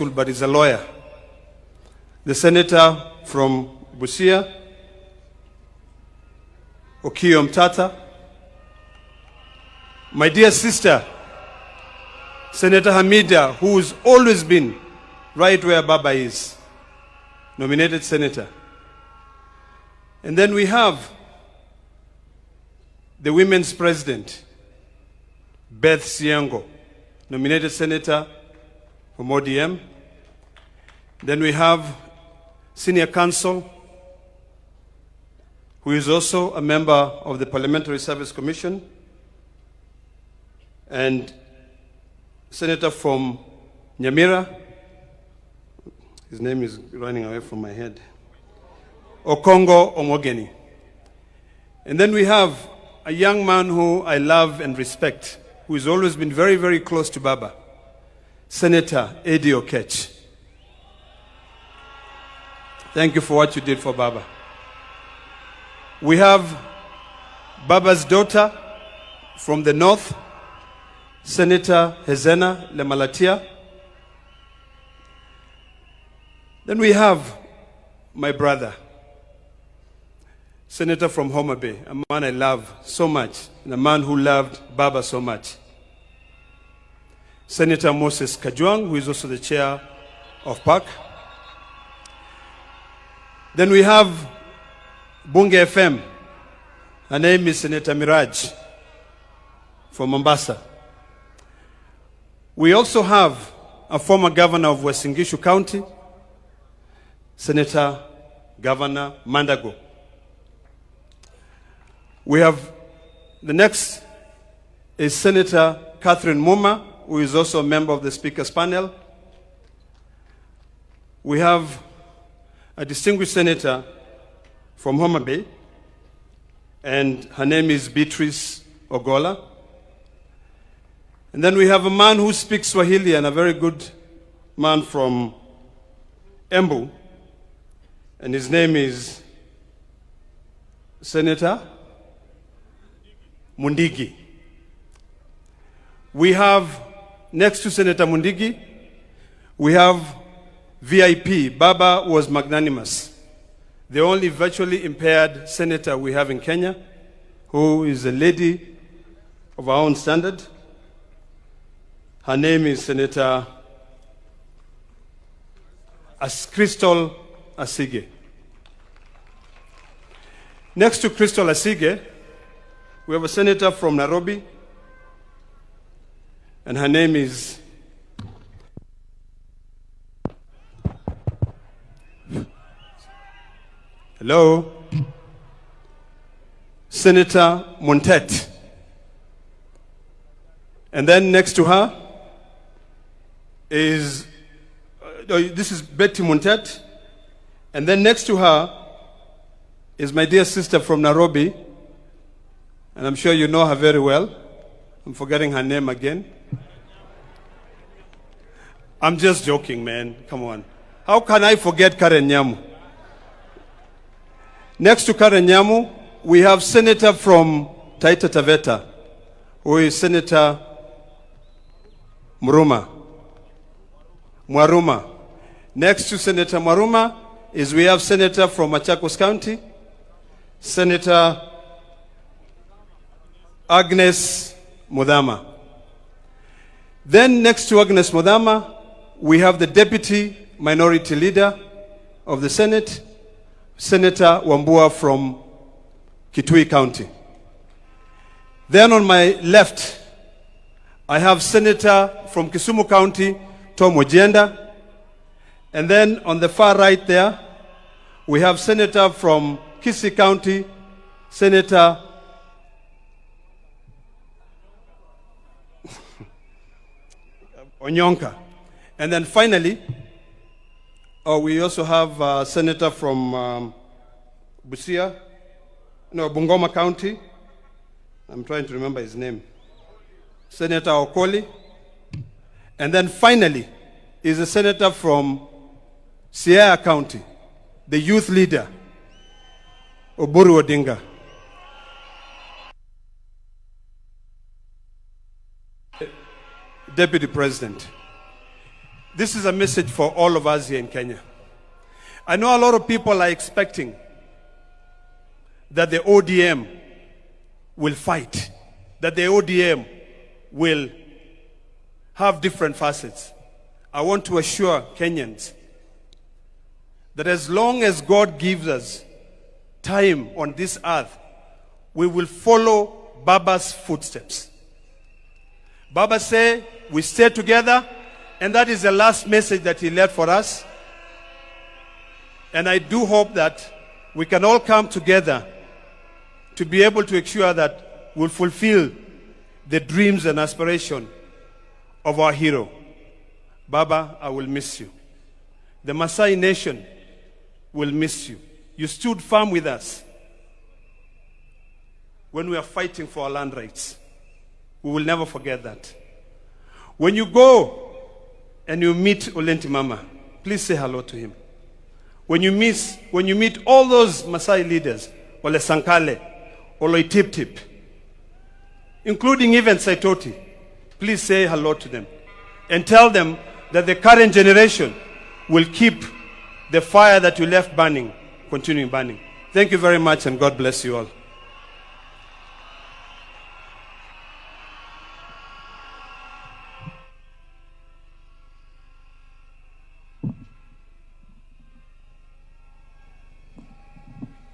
but he's a lawyer. The senator from Busia, Okiya Mtata. My dear sister, Senator Hamida, who's always been right where Baba is, nominated senator. And then we have the women's president, Beth Siango, nominated senator from ODM. Then we have senior counsel, who is also a member of the Parliamentary Service Commission, and senator from Nyamira, his name is running away from my head, Okongo Omogeni. And then we have a young man who I love and respect, who has always been very, very close to Baba, Senator Eddie Okech. Thank you for what you did for Baba. We have Baba's daughter from the north, Senator Hezena Lemalatia. Then we have my brother, Senator from Homa Bay, a man I love so much, and a man who loved Baba so much. Senator Moses Kajwang, who is also the chair of PAC. Then we have Bunge FM. Her name is Senator Miraj from Mombasa. We also have a former governor of Western Gishu County, Senator Governor Mandago. We have, the next is Senator Catherine Muma, who is also a member of the Speaker's panel. We have a distinguished senator from Homa Bay, and her name is Beatrice Ogola. And then we have a man who speaks Swahili, and a very good man from Embu, and his name is Senator Mundigi. We have, next to Senator Mundigi, we have VIP. Baba was magnanimous. The only virtually impaired senator we have in Kenya, who is a lady of our own standard. Her name is Senator Crystal Asige. Next to Crystal Asige, we have a senator from Nairobi, and her name is Senator Montet. And then next to her is, this is Betty Montet. And then next to her is my dear sister from Nairobi, and I'm sure you know her very well. I'm forgetting her name again. I'm just joking, man. Come on. How can I forget Karen Nyamu? Next to Karen Nyamu, we have Senator from Taita Taveta, who is Senator Mwaruma. Next to Senator Mwaruma is we have Senator from Machakos County, Senator Agnes Mudhama. Then next to Agnes Mudhama, we have the Deputy Minority Leader of the Senate, Senator Wambua from Kitui County. Then on my left, I have Senator from Kisumu County, Tom Ojenda. And then on the far right there, we have Senator from Kisii County, Senator Onyonka. And then finally, we also have a senator from Bungoma County. I'm trying to remember his name. Senator Okoli. And then finally is a senator from Siaya County, the youth leader, Ruto Odinga. Deputy President. this is a message for all of us here in Kenya. I know a lot of people are expecting that the ODM will fight, that the ODM will have different facets. I want to assure Kenyans that as long as God gives us time on this earth, we will follow Baba's footsteps. Baba said, we stay together, and that is the last message that he left for us. And I do hope that we can all come together to be able to ensure that we'll fulfill the dreams and aspirations of our hero. Baba, I will miss you. The Maasai nation will miss you. You stood firm with us when we are fighting for our land rights. We will never forget that. When you go and you meet Olenti Mama, please say hello to him. When you meet all those Maasai leaders, Ole Sankale, Ole Tip Tip, including even Saitoti, please say hello to them and tell them that the current generation will keep the fire that you left burning, continuing burning. Thank you very much, and God bless you all.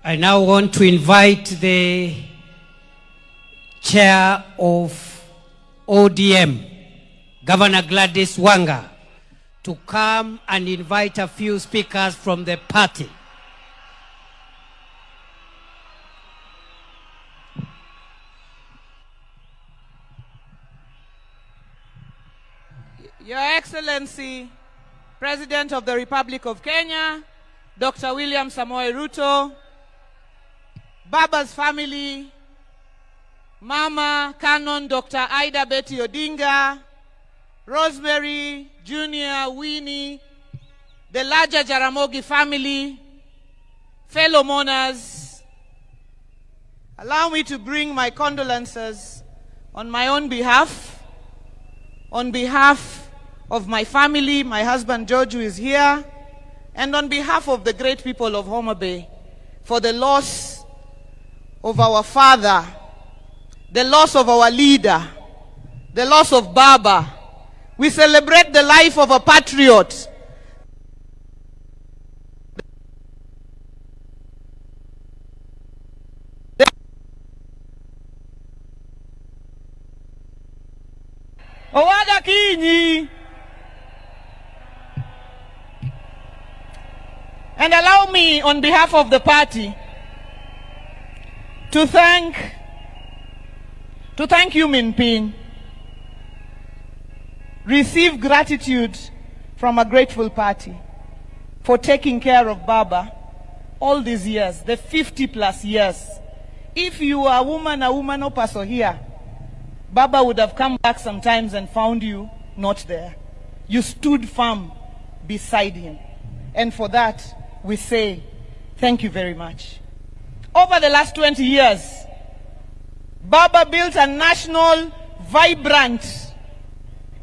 I now want to invite the chair of ODM, Governor Gladys Wanga, to come and invite a few speakers from the party. Your Excellency, President of the Republic of Kenya, Dr. William Samoei Ruto, Baba's family, Mama Canon Dr. Ida Betty Odinga, Rosemary, Junior, Winnie, the larger Jaramogi family, fellow mourners, allow me to bring my condolences on my own behalf, on behalf of my family, my husband George, who is here, and on behalf of the great people of Homa Bay, for the loss of our father, the loss of our leader, the loss of Baba. We celebrate the life of a patriot. Owada Kinyi. And allow me, on behalf of the party, to thank you, Min Ping. Receive gratitude from a grateful party for taking care of Baba all these years, the 50+ years. If you are a woman or person here, Baba would have come back sometimes and found you not there. You stood firm beside him. And for that, we say thank you very much. Over the last 20 years, Baba built a national, vibrant,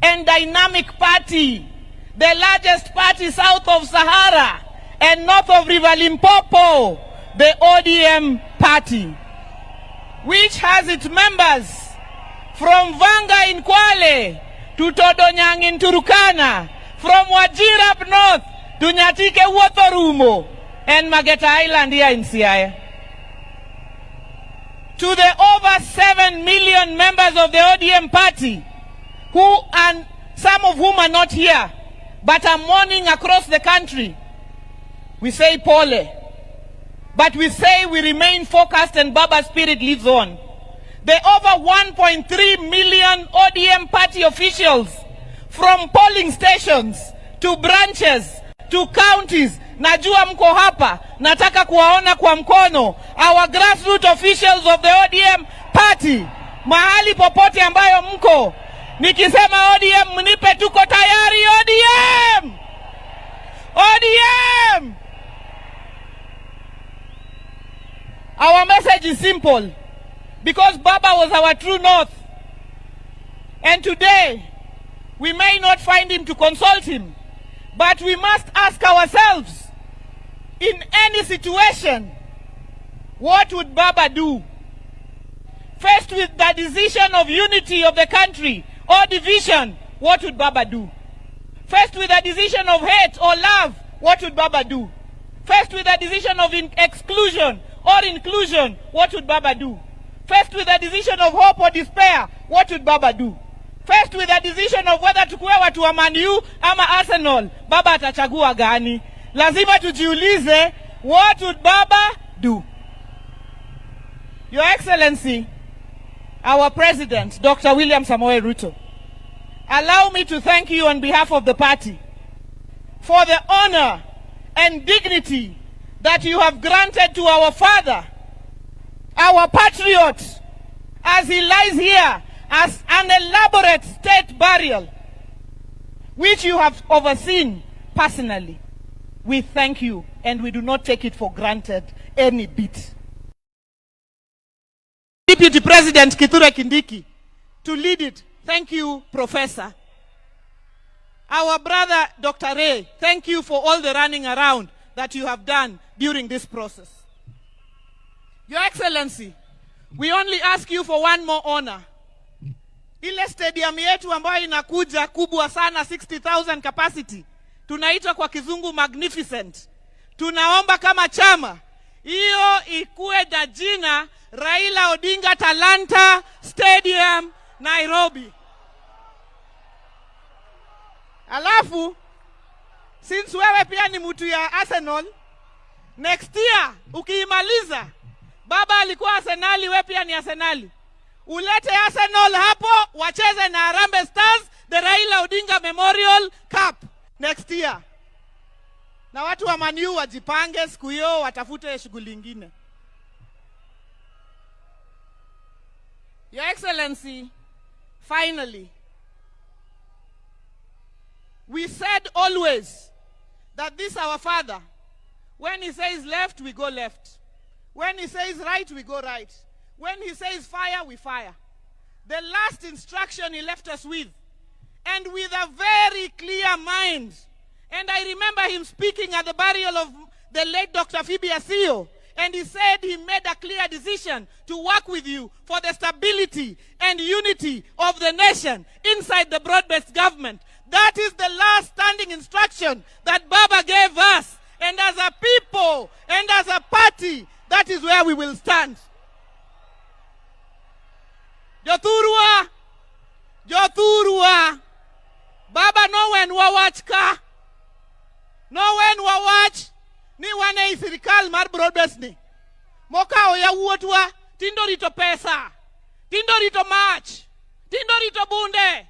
and dynamic party, the largest party south of Sahara and north of River Limpopo, the ODM party, which has its members from Vanga in Kwale to Todonyang in Turkana, from Wajir up north to Nyatike Wotorumo and Mageta Island here in Siaya. To the over 7 million members of the ODM party, and some of whom are not here, but are mourning across the country, we say pole. But we say we remain focused and Baba's spirit lives on. The over 1.3 million ODM party officials, from polling stations to branches to counties, najua mko hapa, nataka kuwaona kwa mkono, our grassroots officials of the ODM party, mahali popote ambayo mko, nikisema ODM mnipe tuko tayari. ODM! ODM! Our message is simple, because Baba was our true north. And today, we may not find him to consult him, But we must ask ourselves, in any situation, what would Baba do? Faced with the decision of unity of the country or division, what would Baba do? Faced with a decision of hate or love, what would Baba do? Faced with a decision of exclusion or inclusion, what would Baba do? Faced with a decision of hope or despair, what would Baba do? Faced with a decision of whether tukue watu wa Man U ama Arsenal, Baba atachagua gani? Lazima tujiulize, what would Baba do? Your Excellency, our President, Dr. William Samoei Ruto, allow me to thank you on behalf of the party for the honor and dignity that you have granted to our father, our patriot, as he lies here as an elaborate state burial, which you have overseen personally. We thank you, and we do not take it for granted any bit. Deputy President Kithure Kindiki, to lead it. Thank you, Professor. Our brother, Dr. Ray, thank you for all the running around that you have done during this process. Your Excellency, we only ask you for one more honor. Ile stadium yetu ambayo inakuja kubwa sana, 60,000 capacity, tunaita kwa kizungu magnificent. Tunaomba kama chama, hiyo ikuwe na jina Raila Odinga Talanta Stadium, Nairobi. Alafu, since wewe pia ni mtu ya Arsenal, next year, ukiimaliza, Baba alikuwa Arsenali, wewe pia ni Arsenali. Ulete Arsenal hapo, wacheze na Harambee Stars, the Raila Odinga Memorial Cup next year. Na watu wa Man U wajipange siku hiyo, watafute shughuli nyingine. Your Excellency, finally, we said always that this our father, when he says left, we go left. When he says right, we go right. When he says fire, we fire. The last instruction he left us with, and with a very clear mind. And I remember him speaking at the burial of the late Dr. Phoebe Asio, and he said he made a clear decision to work with you for the stability and unity of the nation inside the broad-based government. That is the last standing instruction that Baba gave us. And as a people and as a party, that is where we will stand. Jothurwa, Jothurwa, Baba no when wawach ka, no when wawach, ni wane isirikal mar broadbased ni. Moka oya wuotwa, tindo rito pesa, tindo rito mach, tindo rito bunde.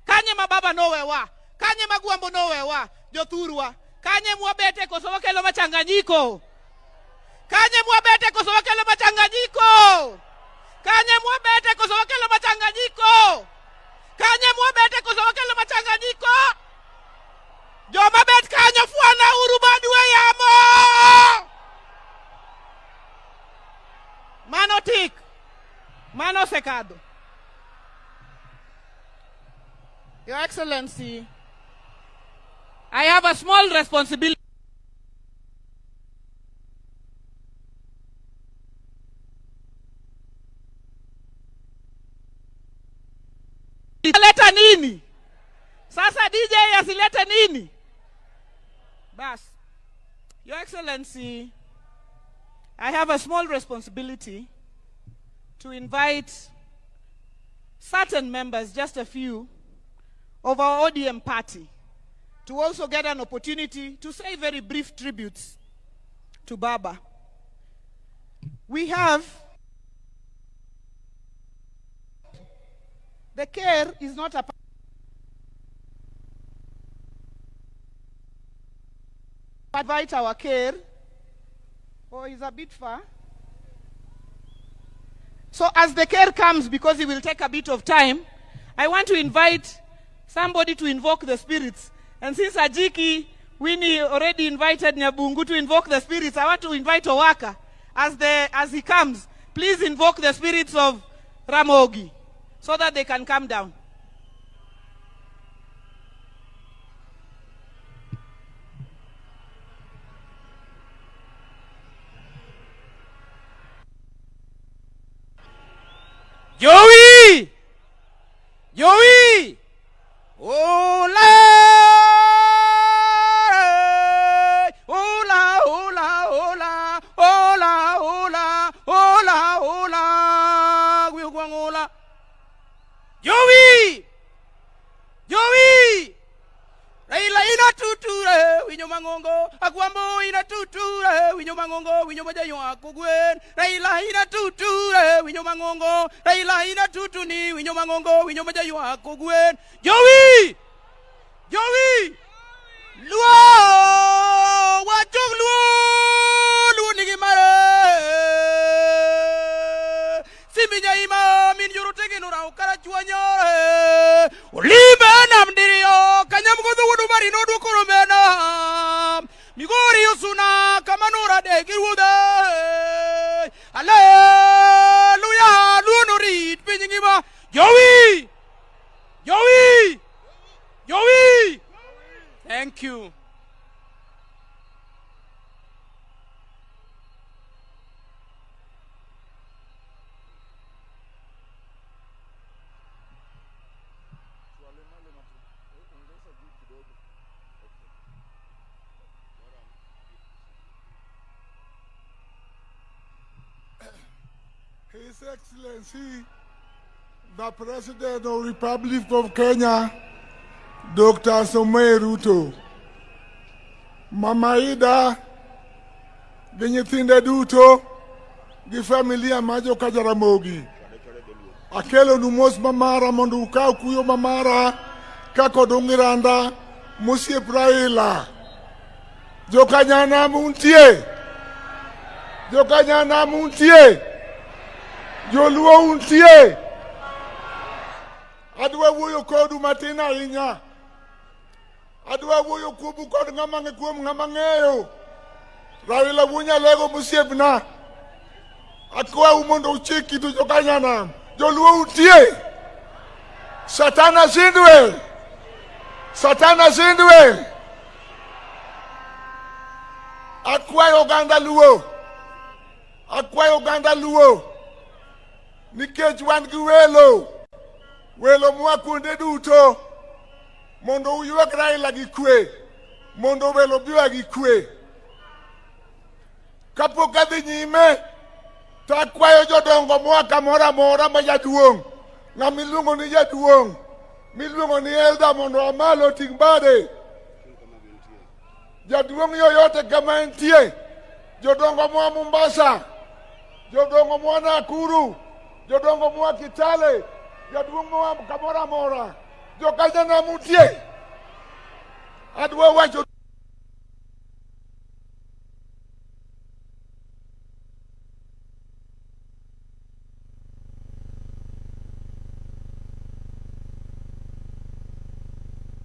Kanye mababa no wewa, kanye magwambo no wewa, Jothurwa, kanye mwabete koso wakelo machanganyiko. Kanye mwabete koso wakelo machanganyiko. Kanye mwabete koso wakelo machanganyiko. Kanye mwabete koso wakelo machanganyiko. Joma bet kanye fuana urubadwe yamo. Mano tik. Mano secado. Your Excellency, I have a small responsibility. Asileta nini? Sasa DJ asileta nini? Bas. Your Excellency, I have a small responsibility to invite certain members, just a few, of our ODM party to also get an opportunity to say very brief tributes to Baba. We have the care is not a invite our care, or is a bit far. So as the care comes, because it will take a bit of time, I want to invite somebody to invoke the spirits. And since Ajiki, Winnie already invited Nyabungu to invoke the spirits, I want to invite Owaka as he comes. Please invoke the spirits of Ramogi so that they can come down. mangongo akwambo ina tuture winyo mangongo winyo majayo kugwen Raila ina tuture winyo mangongo Raila ina tutuni winyo mangongo winyo majayo kugwen Jowi Luo wachung luo nigi mare Siminya ima min yuru tegin ura ukara chuanyore Ulibe namdirio kanyam kudu wudu marino dukuru mena Migori usuna kamanura de girude Hallelujah luo rit pinyingima Jowi Thank you. His Excellency, the President of the Republic of Kenya, Dr. Ruto, Mama Ida, the nyithinde duto, the familia majo kajaramogi. Akelo numos mamara mondu ukau kuyo mamara, kako dungiranda, musie Raila. Jokanyana muntie, Joluo untie. Adwa wuyo kodu matina inya. Adwa wuyo kubu kod ngamange kuom ngamangeyo. Raila wunya lego musiebna. Akwa umondo uchiki tu jokanyana. Joluo untie. Satana zindwe. Akwa Uganda luo. Nikech wan gi welo mwakunde duto mondo uyuak Raila gi kwe, mondo welo biwa gi kwe. Kapok adhi nyime to akwayo jodongo mwaka mora ma jaduong', ng'ama iluongo ni jaduong', miluongo ni Elda mondo amalo ting' bade. Jaduong' yoyote kama entie, jodongo mwa Mombasa, jodongo mwa Nakuru, jodongo mwa Kitale, jaduong' mwa kamora mora, jokanyana mutie. Adwa wacho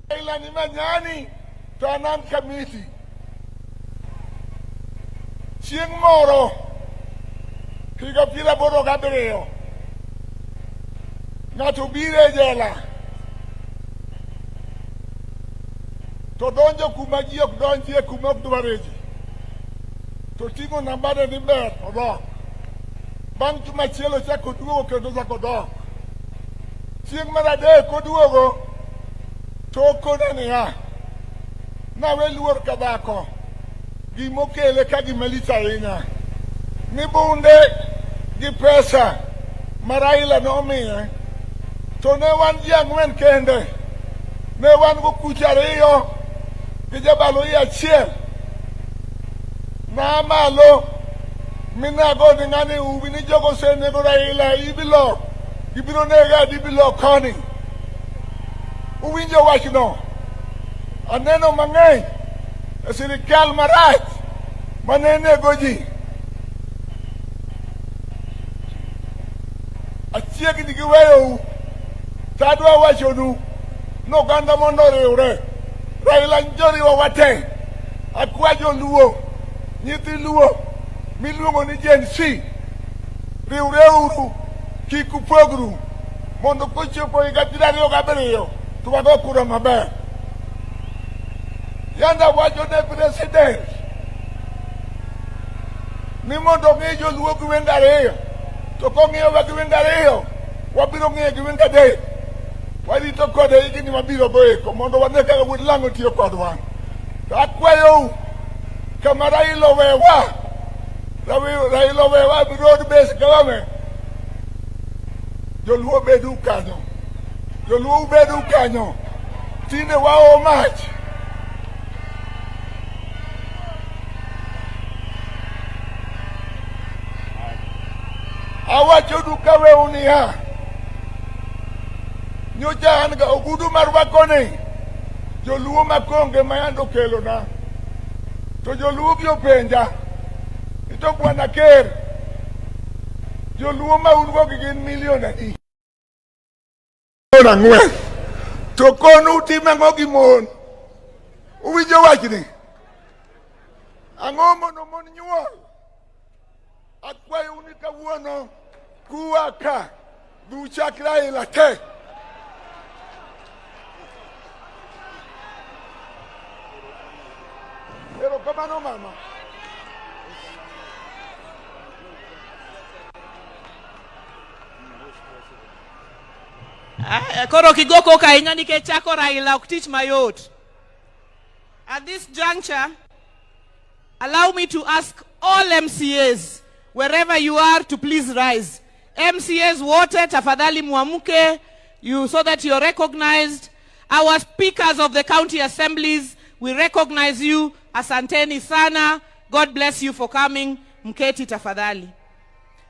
Raila ni manyani to anan kamiti. Chieng' moro higa 87 ng'ato bire jela to donjo kuma ji ok donjie, kuma ok dware ji, to ting'o nambane ni ber odok. Bang' juma chielo chako duogo kendo chako dok. Chieng' mar adek koduogo to okone niya, nawe luor ka dhako, gimokele ka gimalich ahinya ni bunde gi pesa ma Raila nomiye, to ne wan ji 4 kende, ne wan go kuch 2 gi jabalo achiel. Na malo minago ni ng'ani ubi ni jogo senego Raila ibiro nega dibilo koni. Uwinjo wachno, aneno mang'eny e sirikal marach manenego ji. Achiegni gi weyou, tadwa wachonu noganda mondo riwre. Raila njoriwa wate, akwa joluo, nyithi luo miluongo ni Gen Z, riwre uru, kik upogru, mondo kochopo higa 27 to wago kura maber. Yanda wacho ne president ni mondo ng'e joluo gi wenge 2, to kong'iyowa gi wenge 2, wabiro ng'iye gi wenge 3. Warito kode higni mabiro goeko mondo wane kaka wuod lang'o tiyo kodwa. To akwayou kama Raila owewa broad based government, joluo bedu kanyo, tinde wao mach. Awacho duka we unia. Nyocha an ga ogudu marwakoni. Joluo makonge mayando kelo na. To joluo gi openja. Ito bwana ker. Joluo ma ungo gi gin milion adi. Ang'wen. To konu time ang'o gi mon. Uwinjo wachni. Ang'o mondo mon nyuol. Akwayo ni kawuono kuwa ka duchak Raila te. Pero kamano mama. Koro kigoko kainya nikech chako Raila ok tich mayot. At this juncture, allow me to ask all MCAs, wherever you are, to please rise. MCAs wote tafadhali muamuke, so that you're recognized. Our speakers of the county assemblies, we recognize you. Asanteni sana. God bless you for coming. Mketi tafadhali.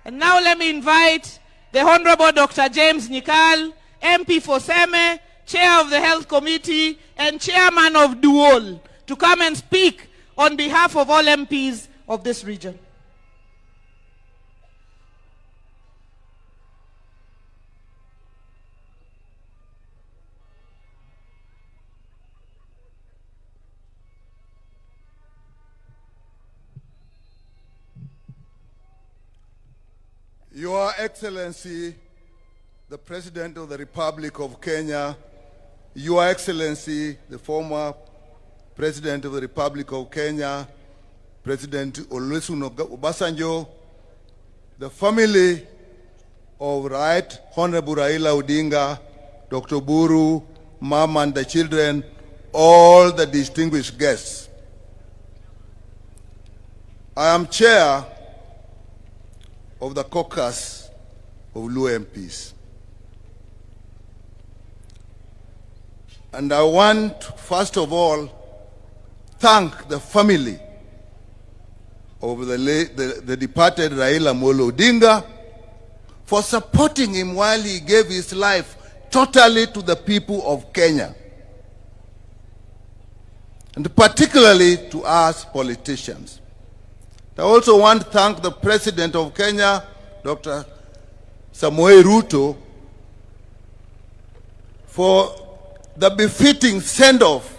And now let me invite the Honorable Dr. James Nyikal, MP for Seme, Chair of the Health Committee, and Chairman of Duol, to come and speak on behalf of all MPs of this region. Your Excellency, the President of the Republic of Kenya, Your Excellency, the former President of the Republic of Kenya, President Olusegun Obasanjo, the family of Right Honorable Raila Odinga, Dr. Uhuru, Mom and the children, all the distinguished guests. I am chair of the caucus of Luo MPs. And I want, first of all, thank the family of the departed Raila Odinga for supporting him while he gave his life totally to the people of Kenya, and particularly to us politicians. I also want to thank the President of Kenya, Dr. Ruto, for the befitting send-off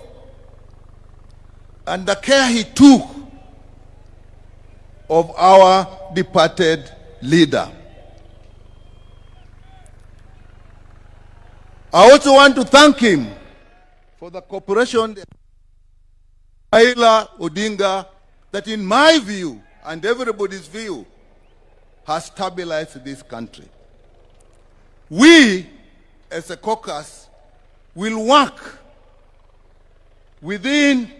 and the care he took of our departed leader. I also want to thank him for the cooperation Raila Odinga, that in my view and everybody's view has stabilized this country. We, as a caucus, will work within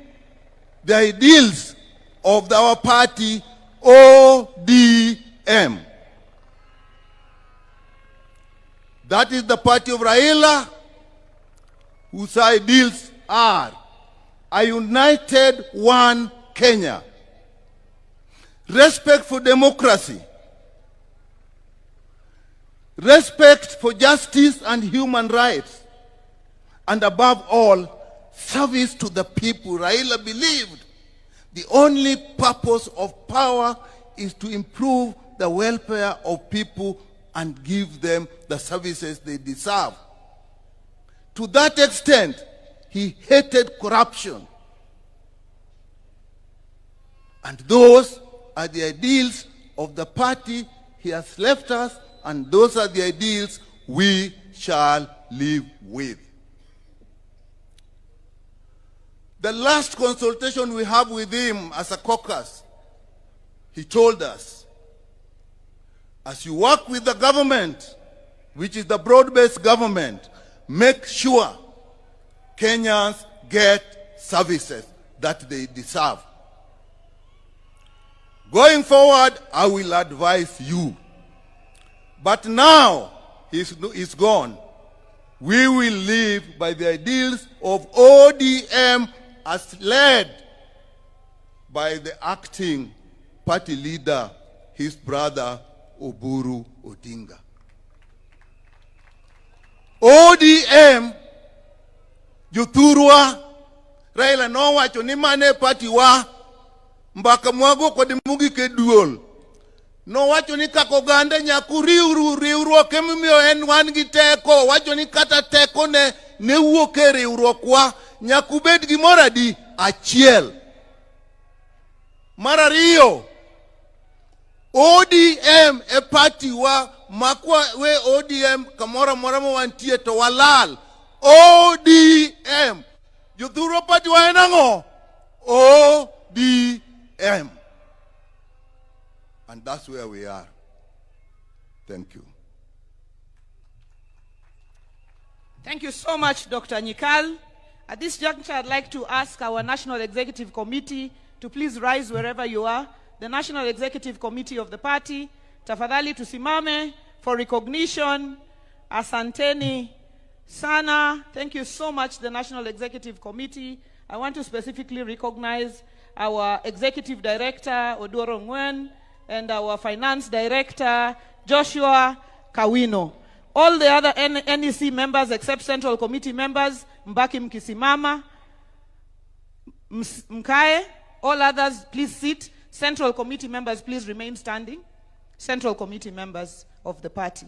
the ideals of our party, ODM. That is the party of Raila, whose ideals are a united one Kenya, respect for democracy, respect for justice and human rights, and above all, service to the people. Raila believed the only purpose of power is to improve the welfare of people and give them the services they deserve. To that extent, he hated corruption. And those are the ideals of the party he has left us, and those are the ideals we shall live with. The last consultation we have with him as a caucus, he told us, as you work with the government, which is the broad-based government, make sure Kenyans get services that they deserve. Going forward, I will advise you. But now he's gone. We will live by the ideals of ODM as led by the acting party leader, his brother, Uhuru Odinga. ODM Juthurwa Raila no wacho ni mane party wa mbaka mwago kod mugike duol. No wacho ni kako gande nyaku riwruok emimiyo en wan gi teko. Wacho ni kata teko ne wuok e riwruok wa nyaku bed gi moradi achiel. Mar ariyo, ODM e party wa makwa we ODM kamora mora mo wantie to walal. ODM Juthurwa party wa enango ODM. And that's where we are. Thank you. Thank you so much, Dr. Nyikal. At this juncture, I'd like to ask our National Executive Committee to please rise wherever you are. The National Executive Committee of the party, tafadhali tusimame for recognition. Asanteni sana. Thank you so much, the National Executive Committee. I want to specifically recognize our Executive Director, Odoro Ngwen, and our Finance Director, Joshua Kawino. All the other NEC members except Central Committee members, mbaki mkisimama, mkae. All others, please sit. Central Committee members, please remain standing. Central Committee members of the party.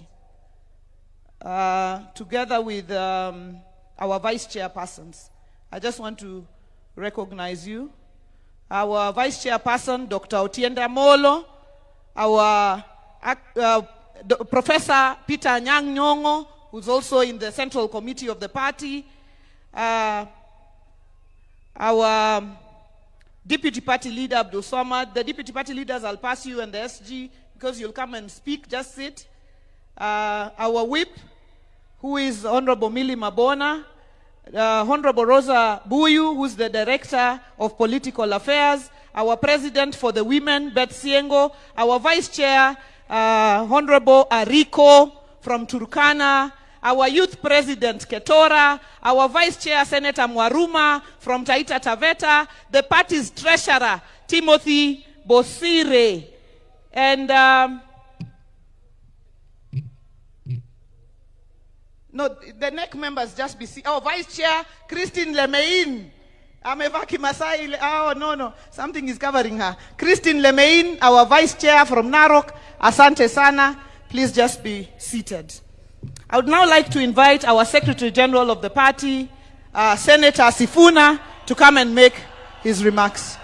Together with our Vice Chairpersons, I just want to recognize you. Our Vice Chairperson, Dr. Otienda Molo, our Professor Peter Nyang Nyongo, who's also in the Central Committee of the party, our Deputy Party Leader, Abdul Somad. The Deputy Party Leaders, I'll pass you and the SG because you'll come and speak, just sit. Our Whip, who is Honorable Millie Mabona, Honorable Rosa Buyu, who's the Director of Political Affairs, our President for the Women, Beth Siengo, our Vice Chair, Honorable Ariko from Turkana, our Youth President Ketora, our Vice Chair Senator Mwaruma from Taita Taveta, the party's Treasurer Timothy Bosire, and no, the NEC members just be our Vice Chair Christine Lemein. Amevaki Masai. Oh no, something is covering her. Christine Lemein, our Vice Chair from Narok. Asante sana. Please just be seated. I would now like to invite our Secretary General of the party, Senator Sifuna, to come and make his remarks.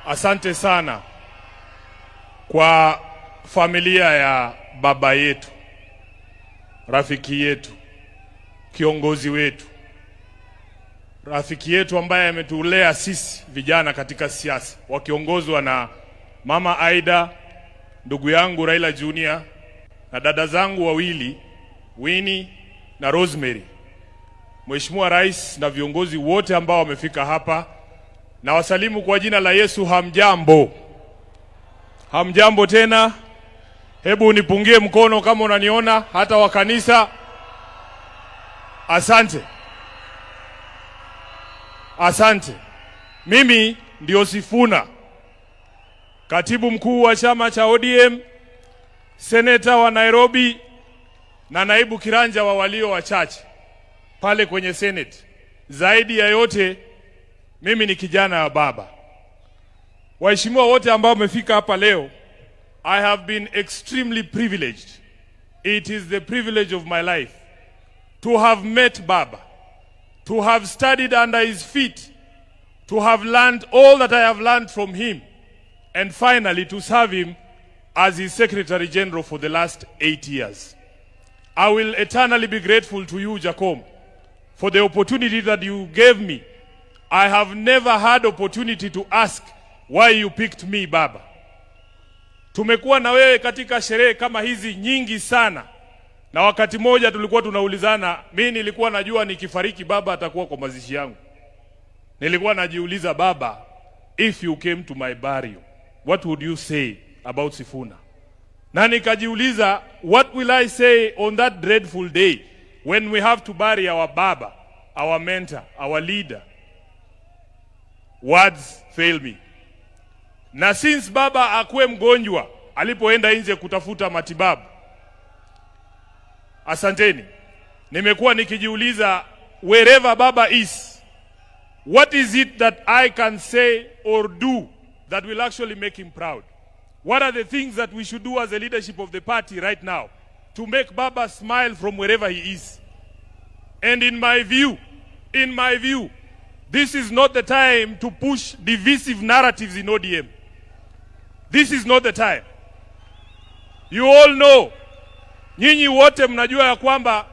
Asante sana kwa familia ya baba yetu, rafiki yetu, kiongozi wetu, rafiki yetu ambaye ametulea sisi vijana katika siasa, wakiongozwa na Mama Aida, ndugu yangu Raila Junior, na dada zangu wawili Winnie na Rosemary. Mheshimiwa Rais na viongozi wote ambao wamefika hapa, na wasalimu kwa jina la Yesu. Hamjambo? Hamjambo tena? Hebu unipungie mkono kama unaniona, hata wa kanisa. Asante. Asante. Mimi ndio Sifuna, katibu mkuu wa chama cha ODM, seneta wa Nairobi na naibu kiranja wa walio wachache pale kwenye Senate. Zaidi ya yote, mimi ni kijana wa baba. Waheshimiwa wote ambao wamefika hapa leo, I have been extremely privileged. It is the privilege of my life to have met Baba, to have studied under his feet, to have learned all that I have learned from him, and finally to serve him as his Secretary General for the last 8 years. I will eternally be grateful to you, Jacom, for the opportunity that you gave me. I have never had opportunity to ask why you picked me, Baba. Tumekuwa na wewe katika sherehe kama hizi nyingi sana, Na wakati moja tulikuwa tunaulizana, mimi nilikuwa najua nikifariki baba atakuwa kwa mazishi yangu. Nilikuwa najiuliza, baba, if you came to my burial, what would you say about Sifuna? Na nikajiuliza, what will I say on that dreadful day when we have to bury our baba, our mentor, our leader? Words fail me. Na since baba akuwe mgonjwa alipoenda nje kutafuta matibabu, asanteni, nimekuwa nikijiuliza, wherever baba is, what is it that I can say or do that will actually make him proud? What are the things that we should do as the leadership of the party right now to make baba smile from wherever he is? And in my view, this is not the time to push divisive narratives in ODM. This is not the time. You all know, nyinyi wote mnajua ya kwamba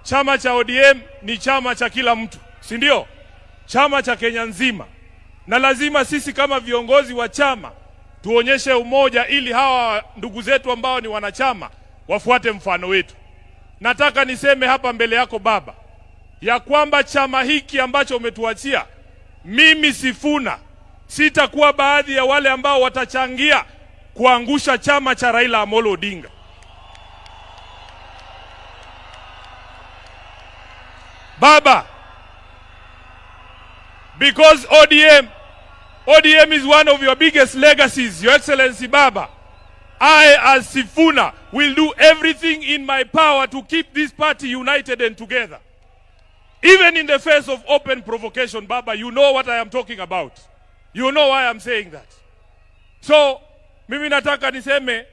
chama cha ODM ni chama cha kila mtu, si ndio? Chama cha Kenya nzima. Na lazima sisi kama viongozi wa chama tuonyeshe umoja ili hawa ndugu zetu ambao ni wanachama wafuate mfano wetu. Nataka niseme hapa mbele yako baba, ya kwamba chama hiki ambacho umetuachia, mimi Sifuna sitakuwa baadhi ya wale ambao watachangia kuangusha chama cha Raila Amolo Odinga. Baba, because ODM is one of your biggest legacies, Your Excellency Baba, I as Sifuna will do everything in my power to keep this party united and together. Even in the face of open provocation, Baba, you know what I am talking about. You know why I'm saying that. So, mimi nataka niseme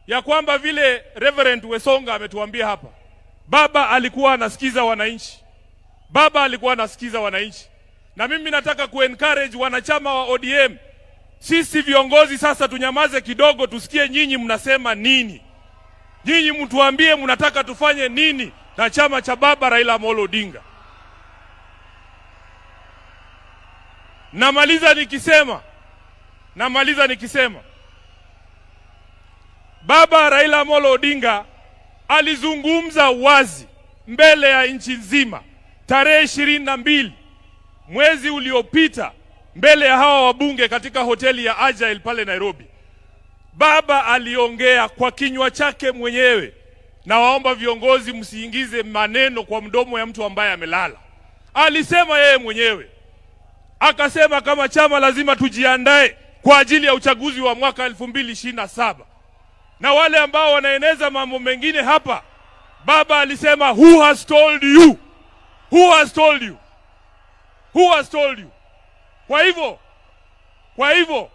ya kwamba vile Reverend Wesonga ametuambia hapa, baba alikuwa anasikiza wananchi. Baba alikuwa anasikiza wananchi. Na mimi nataka kuencourage wanachama wa ODM. Sisi viongozi sasa tunyamaze kidogo, tusikie nyinyi mnasema nini. Nyinyi mtuambie mnataka tufanye nini na chama cha baba Raila Amolo Odinga. Namaliza nikisema baba Raila Amolo Odinga alizungumza wazi mbele ya nchi nzima tarehe 22 mwezi uliopita mbele ya hawa wabunge katika hoteli ya AJAABU pale Nairobi. Baba aliongea kwa kinywa chake mwenyewe, na waomba viongozi msiingize maneno kwa mdomo ya mtu ambaye amelala. Alisema yeye mwenyewe, akasema kama chama lazima tujiandae kwa ajili ya uchaguzi wa mwaka 2027. Na wale ambao wanaeneza mambo mengine hapa, baba alisema, who has told you? Who has told you? Who has told you? Kwa hivyo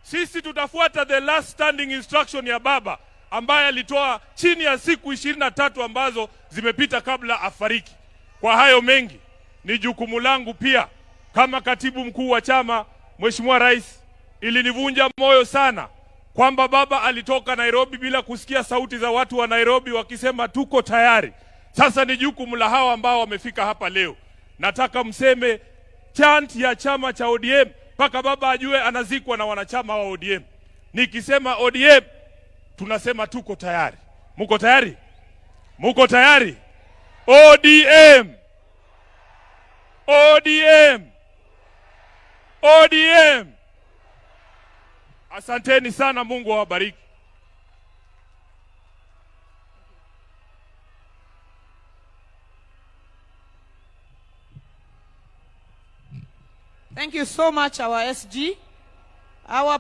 sisi tutafuata the last standing instruction ya baba ambaye alitoa chini ya siku 23 ambazo zimepita kabla afariki. Kwa hayo mengi, ni jukumu langu pia kama katibu mkuu wa chama, Mheshimiwa Rais, ilinivunja moyo sana kwamba baba alitoka Nairobi bila kusikia sauti za watu wa Nairobi wakisema tuko tayari. Sasa ni jukumu la hawa ambao wamefika hapa leo. Nataka mseme chant ya chama cha ODM mpaka baba ajue anazikwa na wanachama wa ODM. Nikisema ODM, tunasema tuko tayari. Muko tayari? Muko tayari? ODM! ODM! ODM! Asanteni sana, Mungu awabariki. Thank you so much, our SG. Our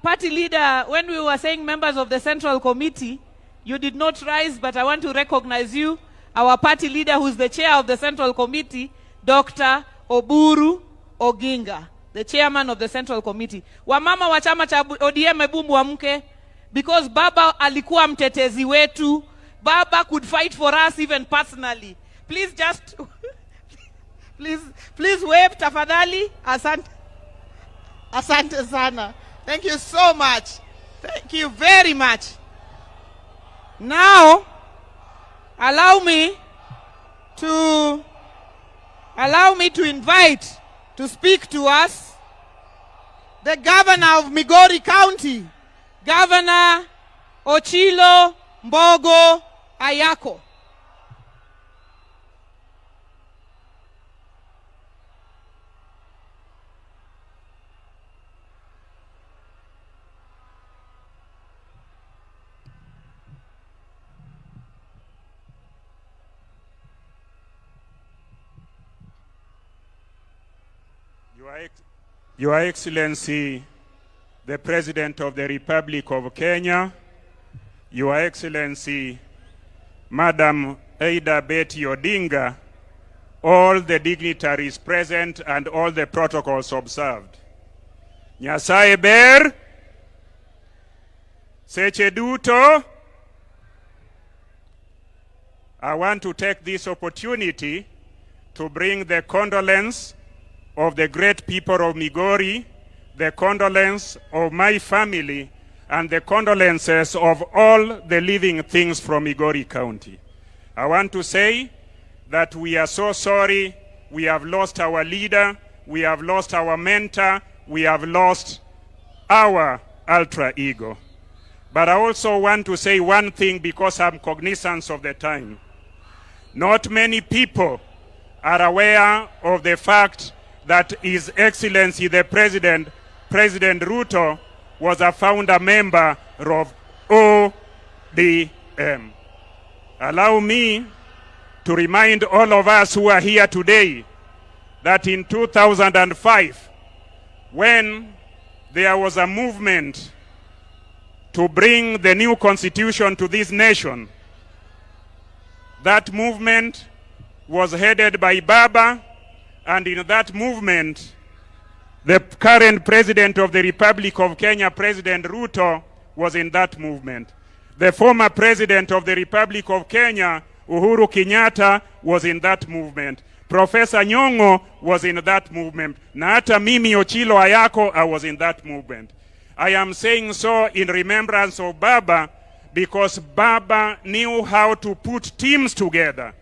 party leader, when we were saying members of the Central Committee, you did not rise, but I want to recognize you. Our party leader, who is the chair of the Central Committee, Dr. Ruto Uhuru, the chairman of the Central Committee. Wamama wa chama cha ODM ebu muamke, because baba alikuwa mtetezi wetu. Baba could fight for us even personally. Please just... Please wave tafadhali. Asante sana. Thank you so much. Thank you very much. Now, allow me to invite to speak to us the governor of Migori County, Governor Ochilo Mbogo Ayako. Your Excellency, the President of the Republic of Kenya, Your Excellency, Madam Raila Odinga, all the dignitaries present and all the protocols observed. Nyasaye ber, seche duto. I want to take this opportunity to bring the condolence of the great people of Migori, the condolence of my family, and the condolences of all the living things from Migori County. I want to say that we are so sorry. We have lost our leader, we have lost our mentor, we have lost our alter ego. But I also want to say one thing because I'm cognizant of the time. Not many people are aware of the fact that His Excellency the President Ruto, was a founder member of ODM. Allow me to remind all of us who are here today that in 2005, when there was a movement to bring the new constitution to this nation, that movement was headed by Baba, and in that movement, the current President of the Republic of Kenya, President Ruto, was in that movement. The former President of the Republic of Kenya, Uhuru Kenyatta, was in that movement. Professor Nyong'o was in that movement. Na hata mimi Ochilo Ayako, I was in that movement. I am saying so in remembrance of Baba, because Baba knew how to put teams together.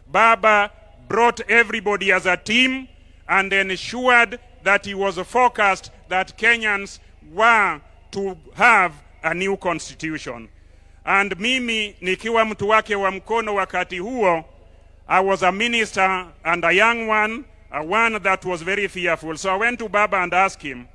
Baba brought everybody as a team and ensured that he was focused that Kenyans were to have a new constitution. And mimi nikiwa mtu wake wa mkono wakati huo, I was a minister and a young one, a one that was very fearful. So I went to Baba and asked him,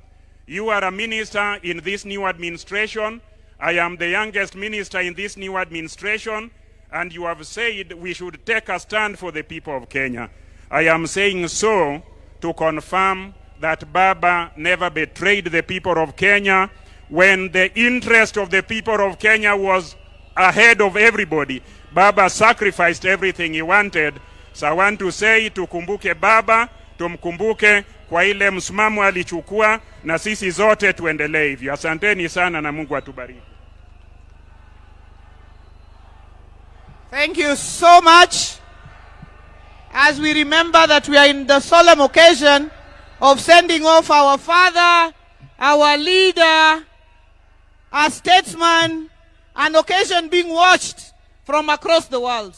you are a minister in this new administration. I am the youngest minister in this new administration. And you have said we should take a stand for the people of Kenya. I am saying so to confirm that Baba never betrayed the people of Kenya when the interest of the people of Kenya was ahead of everybody. Baba sacrificed everything he wanted. So I want to say, tukumbuke Baba, tumkumbuke kwa ile msimamo alichukua, na sisi zote tuendelee hivyo. Asanteni sana na Mungu atubariki. Thank you so much. As we remember that we are in the solemn occasion of sending off our father, our leader, our statesman, an occasion being watched from across the world.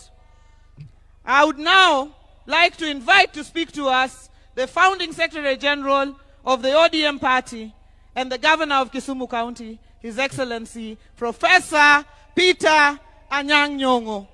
I would now like to invite to speak to us the founding Secretary General of the ODM party and the Governor of Kisumu County, His Excellency Professor Peter Anyang' Nyong'o.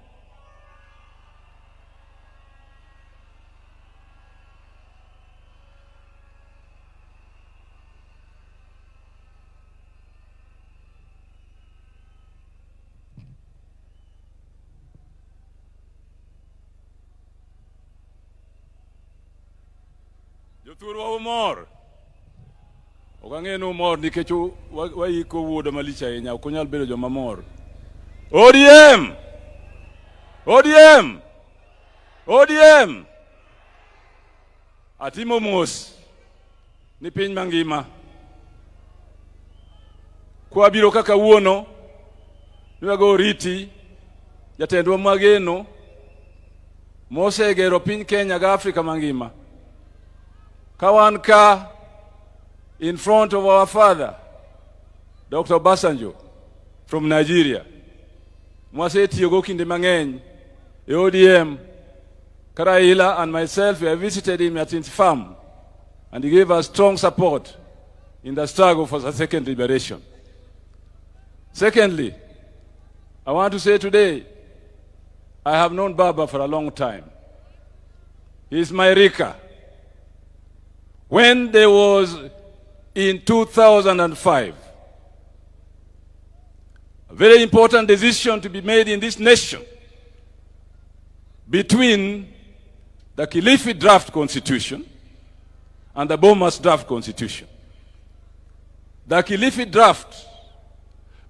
Jothurwa umor. Okang'eno umor nikech waiko wuoda malich ahinya, ok onyal bedo joma mor. ODM! ODM! ODM! Atimo mos ni piny mangima. Kwa biro kaka wuono, niwago oriti, jatendwa mageno, mosegero piny Kenya ga Afrika mangima. Kawanka in front of our father, Dr. Basanjo from Nigeria. Mwasetiyogo kinde mang'eny, ODM, Raila and myself, we have visited him at his farm, and he gave us strong support in the struggle for the second liberation. Secondly, I want to say today, I have known Baba for a long time. He's my Rika. When there was in 2005, a very important decision to be made in this nation between the Kilifi draft constitution and the Bomas draft constitution. The Kilifi draft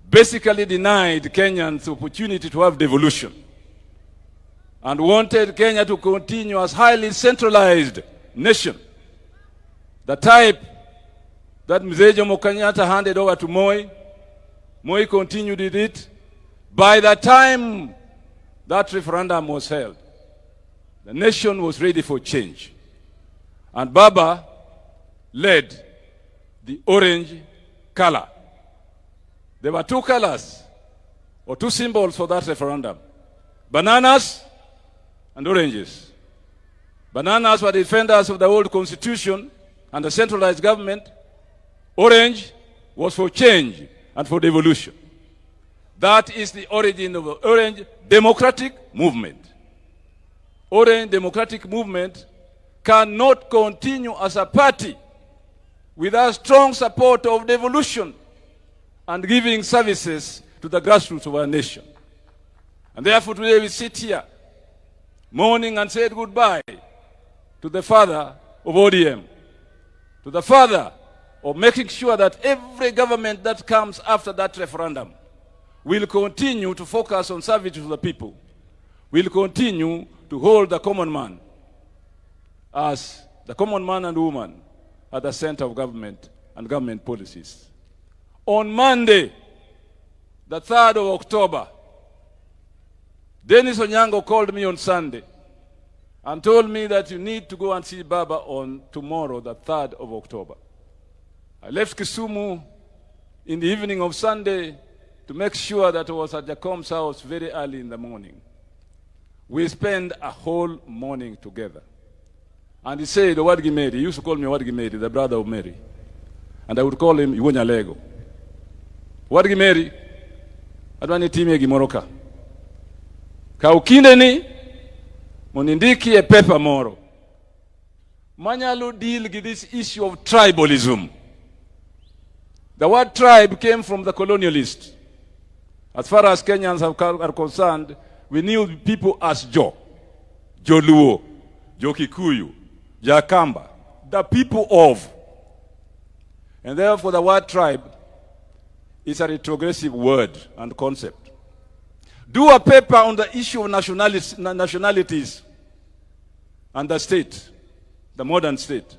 basically denied Kenyans the opportunity to have devolution and wanted Kenya to continue as highly centralized nation, the type that Mzee Jomo Kenyatta handed over to Moi. Moi continued with it. By the time that referendum was held, the nation was ready for change. And Baba led the orange color. There were two colors, or two symbols for that referendum: bananas and oranges. Bananas were defenders of the old constitution and the centralized government. Orange was for change and for devolution. That is the origin of the Orange Democratic Movement. Orange Democratic Movement cannot continue as a party without strong support of devolution and giving services to the grassroots of our nation. And therefore today we sit here mourning and said goodbye to the father of ODM, to the father of making sure that every government that comes after that referendum will continue to focus on service to the people, will continue to hold the common man as the common man and woman at the center of government and government policies. On Monday, the 3rd of October, Dennis Onyango called me on Sunday and told me that you need to go and see Baba on tomorrow, the 3rd of October. I left Kisumu in the evening of Sunday to make sure that I was at Jacom's house very early in the morning. We spent a whole morning together. And he said, Wadgi Mary, he used to call me Wadgi Mary, the brother of Mary. And I would call him Iwonya Lego. Wadgi Mary, adwani time gimoroka. Kaukinde ni, monindiki e pepa moro. Manyalo deal with this issue of tribalism. The word tribe came from the colonialists. As far as Kenyans are concerned, we knew people as Jo, Jo Luo, Jo Kikuyu, Jakamba, the people of. And therefore the word tribe is a retrogressive word and concept. Do a paper on the issue of nationalities and the state, the modern state,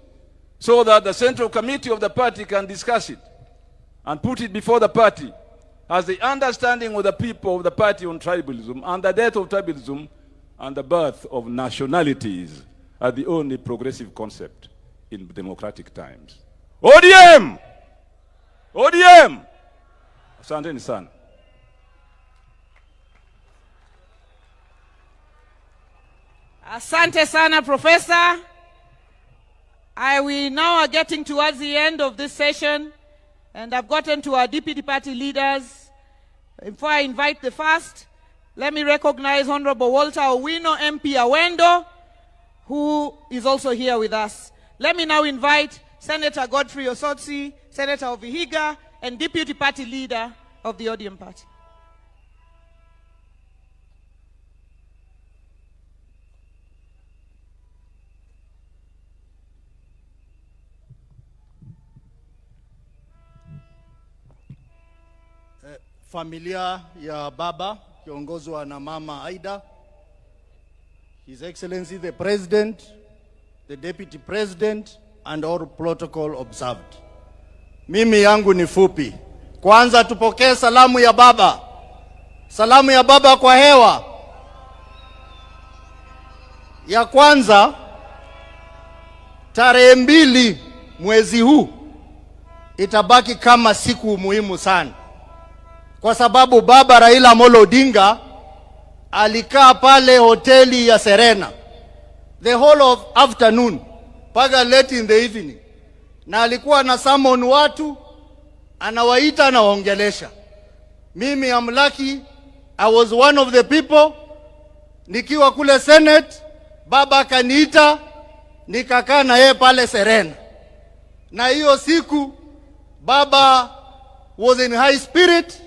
so that the central committee of the party can discuss it and put it before the party as the understanding of the people of the party on tribalism and the death of tribalism and the birth of nationalities are the only progressive concept in democratic times. ODM! ODM! Asanteni sana. Asante sana, Professor. We now are getting towards the end of this session, and I've gotten to our deputy party leaders. Before I invite the first, let me recognize Honorable Walter Owino, MP Awendo, who is also here with us. Let me now invite Senator Godfrey Osotsi, Senator of Vihiga, and deputy party leader of the ODM party. Familia ya baba kiongozwa na mama Aida, His Excellency the President, the Deputy President, and all protocol observed. Mimi yangu ni fupi. Kwanza tupokee salamu ya baba. Salamu ya baba kwa hewa. Ya kwanza, tarehe 2 mwezi huu itabaki kama siku muhimu sana. Kwa sababu baba Raila Odinga alikaa pale hoteli ya Serena the whole of afternoon mpaka late in the evening, na alikuwa na summon watu, anawaita na waongelesha. Mimi am lucky I was one of the people. Nikiwa kule Senate, baba akaniita, nikakaa na yeye pale Serena. Na hiyo siku baba was in high spirit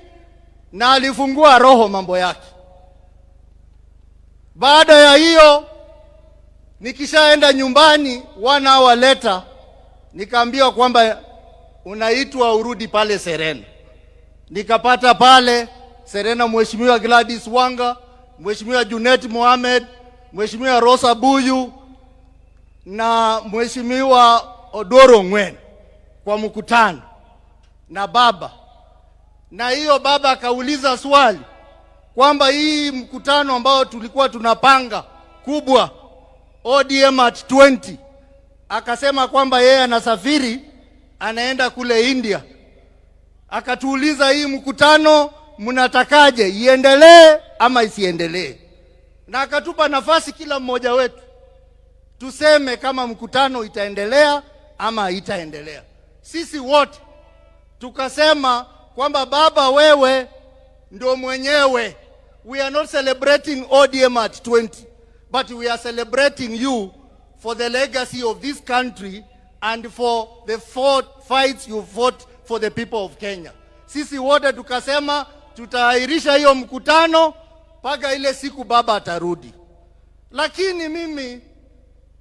na alifungua roho mambo yake. Baada ya hiyo nikishaenda nyumbani 1 hour later nikaambiwa kwamba unaitwa urudi pale Serena. Nikapata pale Serena Mheshimiwa Gladys Wanga, Mheshimiwa Junet Mohamed, Mheshimiwa Rosa Buyu na Mheshimiwa Odoro Ngwen kwa mkutano na baba. Na hiyo baba akauliza swali kwamba hii mkutano ambao tulikuwa tunapanga kubwa ODM at 20, akasema kwamba yeye anasafiri anaenda kule India. Akatuuliza hii mkutano mnatakaje, iendelee ama isiendelee? Na akatupa nafasi kila mmoja wetu tuseme kama mkutano itaendelea ama haitaendelea. Sisi wote tukasema kwamba baba, wewe ndio mwenyewe. We are not celebrating ODM at 20, but we are celebrating you for the legacy of this country and for the fights you fought for the people of Kenya. Sisi wote tukasema tutaahirisha hiyo mkutano mpaka ile siku baba atarudi. Lakini mimi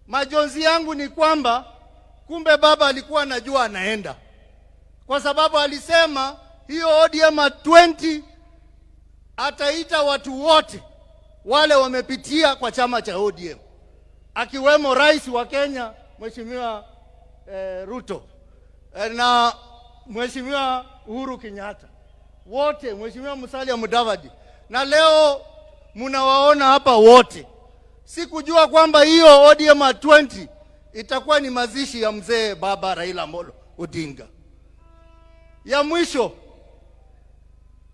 majonzi yangu ni kwamba kumbe baba alikuwa anajua anaenda, kwa sababu alisema hiyo ODM at 20 ataita watu wote wale wamepitia kwa chama cha ODM, akiwemo rais wa Kenya Mheshimiwa Ruto na Mheshimiwa Uhuru Kenyatta, wote, Mheshimiwa Musalia Mudavadi, na leo mnawaona hapa wote. Sikujua kwamba hiyo ODM at 20 itakuwa ni mazishi ya mzee baba Raila Odinga. Ya mwisho,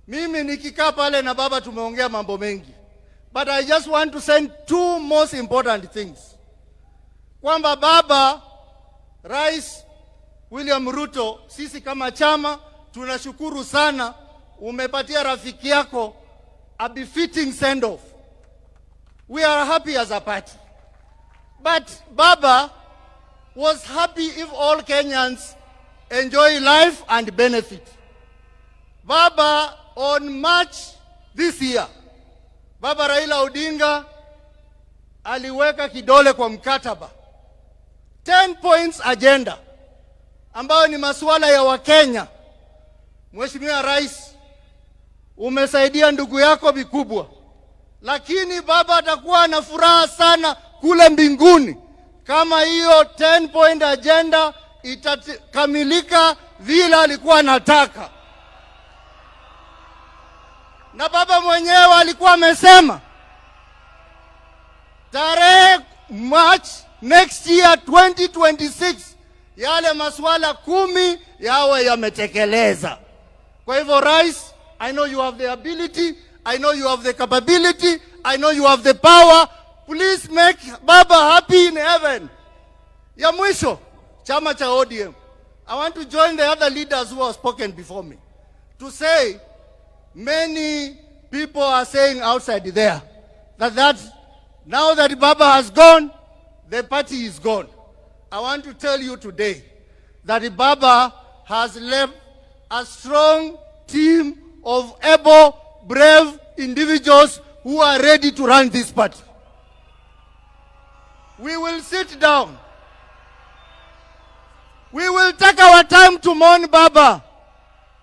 mimi nikikaa pale na baba tumeongea mambo mengi, but I just want to send 2 most important things. Kwamba baba, Rais William Ruto, sisi kama chama tunashukuru sana umepatia rafiki yako a befitting send off. We are happy as a party. But baba was happy if all Kenyans enjoy life and benefit. Baba, on March this year, baba Raila Odinga aliweka kidole kwa mkataba 10 points agenda ambayo ni masuala ya Wakenya. Mheshimiwa Rais, umesaidia ndugu yako vikubwa, lakini baba atakuwa na furaha sana kule mbinguni kama hiyo 10 point agenda itakamilika vile alikuwa anataka. Na baba mwenyewe alikuwa amesema tarehe March next year 2026 yale masuala 10 yawe yametekeleza. Kwa hivyo Rais, I know you have the ability, I know you have the capability, I know you have the power. Please make baba happy in heaven. Ya mwisho, chama cha ODM, I want to join the other leaders who have spoken before me to say many people are saying outside there that now that baba has gone, the party is gone. I want to tell you today that baba has left a strong team of able, brave individuals who are ready to run this party. We will sit down. We will take our time to mourn baba.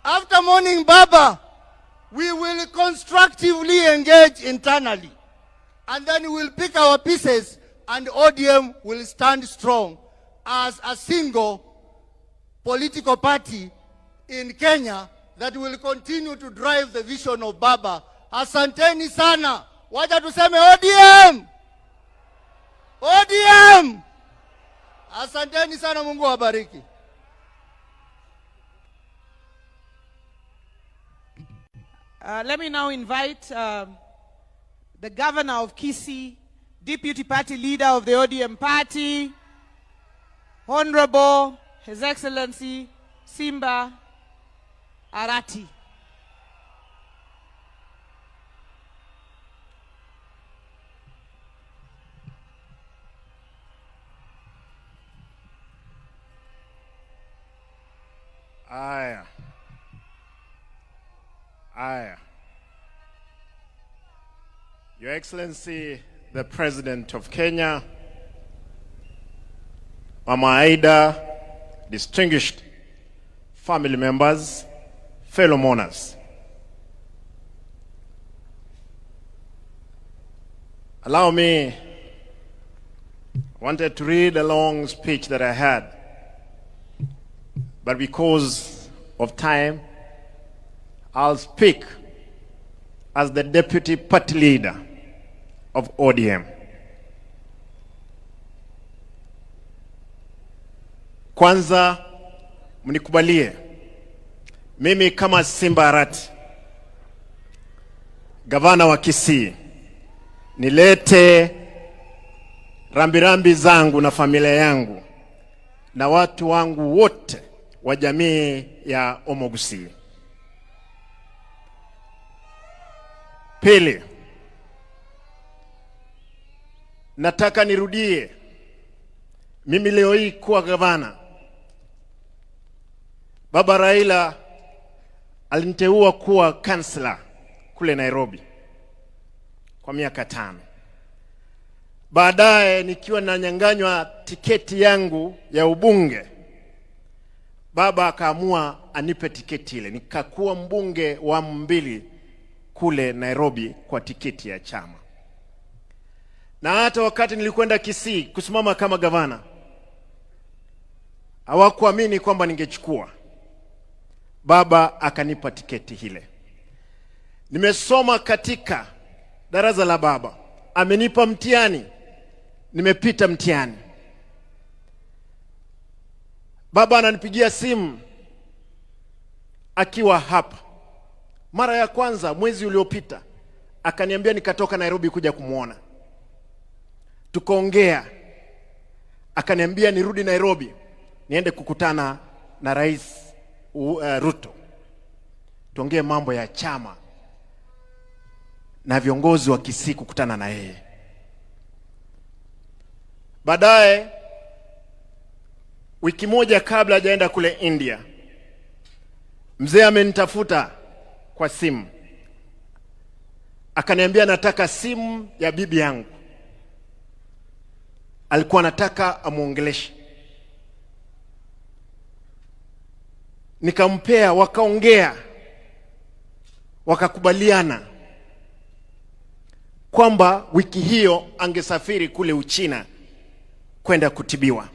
After mourning baba, we will constructively engage internally. And then we will pick our pieces and ODM will stand strong as a single political party in Kenya that will continue to drive the vision of baba. Asanteni sana. Wacha tuseme ODM! ODM! Asanteni sana, Mungu wabariki. Let me now invite the governor of Kisii, deputy party leader of the ODM party, Honorable His Excellency Simba Arati. Your Excellency, the President of Kenya, Mama Aida, distinguished family members, fellow mourners. Allow me, I wanted to read a long speech that I had, but because of time, I'll speak as the Deputy Party Leader of ODM. Kwanza, mnikubalie, mimi kama Simba Arati, gavana wa Kisii, nilete rambirambi zangu na familia yangu na watu wangu wote wa jamii ya Omogusi. Pili, nataka nirudie, mimi leo hii kuwa gavana, Baba Raila aliniteua kuwa kansela kule Nairobi kwa miaka 5. Baadaye nikiwa nanyanganywa tiketi yangu ya ubunge, baba akaamua anipe tiketi ile. Nikakuwa mbunge wa 2 kule Nairobi kwa tiketi ya chama. Na hata wakati nilikwenda Kisii kusimama kama gavana, hawakuamini kwamba ningechukua. Baba akanipa tiketi ile. Nimesoma katika darasa la baba. Amenipa mtihani. Nimepita mtihani. Baba ananipigia simu akiwa hapa. Mara ya kwanza mwezi uliopita akaniambia nikatoka Nairobi kuja kumuona. Tukaongea. Akaniambia nirudi Nairobi niende kukutana na Rais Ruto. Tuongee mambo ya chama na viongozi wa Kisii kukutana na yeye. Baadaye wiki moja kabla hajaenda kule India, mzee amenitafuta kwa simu. Akaniambia nataka simu ya bibi yangu. Alikuwa anataka amuongeleshe. Nikampea, wakaongea. Wakakubaliana kwamba wiki hiyo angesafiri kule Uchina kwenda kutibiwa.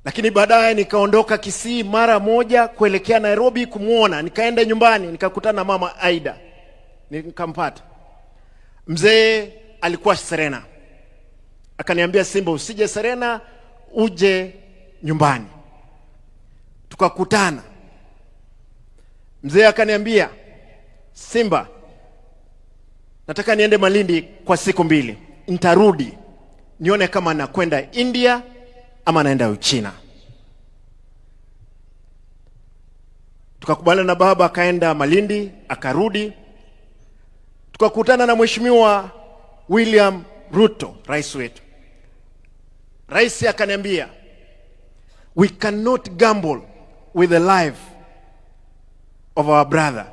Lakini baadaye nikaondoka Kisii mara moja kuelekea Nairobi kumuona. Nikaenda nyumbani, nikakutana na Mama Aida. Nikampata. Mzee alikuwa Serena. Akaniambia, Simba, usije Serena, uje nyumbani. Tukakutana. Mzee akaniambia, Simba, nataka niende Malindi kwa siku 2. Nitarudi nione kama nakwenda India ama naenda Uchina. Tukakubaliana na baba, akaenda Malindi, akarudi. Tukakutana na Mheshimiwa William Ruto, rais wetu. Rais akaniambia, we cannot gamble with the life of our brother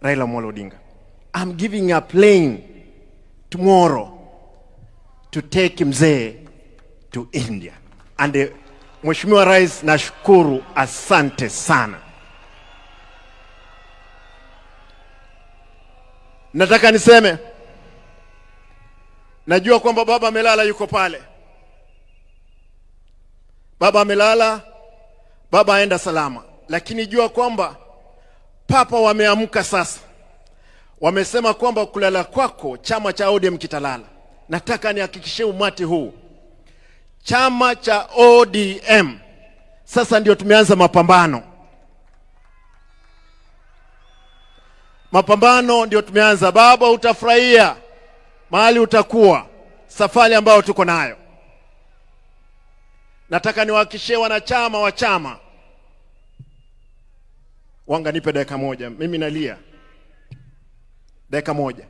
Raila Odinga. I'm giving a plane tomorrow to take mzee to India. And Mheshimiwa Rais, nashukuru, asante sana. Nataka niseme, najua kwamba baba amelala, yuko pale. Baba amelala, baba aenda salama. Lakini jua kwamba papa wameamka sasa. Wamesema kwamba kulala kwako chama cha ODM kitalala. Nataka nihakikishie umati huu, chama cha ODM sasa ndio tumeanza mapambano. Mapambano ndio tumeanza. Baba, utafurahia mahali utakuwa, safari ambayo tuko nayo. Nataka niwahakikishie wanachama wa chama. Wanga, nipe dakika moja, mimi nalia. Dakika moja.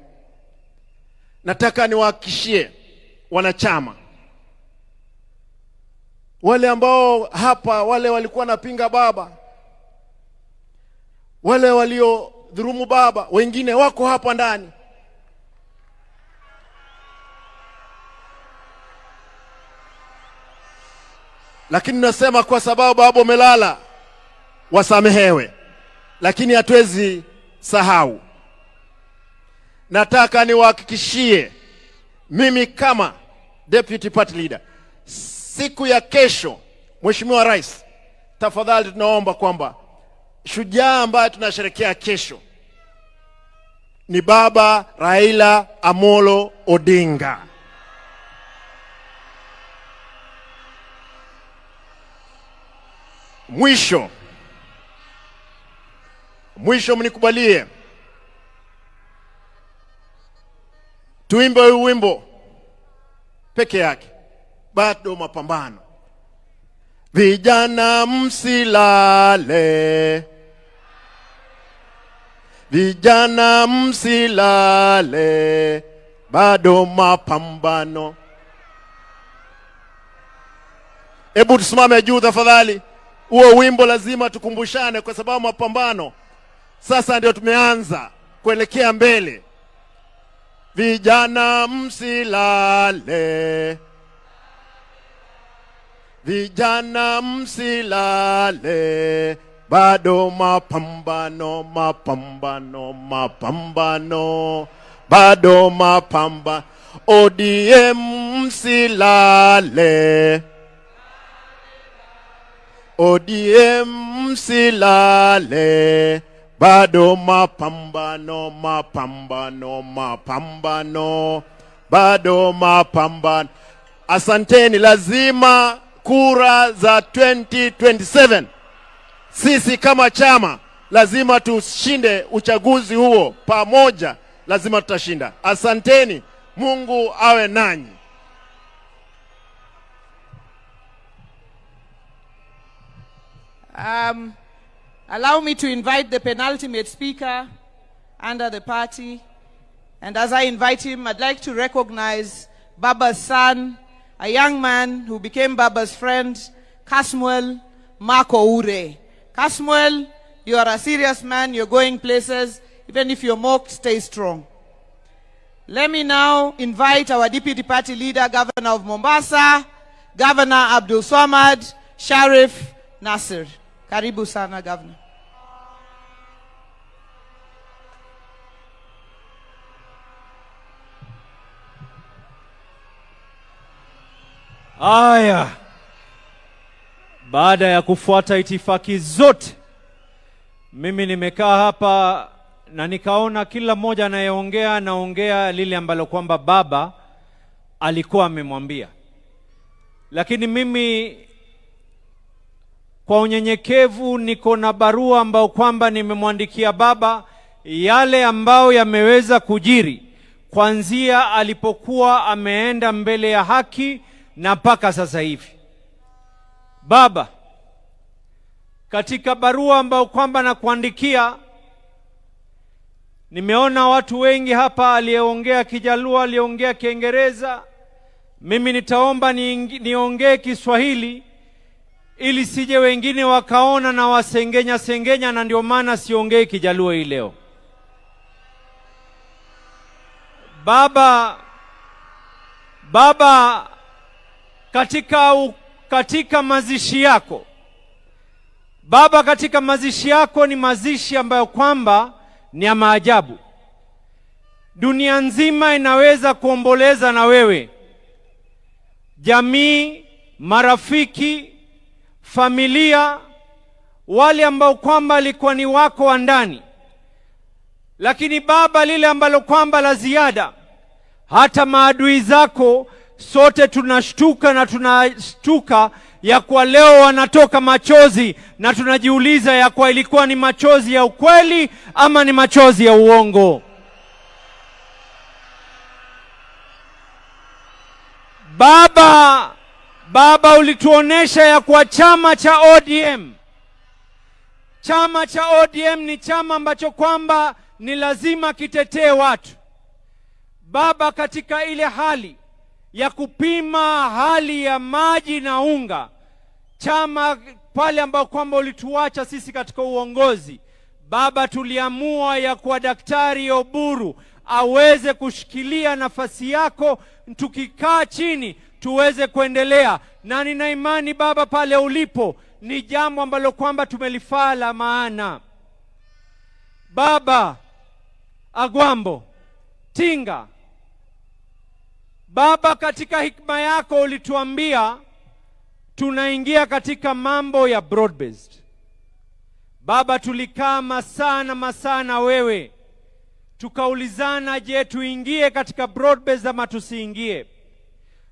Nataka niwahakikishie wanachama, wale ambao hapa, wale walikuwa napinga baba, wale walio dhurumu baba, wengine wako hapa ndani. Lakini nasema kwa sababu baba umelala, wasamehewe. Lakini hatuwezi sahau. Nataka niwahakikishie, mimi kama deputy party leader, siku ya kesho, Mheshimiwa Rais, tafadhali tunaomba kwamba shujaa ambaye tunasherehekea kesho ni baba Raila Amolo Odinga. Mwisho mnikubalie tuimbe wimbo peke yake, bado mapambano. Vijana msilale, vijana msilale, bado mapambano. Hebu tusimame juu tafadhali. Huo wimbo lazima tukumbushane, kwa sababu mapambano sasa ndio tumeanza kuelekea mbele. Vijana msilale, vijana msilale, bado mapambano, mapambano, mapambano, bado mapambano. ODM msilale, ODM msilale, bado mapambano, mapambano, mapambano, bado mapambano. Asanteni. Lazima kura za 2027 sisi kama chama lazima tushinde uchaguzi huo pamoja, lazima tutashinda. Asanteni. Mungu awe nanyi. Allow me to invite the penultimate speaker under the party. And as I invite him, I'd like to recognize Baba's son, a young man who became Baba's friend, Kasmuel Makoure. Kasmuel, you are a serious man. You're going places. Even if you're mocked, stay strong. Let me now invite our deputy party leader, Governor of Mombasa, Governor Abdul Swamad Sharif Nasir. Karibu sana, Governor. Aya, baada ya kufuata itifaki zote, mimi nimekaa hapa na nikaona kila mmoja anaongea lile ambalo kwamba baba alikuwa amemwambia. Lakini mimi kwa unyenyekevu niko na barua ambao kwamba nimemwandikia baba, yale ambao yameweza kujiri kuanzia alipokuwa ameenda mbele ya haki na mpaka sasa hivi. Baba, katika barua ambao kwamba nakuandikia, nimeona watu wengi hapa, aliyeongea Kijaluo, aliyeongea Kiingereza. Mimi nitaomba niongee Kiswahili ili sije wengine wakaona na wasengenya, na ndio maana siongee Kijaluo hii leo. Baba, katika mazishi yako, baba, katika mazishi yako ni mazishi ambayo kwamba ni ya maajabu. Dunia nzima inaweza kuomboleza na wewe, jamii, marafiki, familia, wale ambao kwamba alikuwa ni wako wa ndani. Lakini baba, lile ambalo kwamba la ziada, hata maadui zako sote tunashtuka na tunashtuka ya kwa leo wanatoka machozi, na tunajiuliza ya kwa ilikuwa ni machozi ya ukweli ama ni machozi ya uongo. Baba, ulituonesha ya kwa chama cha ODM ni chama ambacho kwamba ni lazima kitetee watu. Baba, katika ile hali ya kupima hali ya maji na unga, chama pale ambao kwamba ulituacha sisi katika uongozi, Baba, tuliamua ya kwa Daktari Oburu aweze kushikilia nafasi yako, tukikaa chini tuweze kuendelea. Na nina imani Baba, pale ulipo ni jambo ambalo kwamba tumelifaa la maana. Baba Agwambo Tinga, Baba, katika hikma yako ulituambia tunaingia katika mambo ya broad based. Baba, tulikaa masaa na wewe tukaulizana, je, tuingie katika broad based ama tusiingie?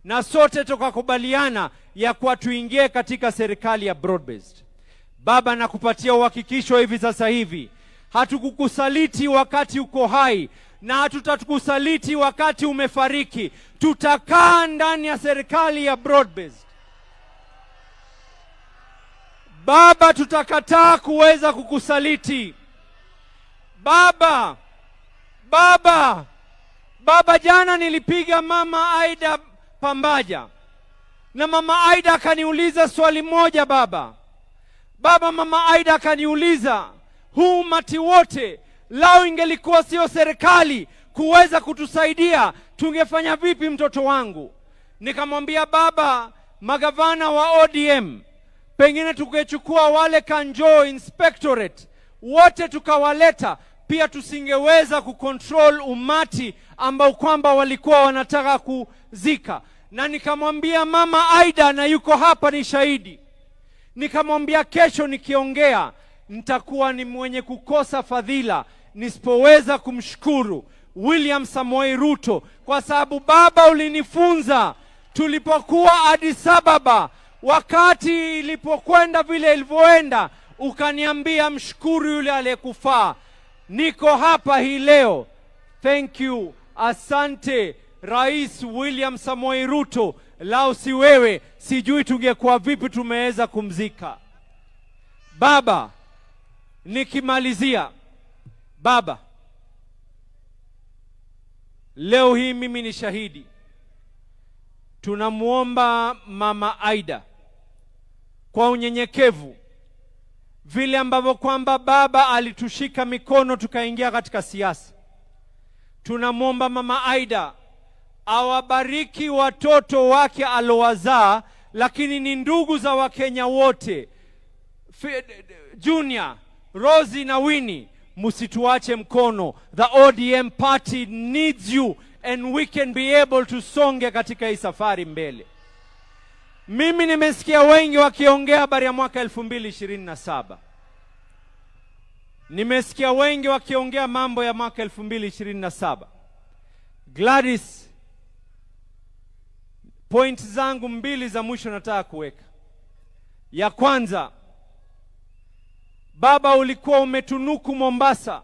Na sote tukakubaliana ya kuwa tuingie katika serikali ya broad based. Baba, nakupatia uhakikisho hivi sasa hivi, hatukukusaliti wakati uko hai na hatutakusaliti wakati umefariki. Tutakaa ndani ya serikali ya broad based. Baba, tutakataa kuweza kukusaliti. Baba, jana nilipiga Mama Aida Pambaja na Mama Aida akaniuliza swali moja Baba, Mama Aida akaniuliza, huu umati wote lao ingelikuwa sio serikali kuweza kutusaidia tungefanya vipi mtoto wangu? Nikamwambia Baba, magavana wa ODM pengine tukechukua wale Kanjo Inspectorate wote tukawaleta, pia tusingeweza kucontrol umati ambao kwamba walikuwa wanataka kuzika. Na nikamwambia Mama Aida, na yuko hapa ni shahidi, nikamwambia kesho nikiongea nitakuwa ni mwenye kukosa fadhila nisipoweza kumshukuru William Samoei Ruto, kwa sababu Baba ulinifunza tulipokuwa Addis Ababa, wakati ilipokwenda vile ilivyoenda, ukaniambia mshukuru yule aliyekufaa. Niko hapa hii leo. Thank you. Asante Rais William Samoei Ruto. Lao si wewe, sijui tungekuwa vipi tumeweza kumzika. Baba, nikimalizia, Baba, leo hii mimi ni shahidi. Tunamuomba Mama Aida kwa unyenyekevu, vile ambavyo kwamba Baba alitushika mikono tukaingia katika siasa. Tunamuomba Mama Aida awabariki watoto wake alowazaa, lakini ni ndugu za Wakenya wote. Junior, Rosie na Winnie, musituache mkono. The ODM party needs you and we can be able to songe katika hii safari mbele. Mimi nimesikia wengi wakiongea habari ya mwaka 2027. Nimesikia wengi wakiongea mambo ya mwaka 2027. Gladys, point zangu mbili za mwisho nataka kuweka. Ya kwanza, Baba, ulikuwa umetunuku Mombasa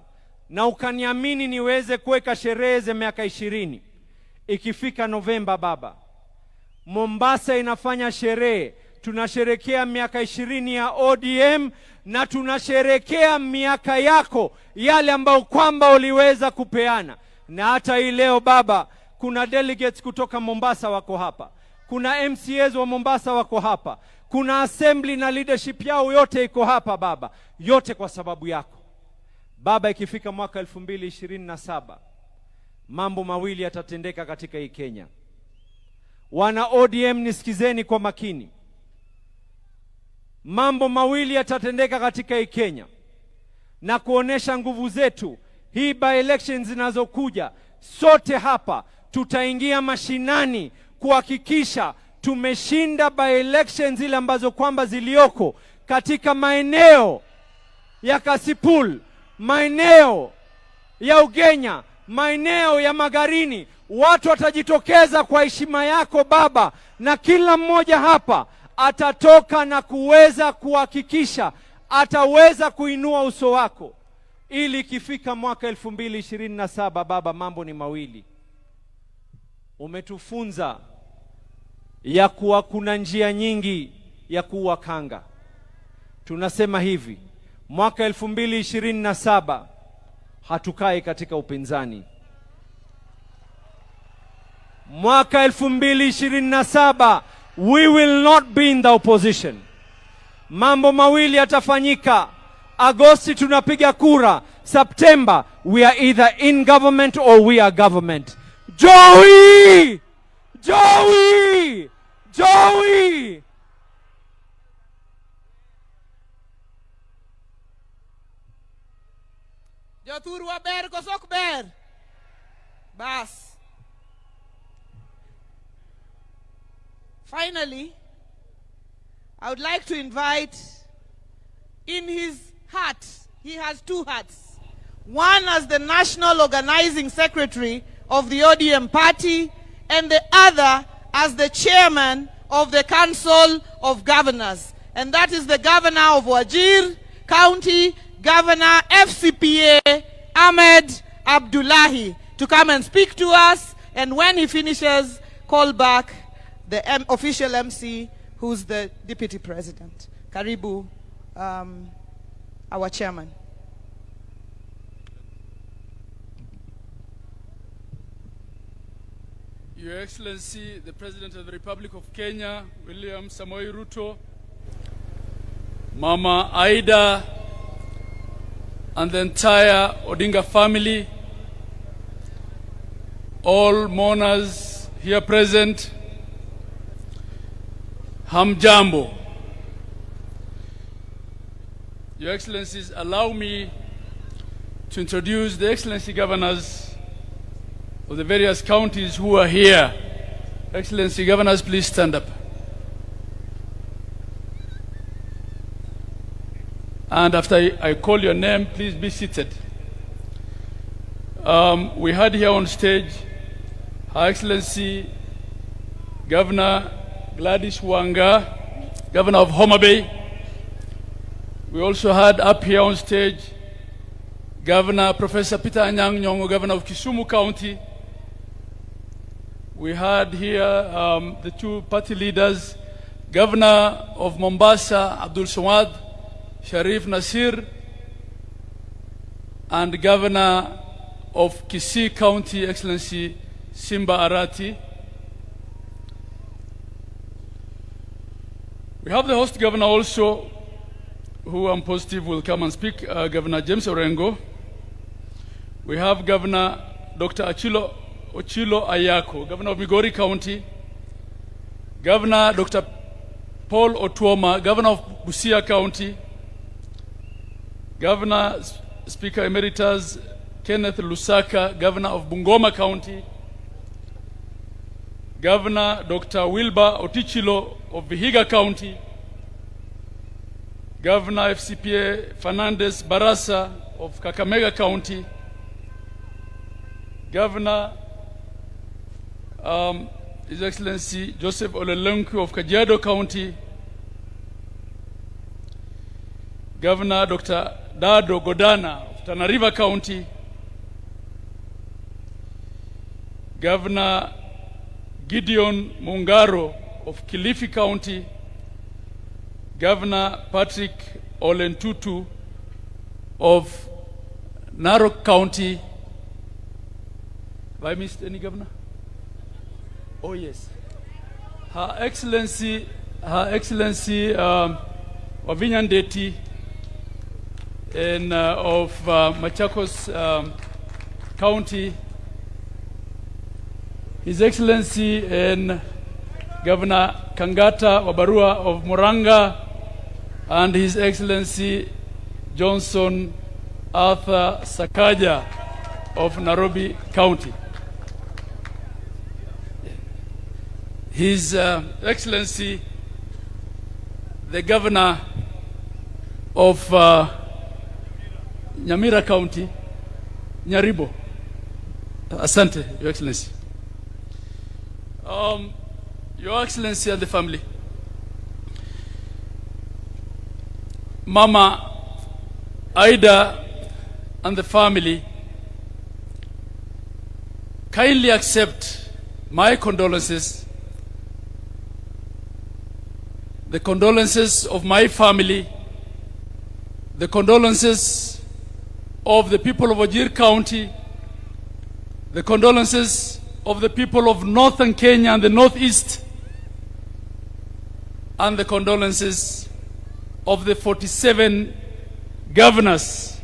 na ukaniamini niweze kuweka sherehe za miaka 20. Ikifika Novemba Baba, Mombasa inafanya sherehe. Tunasherekea miaka 20 ya ODM na tunasherekea miaka yako yale ambao kwamba uliweza kupeana. Na hata hii leo Baba, kuna delegates kutoka Mombasa wako hapa. Kuna MCAs wa Mombasa wako hapa. Kuna assembly na leadership yao yote iko hapa Baba. Yote kwa sababu yako. Baba, ikifika mwaka 2027, mambo mawili yatatendeka katika hii Kenya. Wana ODM nisikizeni kwa makini. Mambo mawili yatatendeka katika hii Kenya na kuonesha nguvu zetu. Hii by elections zinazokuja, sote hapa tutaingia mashinani kuhakikisha tumeshinda by elections zile ambazo kwamba zilioko katika maeneo ya Kasipul, maeneo ya Ugenya, maeneo ya Magarini. Watu watajitokeza kwa heshima yako Baba, na kila mmoja hapa atatoka na kuweza kuhakikisha ataweza kuinua uso wako, ili ikifika mwaka 2027 Baba, mambo ni mawili. Umetufunza ya kuwa kuna njia nyingi ya kuwa kanga. Tunasema hivi, mwaka 2027 hatukai katika upinzani. Mwaka 2027 we will not be in the opposition. Mambo mawili yatafanyika. Agosti tunapiga kura. September, we are either in government or we are government. Joey! Joey! Joey! Jothur waber kosok ber. Bas. Finally, I would like to invite, in his hat, he has two hats. One as the National Organizing Secretary of the ODM party, and the other as the Chairman of the Council of Governors. And that is the Governor of Wajir County, Governor FCPA Ahmed Abdullahi, to come and speak to us. And when he finishes, call back the official MC, who's the Deputy President. Karibu, our Chairman. Your Excellency, the President of the Republic of Kenya, William Samoei Ruto, Mama Aida, and the entire Odinga family, all mourners here present, Hamjambo. Your Excellencies, allow me to introduce the Excellency Governors of the various counties who are here. Excellency Governors, please stand up. And after I call your name, please be seated. We had here on stage Her Excellency Governor Gladys Wanga, Governor of Homa Bay. We also had up here on stage Governor Professor Peter Anyang' Nyong'o, Governor of Kisumu County. We had here the two party leaders, Governor of Mombasa, Abdul Samad Sharif Nasir, and Governor of Kisii County, Excellency Simba Arati. We have the host governor also, who I'm positive will come and speak, Governor James Orengo. We have Governor Dr. Ochilo Ayako, Governor of Migori County. Governor Dr. Paul Otuoma, Governor of Busia County. Governor Speaker Emeritus Kenneth Lusaka, Governor of Bungoma County. Governor Dr. Wilbur Otichilo of Vihiga County. Governor FCPA Fernandez Barasa of Kakamega County. Governor His Excellency Joseph Olelenku of Kajiado County. Governor Dr. Dado Godana of Tana River County. Governor Gideon Mungaro of Kilifi County. Governor Patrick Olentutu of Narok County. Have I missed any governor? Oh yes. Her Excellency Wavinya Ndeti of Machakos County. His Excellency Governor Kangata Wabarua of Muranga, and His Excellency Johnson Arthur Sakaja of Nairobi County. His Excellency the Governor of Nyamira County, Nyaribo. Asante, Your Excellency. Your Excellency and the family. Mama Aida and the family, kindly accept my condolences, the condolences of my family, the condolences of the people of Wajir County, the condolences of the people of Northern Kenya and the Northeast, and the condolences of the 47 governors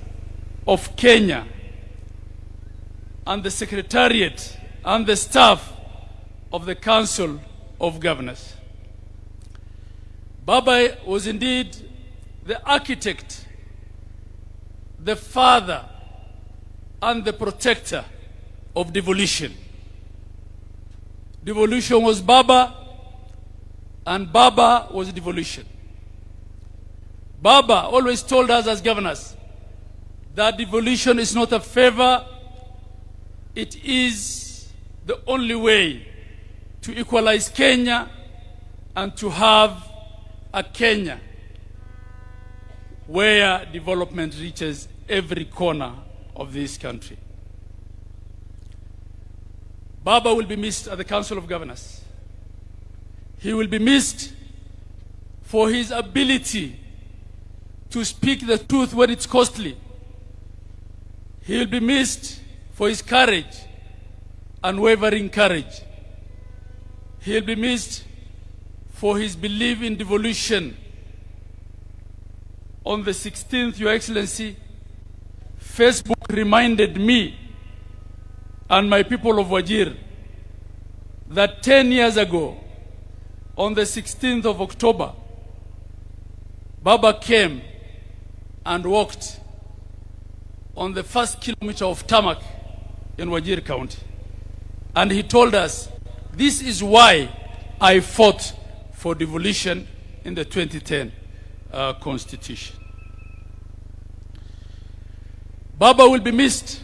of Kenya and the Secretariat and the staff of the Council of Governors. Baba was indeed the architect, the father, and the protector of devolution. Devolution was Baba, and Baba was devolution. Baba always told us as governors that devolution is not a favor, it is the only way to equalize Kenya and to have a Kenya where development reaches every corner of this country. Baba will be missed at the Council of Governors. He will be missed for his ability to speak the truth when it's costly. He will be missed for his courage, unwavering courage. He will be missed for his belief in devolution. On the 16th, Your Excellency, Facebook reminded me and my people of Wajir that 10 years ago, on the 16th of October, Baba came and walked on the first kilometer of tarmac in Wajir County. And he told us, this is why I fought for devolution in the 2010 Constitution. Baba will be missed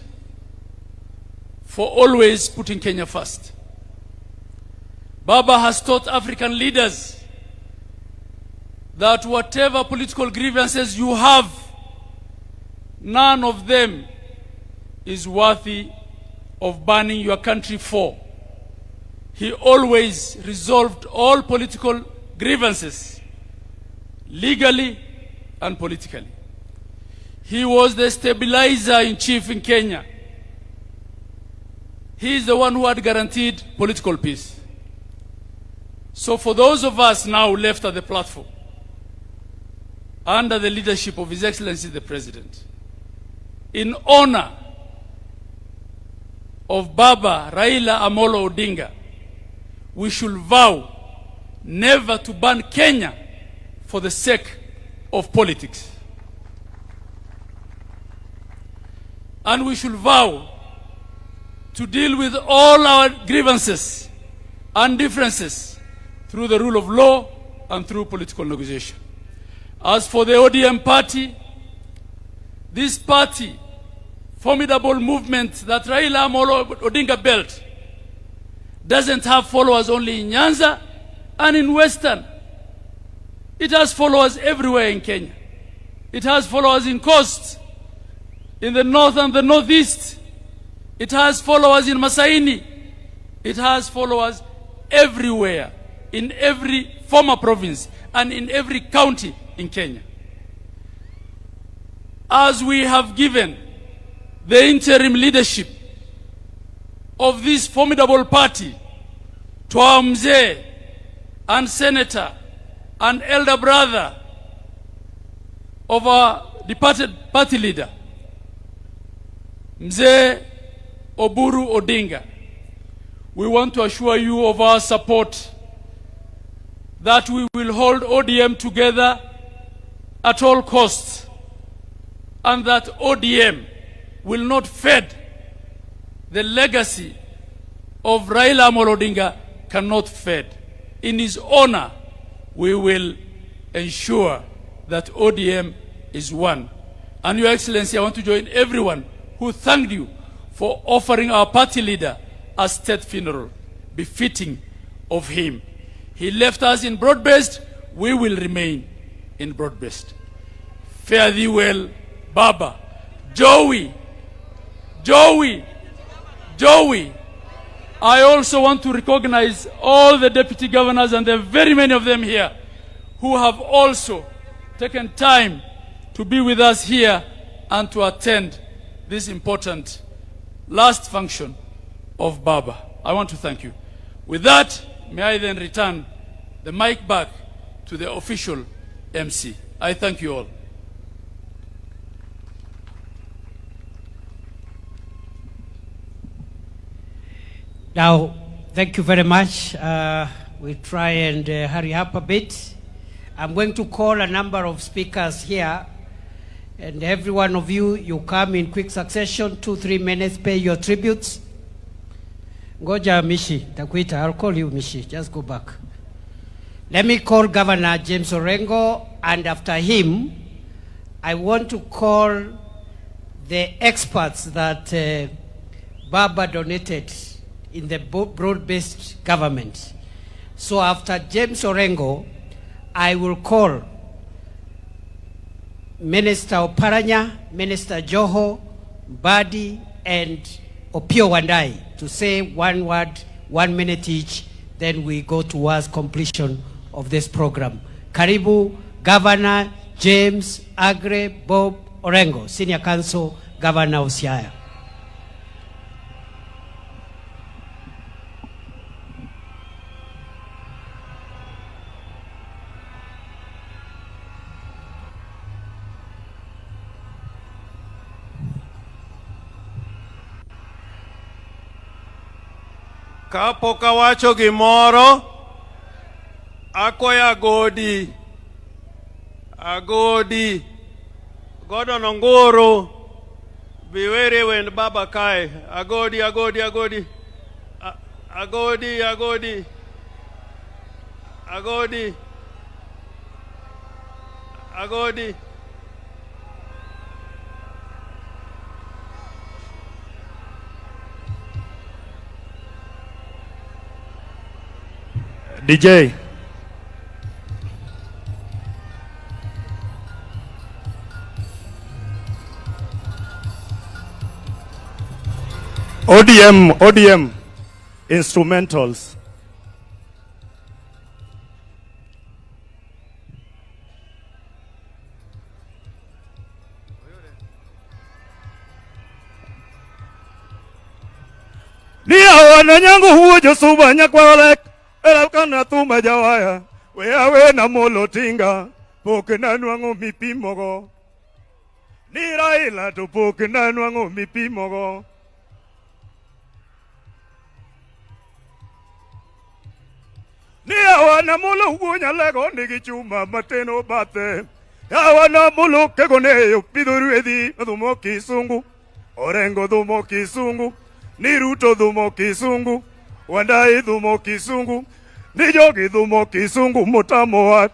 for always putting Kenya first. Baba has taught African leaders that whatever political grievances you have, none of them is worthy of burning your country for. He always resolved all political grievances legally and politically. He was the stabilizer in chief in Kenya. He is the one who had guaranteed political peace. So for those of us now left at the platform, under the leadership of His Excellency the President, in honor of Baba Raila Amolo Odinga, we should vow never to ban Kenya for the sake of politics. And we should vow to deal with all our grievances and differences through the rule of law and through political negotiation. As for the ODM party, this party, formidable movement that Raila Amolo Odinga built, doesn't have followers only in Nyanza and in Western. It has followers everywhere in Kenya. It has followers in Coast, in the north and the northeast. It has followers in Masaini. It has followers everywhere, in every former province and in every county in Kenya. As we have given the interim leadership of this formidable party to our mzee and senator and elder brother of our departed party leader, Mzee Oburu Odinga, we want to assure you of our support, that we will hold ODM together at all costs, and that ODM will not fade. The legacy of Raila Amolo Odinga cannot fade. In his honor, we will ensure that ODM is one. And Your Excellency, I want to join everyone who thanked you for offering our party leader a state funeral befitting of him. He left us in broad-based, we will remain in broad-based. Fare thee well, Baba. Joey. I also want to recognize all the deputy governors, and there are very many of them here, who have also taken time to be with us here and to attend this important last function of Baba. I want to thank you. With that, may I then return the mic back to the official MC. I thank you all. Now, thank you very much. We'll try and hurry up a bit. I'm going to call a number of speakers here, and every one of you, you come in quick succession, 2-3 minutes, pay your tributes. Ngoja Mishi, takuita, I'll call you Mishi, just go back. Let me call Governor James Orengo, and after him, I want to call the experts that Baba donated in the broad-based government. So after James Orengo, I will call Minister Oparanya, Minister Joho, Badi, and Opio Wandai to say one word, 1 minute each, then we go towards completion of this program. Karibu, Governor James Agre Bob Orengo, Senior Counsel, Governor of Siaya. Kapo kawacho gimoro, akoya agodi, godo nongoro, biwere wend baba kai, agodi, agodi. DJ. ODM instrumentals. Nia wana nyangu hujo suba nyakwalek. Elakana tuma jawaya, weawe na molotinga, poke na nuango mipimogo. Ni Raila to poke na nuango mipimogo. Ni awa na molo hunya lego nigi chuma mateno bate. Awa na molo kegoneyo piduru edi dumo kisungu. Orengo dumo kisungu, ni Ruto dumo kisungu. Wandai dumo kisungu, ni Jogi dumo kisungu mutamoat.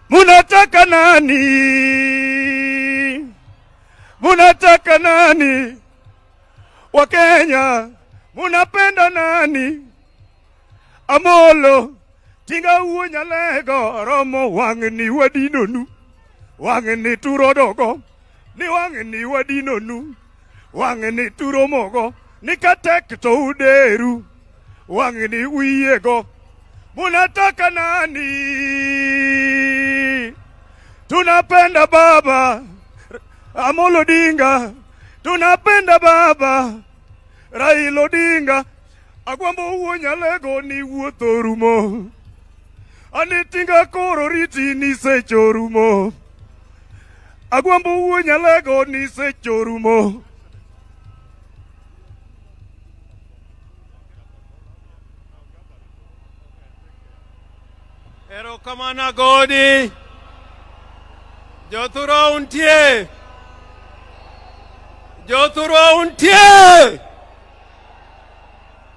Munataka nani? Munataka nani? Wakenya, munapenda nani? Amolo, tinga uonya lego, romo wangeni wadinonu. Wangeni turodogo, ni wangeni wadinonu. Wangeni turomogo, nikatek to uderu. Wangeni uyego, munataka nani? Tunapenda baba, Amolo Odinga. Tunapenda baba, Raila Odinga. Agwambo uonya lego ni wuothorumo. Anitinga koro riti ni sechorumo. Agwambo uonya lego ni sechorumo. Ero kamana godi, Jothuro untie,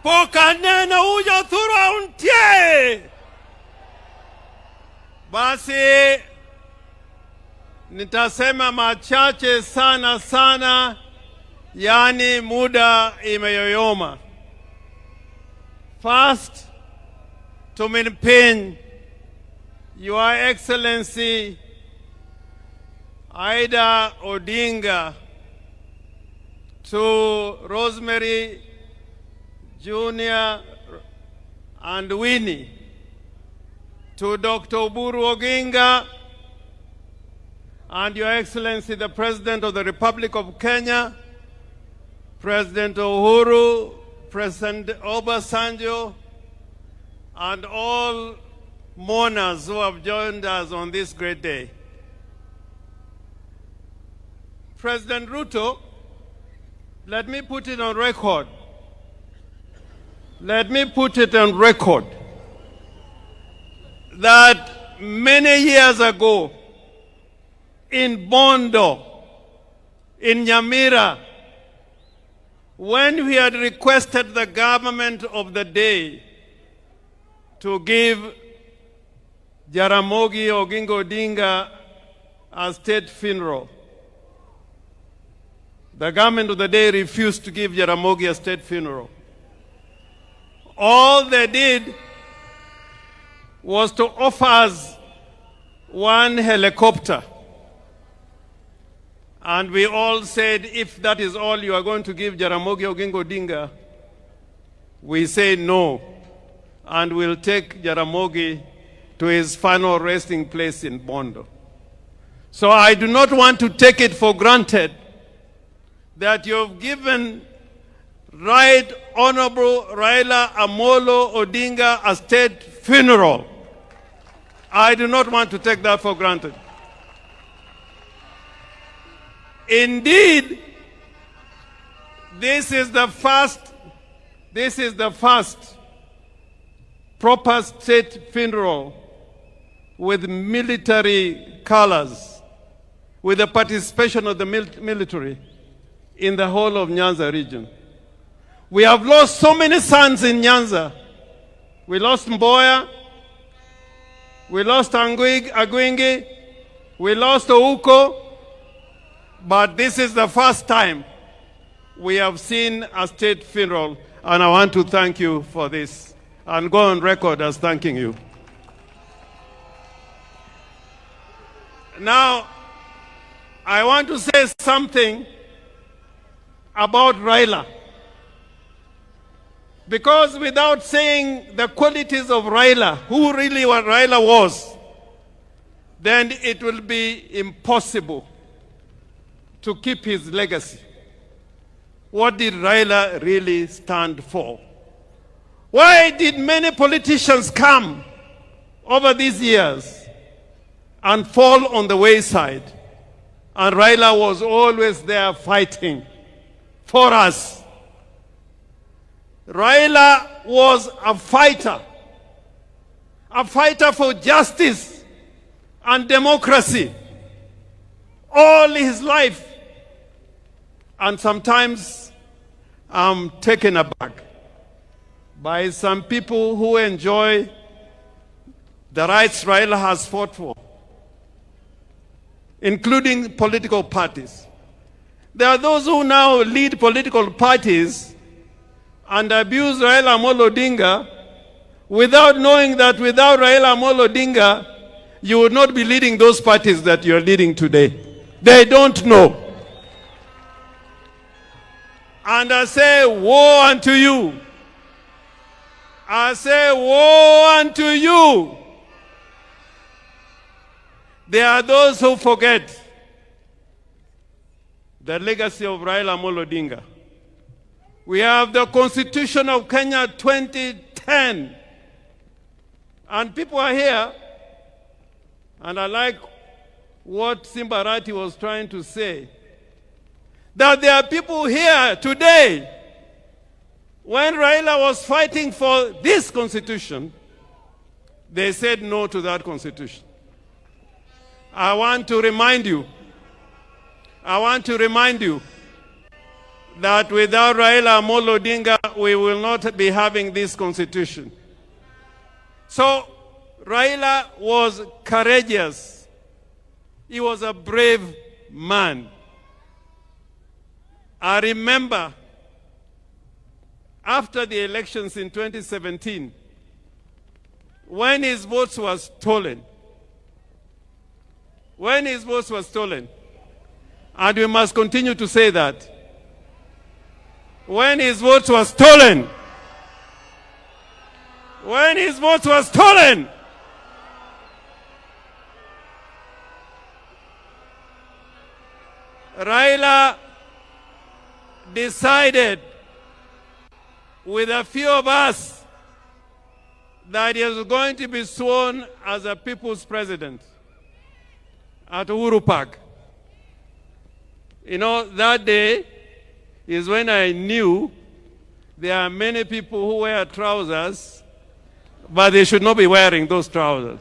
pokanena Jothuro untie. Basi nitasema machache sana, yani muda imeyoyoma. First, to maintain Your Excellency Raila Odinga, to Rosemary Jr. and Winnie, to Dr. Uhuru Oginga, and Your Excellency the President of the Republic of Kenya, President Uhuru, President Obasanjo, and all mourners who have joined us on this great day. President Ruto Let me put it on record. Let me put it on record that many years ago in Bondo, in Nyamira, when we had requested the government of the day to give Jaramogi Oginga Odinga a state funeral, the government of the day refused to give Jaramogi a state funeral. All they did was to offer us one helicopter. And we all said, if that is all you are going to give Jaramogi Oginga Odinga, we say no, and we'll take Jaramogi to his final resting place in Bondo. So I do not want to take it for granted that you've given Right Honorable Raila Amolo Odinga a state funeral. I do not want to take that for granted. Indeed, this is the first proper state funeral with military colors, with the participation of the military in the whole of Nyanza region. We have lost so many sons in Nyanza. We lost Mboya, we lost Agwingi, we lost Ouko, but this is the first time we have seen a state funeral, and I want to thank you for this and go on record as thanking you. Now, I want to say something about Raila. Because without saying the qualities of Raila, who really what Raila was, then it will be impossible to keep his legacy. What did Raila really stand for? Why did many politicians come over these years and fall on the wayside? And Raila was always there fighting for us. Raila was a fighter for justice and democracy all his life. And sometimes I'm taken aback by some people who enjoy the rights Raila has fought for, including political parties. There are those who now lead political parties and abuse Raila Amolo Odinga without knowing that without Raila Amolo Odinga, you would not be leading those parties that you are leading today. They don't know. And I say, woe unto you. I say, woe unto you. There are those who forget the legacy of Raila Amolo Odinga. We have the Constitution of Kenya 2010. And people are here, and I like what Simbarati was trying to say, that there are people here today, when Raila was fighting for this Constitution, they said no to that Constitution. I want to remind you that without Raila Amolo Odinga, we will not be having this Constitution. So Raila was courageous. He was a brave man. I remember after the elections in 2017, when his votes were stolen, and we must continue to say that, when his votes were stolen, Raila decided with a few of us that he was going to be sworn as a people's president at Uhuru Park. You know, that day, is when I knew there are many people who wear trousers, but they should not be wearing those trousers.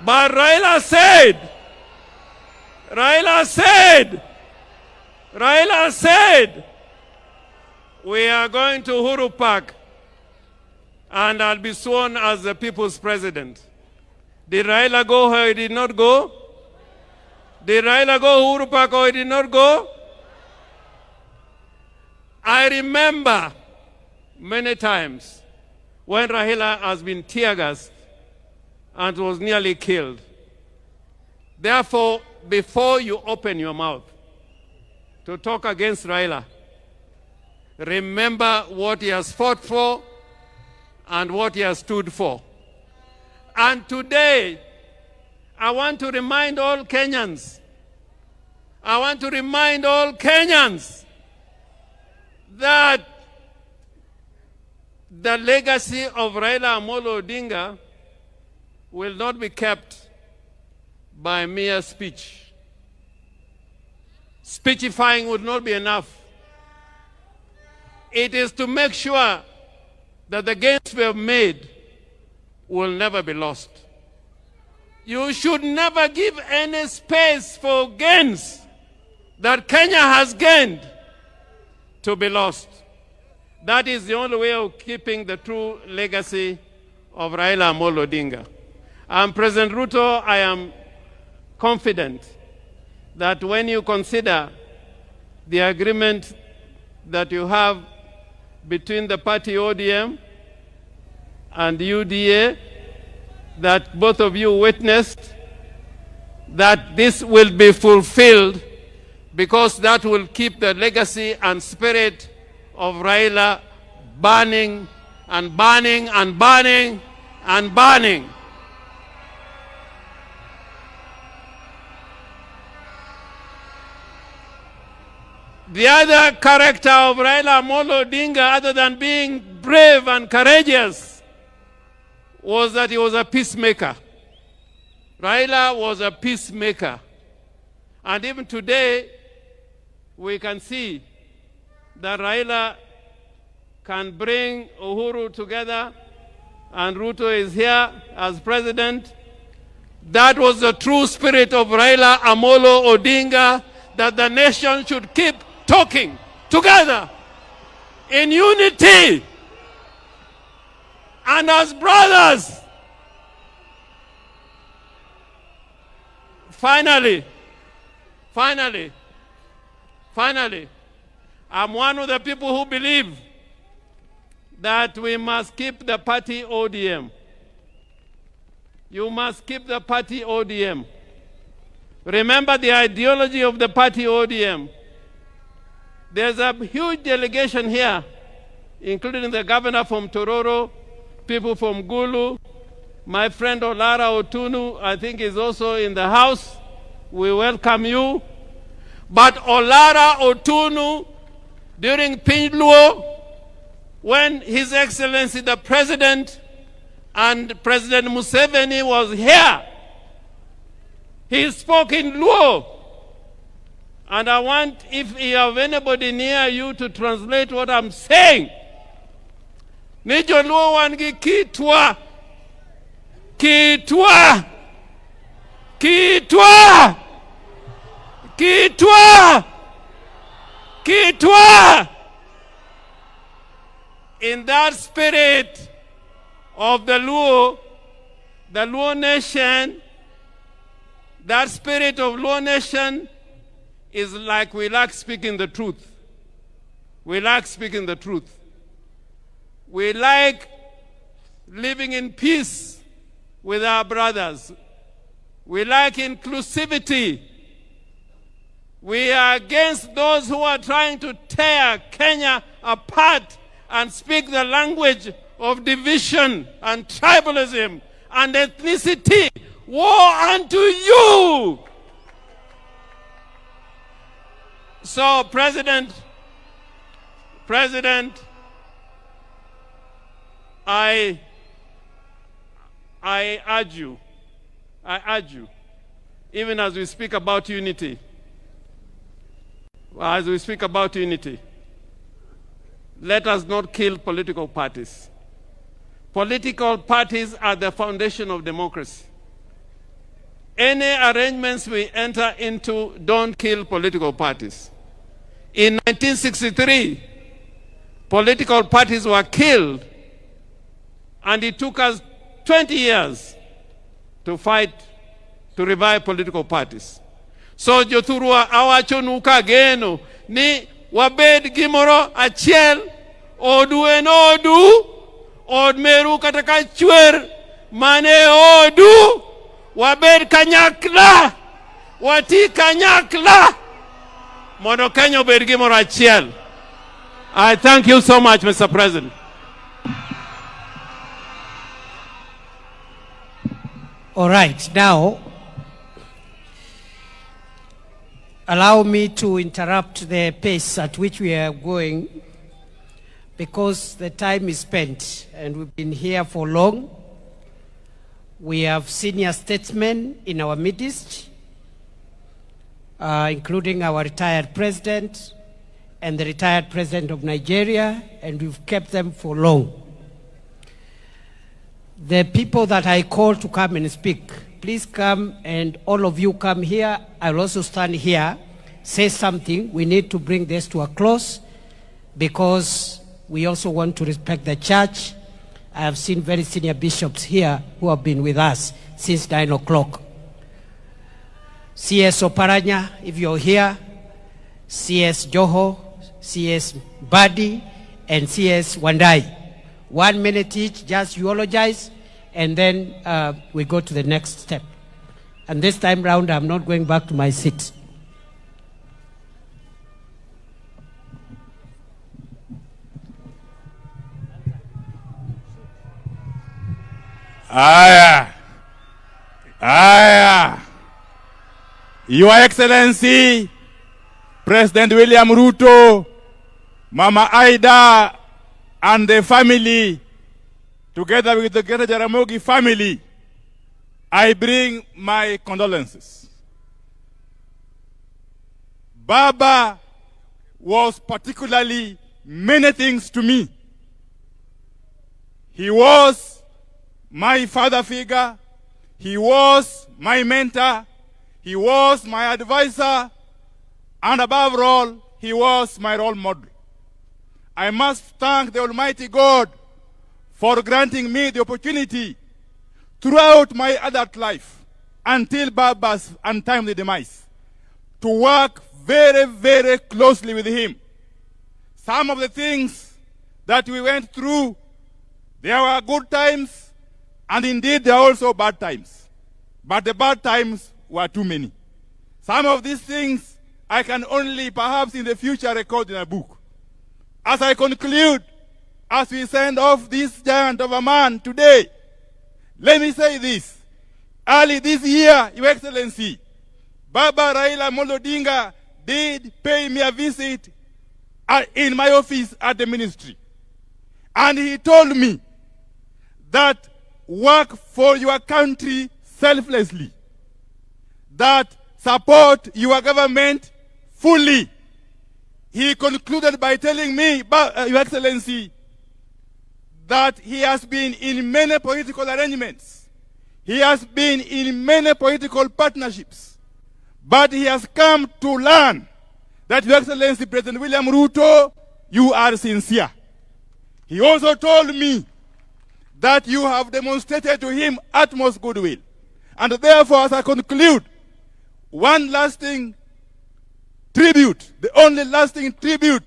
But Raila said, we are going to Uhuru Park and I'll be sworn as the people's president. Did Raila go or he did not go? Did Raila go Uhuru Park or he did not go? I remember many times when Raila has been tear-gassed and was nearly killed. Therefore, before you open your mouth to talk against Raila, remember what he has fought for and what he has stood for. And today, I want to remind all Kenyans, that the legacy of Raila Amolo Odinga will not be kept by mere speech. Speechifying would not be enough. It is to make sure that the gains we have made will never be lost. You should never give any space for gains that Kenya has gained to be lost. That is the only way of keeping the true legacy of Raila Amolo Odinga. And President Ruto, I am confident that when you consider the agreement that you have between the party ODM and UDA, that both of you witnessed, that this will be fulfilled, because that will keep the legacy and spirit of Raila burning and burning and burning and burning. The other character of Raila Amolo Odinga, other than being brave and courageous, was that he was a peacemaker. Raila was a peacemaker. And even today, we can see that Raila can bring Uhuru together, and Ruto is here as president. That was the true spirit of Raila Amolo Odinga, that the nation should keep talking together in unity and as brothers. Finally, I'm one of the people who believe that we must keep the party ODM. You must keep the party ODM. Remember the ideology of the party ODM. There's a huge delegation here, including the governor from Tororo, people from Gulu, my friend Olara Otunu, I think is also in the house. We welcome you. But Olara Otunu, during Pinluo, when His Excellency the President and President Museveni was here, he spoke in Luo. And I want, if you have anybody near you, to translate what I'm saying. Nijo Luo wangi kitwa. Kitwa. Kitwa. Kitwa. Kitwa. In that spirit of the Luo nation, that spirit of Luo nation is like we like speaking the truth. We like speaking the truth. We like living in peace with our brothers. We like inclusivity. We are against those who are trying to tear Kenya apart and speak the language of division and tribalism and ethnicity. Woe unto you! So, President, I I urge you, even as we speak about unity, let us not kill political parties. Political parties are the foundation of democracy. Any arrangements we enter into don't kill political parties. In 1963, political parties were killed, and it took us 20 years to fight to revive political parties. So jothurwa awacho nuka geno ni wabed gimoro achiel, odu en odu, od meru kataka chwer mane odu, wabed kanyakla, wati kanyakla, mondo Kenya obed gimoro achiel. I thank you so much, Mr. President. All right, now, allow me to interrupt the pace at which we are going, because the time is spent and we've been here for long. We have senior statesmen in our midst, including our retired president and the retired president of Nigeria, and we've kept them for long. The people that I call to come and speak, please come, and all of you come here. I'll also stand here, say something. We need to bring this to a close because we also want to respect the church. I have seen very senior bishops here who have been with us since 9 o'clock. CS Oparanya, if you're here, CS Joho, CS Badi, and CS Wandai. 1 minute each, just eulogize, and then we go to the next step. And this time round, I'm not going back to my seat. Your Excellency, President William Ruto, Mama Aida, and the family, together with the Greater Jaramogi family, I bring my condolences. Baba was particularly many things to me. He was my father figure, he was my mentor, he was my advisor, and above all, he was my role model. I must thank the Almighty God for granting me the opportunity throughout my adult life until Baba's untimely demise to work very, very closely with him. Some of the things that we went through, there were good times, and indeed there are also bad times. But the bad times were too many. Some of these things I can only perhaps in the future record in a book. As I conclude, as we send off this giant of a man today, let me say this. Early this year, Your Excellency, Baba Raila Odinga did pay me a visit in my office at the ministry. And he told me that work for your country selflessly, that support your government fully. He concluded by telling me, Your Excellency, that he has been in many political arrangements. He has been in many political partnerships. But he has come to learn that, Your Excellency, President William Ruto, you are sincere. He also told me that you have demonstrated to him utmost goodwill. And therefore, as I conclude, one lasting tribute, the only lasting tribute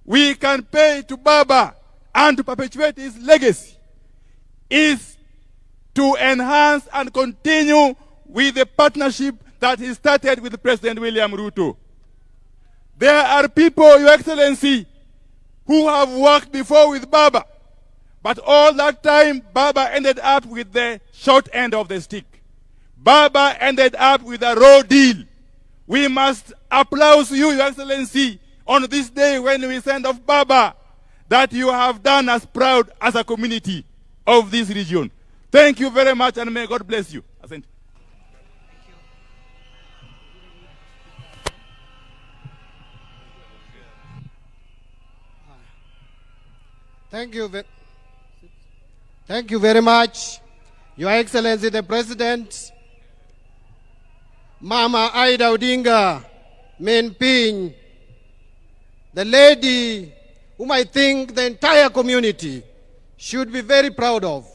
we can pay to Baba and to perpetuate his legacy is to enhance and continue with the partnership that he started with President William Ruto. There are people, Your Excellency, who have worked before with Baba, but all that time, Baba ended up with the short end of the stick. Baba ended up with a raw deal. We must applaud you, Your Excellency, on this day when we send off Baba, that you have done us proud as a community of this region. Thank you very much, and may God bless you. Asante. Thank you very much, Your Excellency the President, Mama Raila Odinga, Menping, the lady whom I think the entire community should be very proud of,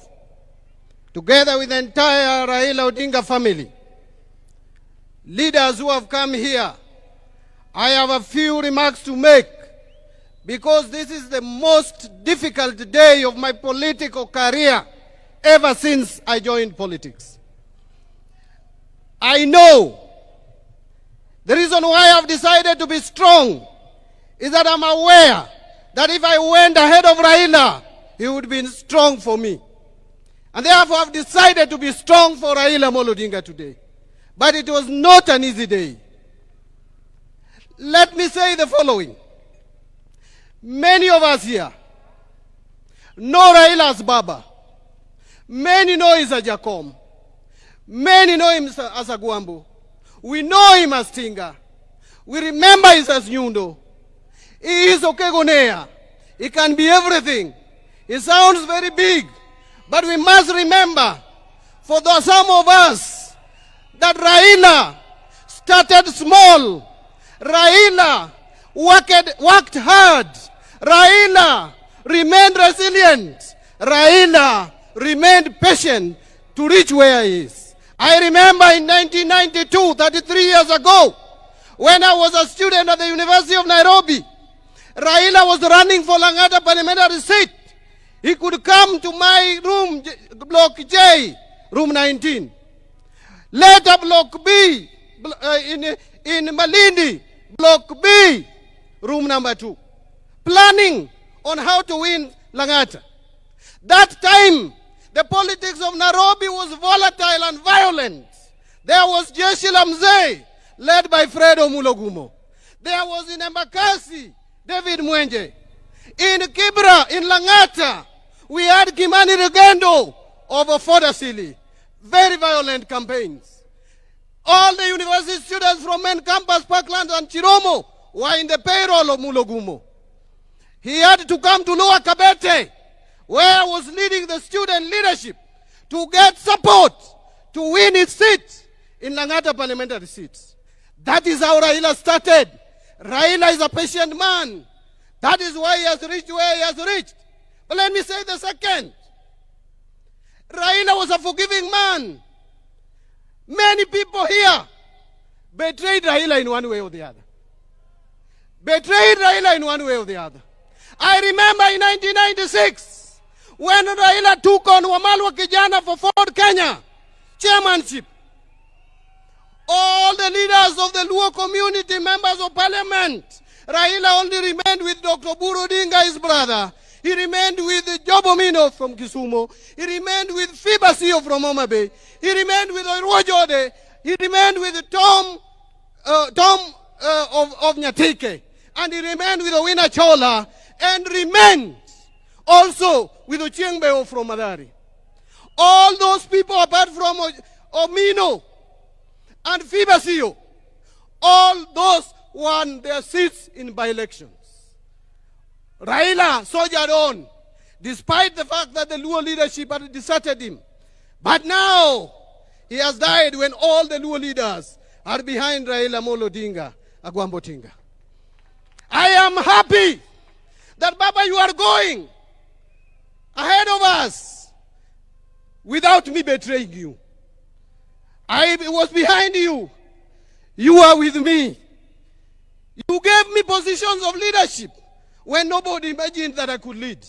together with the entire Raila Odinga family. Leaders who have come here, I have a few remarks to make, because this is the most difficult day of my political career ever since I joined politics. I know the reason why I've decided to be strong is that I'm aware that if I went ahead of Raila, he would be strong for me. And therefore I've decided to be strong for Raila Odinga today. But it was not an easy day. Let me say the following. Many of us here know Raila as Baba. Many know him as Jacom. Many know him as Agwambo. We know him as Tinga. We remember him as Nyundo. He is Okegonea. He can be everything. He sounds very big. But we must remember, for some of us, that Raila started small. Raila worked hard. Raila remained resilient. Raila remained patient to reach where he is. I remember in 1992, 33 years ago, when I was a student at the University of Nairobi, Raila was running for Langata parliamentary seat. He could come to my room, Block J, room 19. Later, Block B, in Malindi, Block B, room number 2. Planning on how to win Langata. That time, the politics of Nairobi was volatile and violent. There was Jeshi la Mzee, led by Fredo Mulogumo. There was in Embakasi, David Mwenje. In Kibra, in Langata, we had Kimani Rugendo of Opoda Sili. Very violent campaigns. All the university students from main campus, Parkland and Chiromo were in the payroll of Mulogumo. He had to come to Lower Kabete, where I was leading the student leadership, to get support to win his seat in Langata parliamentary seats. That is how Raila started. Raila is a patient man. That is why he has reached where he has reached. But let me say the second. Raila was a forgiving man. Many people here betrayed Raila in one way or the other. Betrayed Raila in one way or the other. I remember in 1996, when Raila took on Wamalwa Kijana for Ford Kenya chairmanship, all the leaders of the Luo community, members of parliament, Raila only remained with Dr. Ruto Uhuru, his brother. He remained with Jobomino from Kisumu. He remained with Fibasio from Homa Bay. He remained with Rojode. He remained with Tom of Nyatike. And he remained with Owina Chola. And remained also with Ochiengbeo from Madari. All those people, apart from Omino and Fibasio, all those won their seats in by-elections. Raila soldiered on, despite the fact that the Luo leadership had deserted him. But now, he has died when all the Luo leaders are behind Raila Odinga, Agwambo Tinga. I am happy that, Baba, you are going ahead of us without me betraying you. I was behind you. You are with me. You gave me positions of leadership when nobody imagined that I could lead.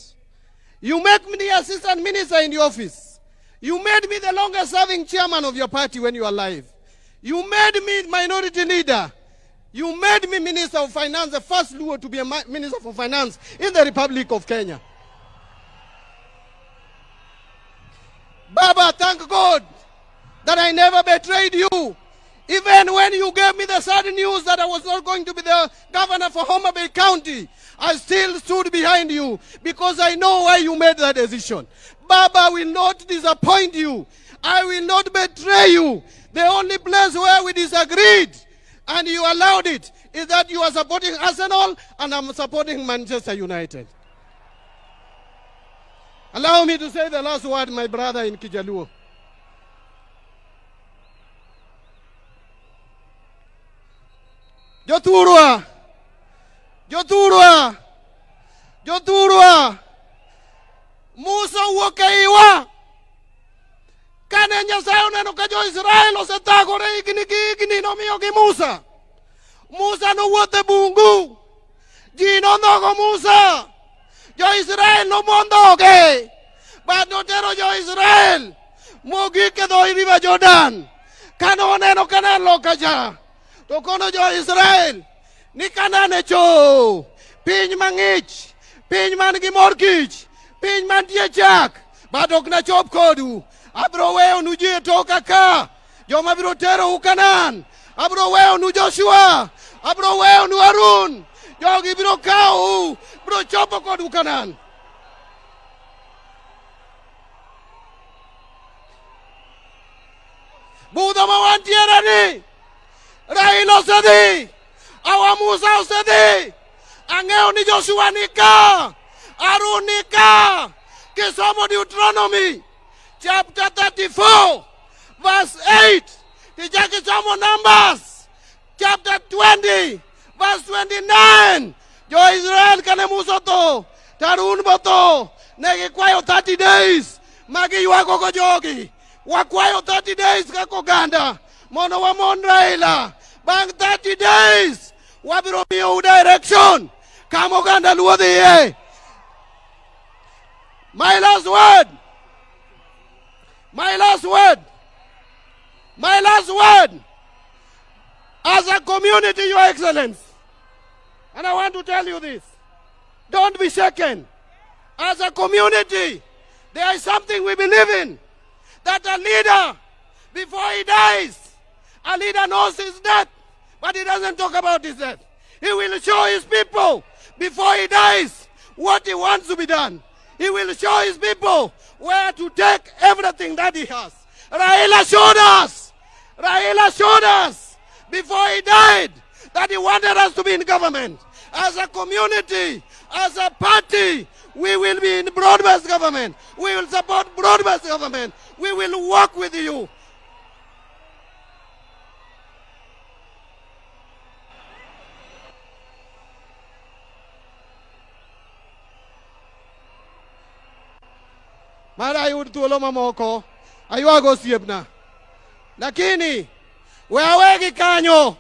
You made me the assistant minister in the office. You made me the longest serving chairman of your party when you were alive. You made me minority leader. You made me Minister of Finance, the first Luo to be a Minister for Finance in the Republic of Kenya. Baba, thank God that I never betrayed you. Even when you gave me the sad news that I was not going to be the governor for Homa Bay County, I still stood behind you because I know why you made that decision. Baba will not disappoint you. I will not betray you. The only place where we disagreed and you allowed it is that you are supporting Arsenal and I'm supporting Manchester United. Allow me to say the last word, my brother in Kijaluo. Joturwa, Joturwa, Joturwa, Musa wakaiwa. Kane Nyasaye oneno ka jo-Israel osethagore igni nomiyo gi Musa. Musa nowuotho e bungu. Ji nondhogo Musa. Jo-Israel nomondhoge. But notero jo-Israel mogik e dho river Jordan. Kane oneno Kanaan loka cha. To kono jo-Israel ni Kanaan e cho. Piny mang'ich. Piny man gi mor kich. Piny mantie chak. But ok nachop kodu. Abro weo nu ji e toka ka. Joma biro tero u Kanaan. Abro weo nu Joshua. Abro weo nu Harun. Jogi biro kao. Biro chopo kodu Kanaan. Buda mawantiere ni. Raila osedhi. Awa Musa osedhi. Ang'eyo ni Joshua nika. Harun nika. Kisomo Deuteronomy chapter 34 verse 8. Kisomo Numbers chapter 20 verse 29. Jo-Israel kane Musa to. Harun boto. Negi kwayo 30 days. Magi yuago go jogi. Wakwayo 30 days kako ganda. Mono wa mon Raila. Bang 30 days. Wabiro miyo direction. Kamo ganda luodhi ye. My last word. My last word. My last word. As a community, Your Excellency, and I want to tell you this, don't be shaken. As a community, there is something we believe in, that a leader, before he dies, a leader knows his death, but he doesn't talk about his death. He will show his people, before he dies, what he wants to be done. He will show his people where to take everything that he has. Raila showed us. Raila showed us before he died that he wanted us to be in government. As a community, as a party, we will be in broad-based government. We will support broad-based government. We will work with you. Mara yud tuolo mamoko aywago siebna. Lakini wawegi kanyo.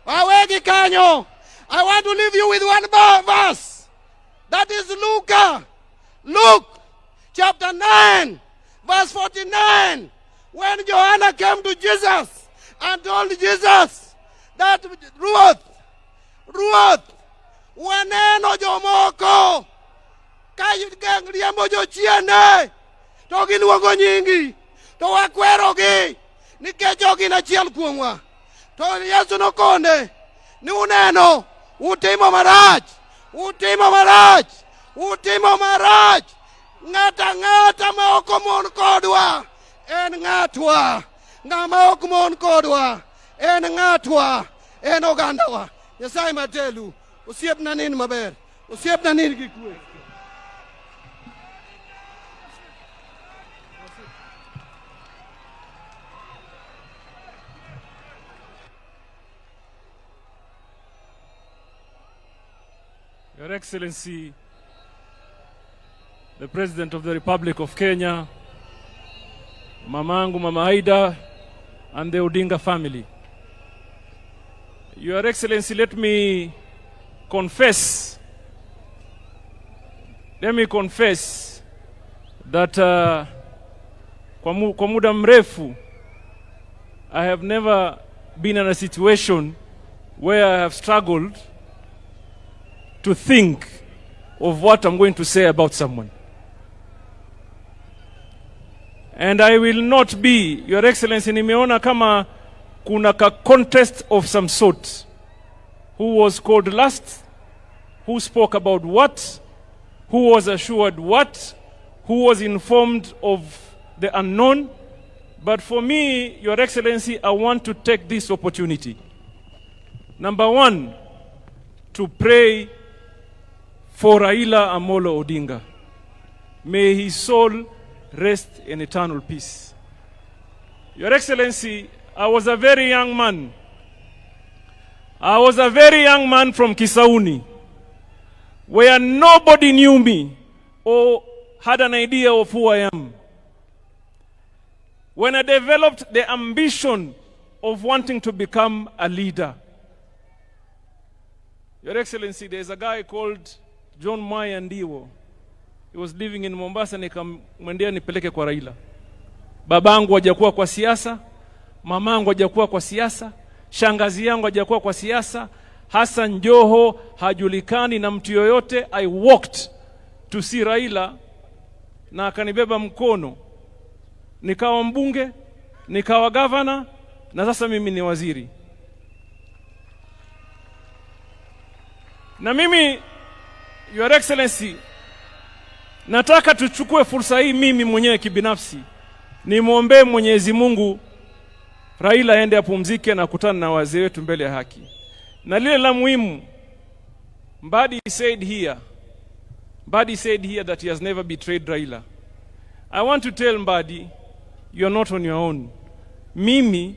Wawegi kanyo. I want to leave you with one verse. That is Luke chapter 9 verse 49. When Joanna came to Jesus and told Jesus that Ruth waneno jomoko ka riembo jochiende to giluongo nyingi to wakwerogi nikech jogi nachiel kuomwa. To Yesu nokone ni uneno utimo marach. Ng'ata ma ok omon kodwa en ng'atwa. Ng'ama ok mon kodwa en ng'atwa. En ogandawa. Nyasaye matelu. Osiepna nin maber. Osiepna nin gi kwe. Your Excellency, the President of the Republic of Kenya, Mamangu, Mama Aida, and the Odinga family. Your Excellency, let me confess that kwa muda mrefu, I have never been in a situation where I have struggled to think of what I'm going to say about someone. And I will not be, Your Excellency, nimeona kama kuna ka contest of some sort. Who was called last? Who spoke about what? Who was assured what? who was informed of the unknown. But for me, Your Excellency, I want to take this opportunity. Number one, to pray for Raila Amolo Odinga. May his soul rest in eternal peace. Your Excellency, I was a very young man. I was a very young man from Kisauni, where nobody knew me or had an idea of who I am. When I developed the ambition of wanting to become a leader, Your Excellency, there's a guy called John Maya Ndiwo. He was living in Mombasa, nikamwendea nipeleke kwa Raila. Babangu hajakuwa kwa siasa, mamangu hajakuwa kwa siasa, shangazi yangu hajakuwa kwa siasa, Hassan Joho hajulikani na mtu yoyote. I walked to see Raila na akanibeba mkono. Nikawa mbunge, nikawa governor, na sasa mimi ni waziri. Na mimi, Your Excellency, nataka tuchukue fursa hii mimi mwenyewe kibinafsi, nimwombee Mwenyezi Mungu Raila aende apumzike na kutana na wazee wetu mbele ya haki. Na lile la muhimu, Mbadi said here that he has never betrayed Raila. I want to tell Mbadi, you are not on your own. Mimi,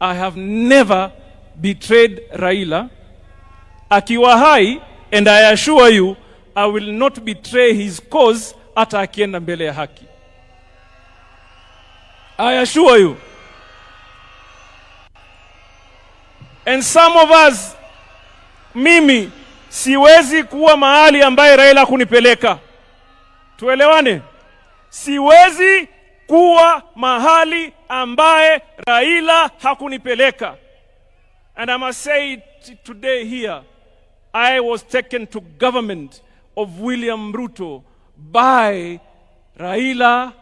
I have never betrayed Raila. Akiwa hai, and I assure you, I will not betray his cause hata akienda mbele ya haki. I assure you. And some of us, mimi, siwezi kuwa mahali ambaye Raila kunipeleka. Tuelewane? Siwezi kuwa mahali ambaye Raila hakunipeleka. And I must say it today here, I was taken to government of William Ruto by Raila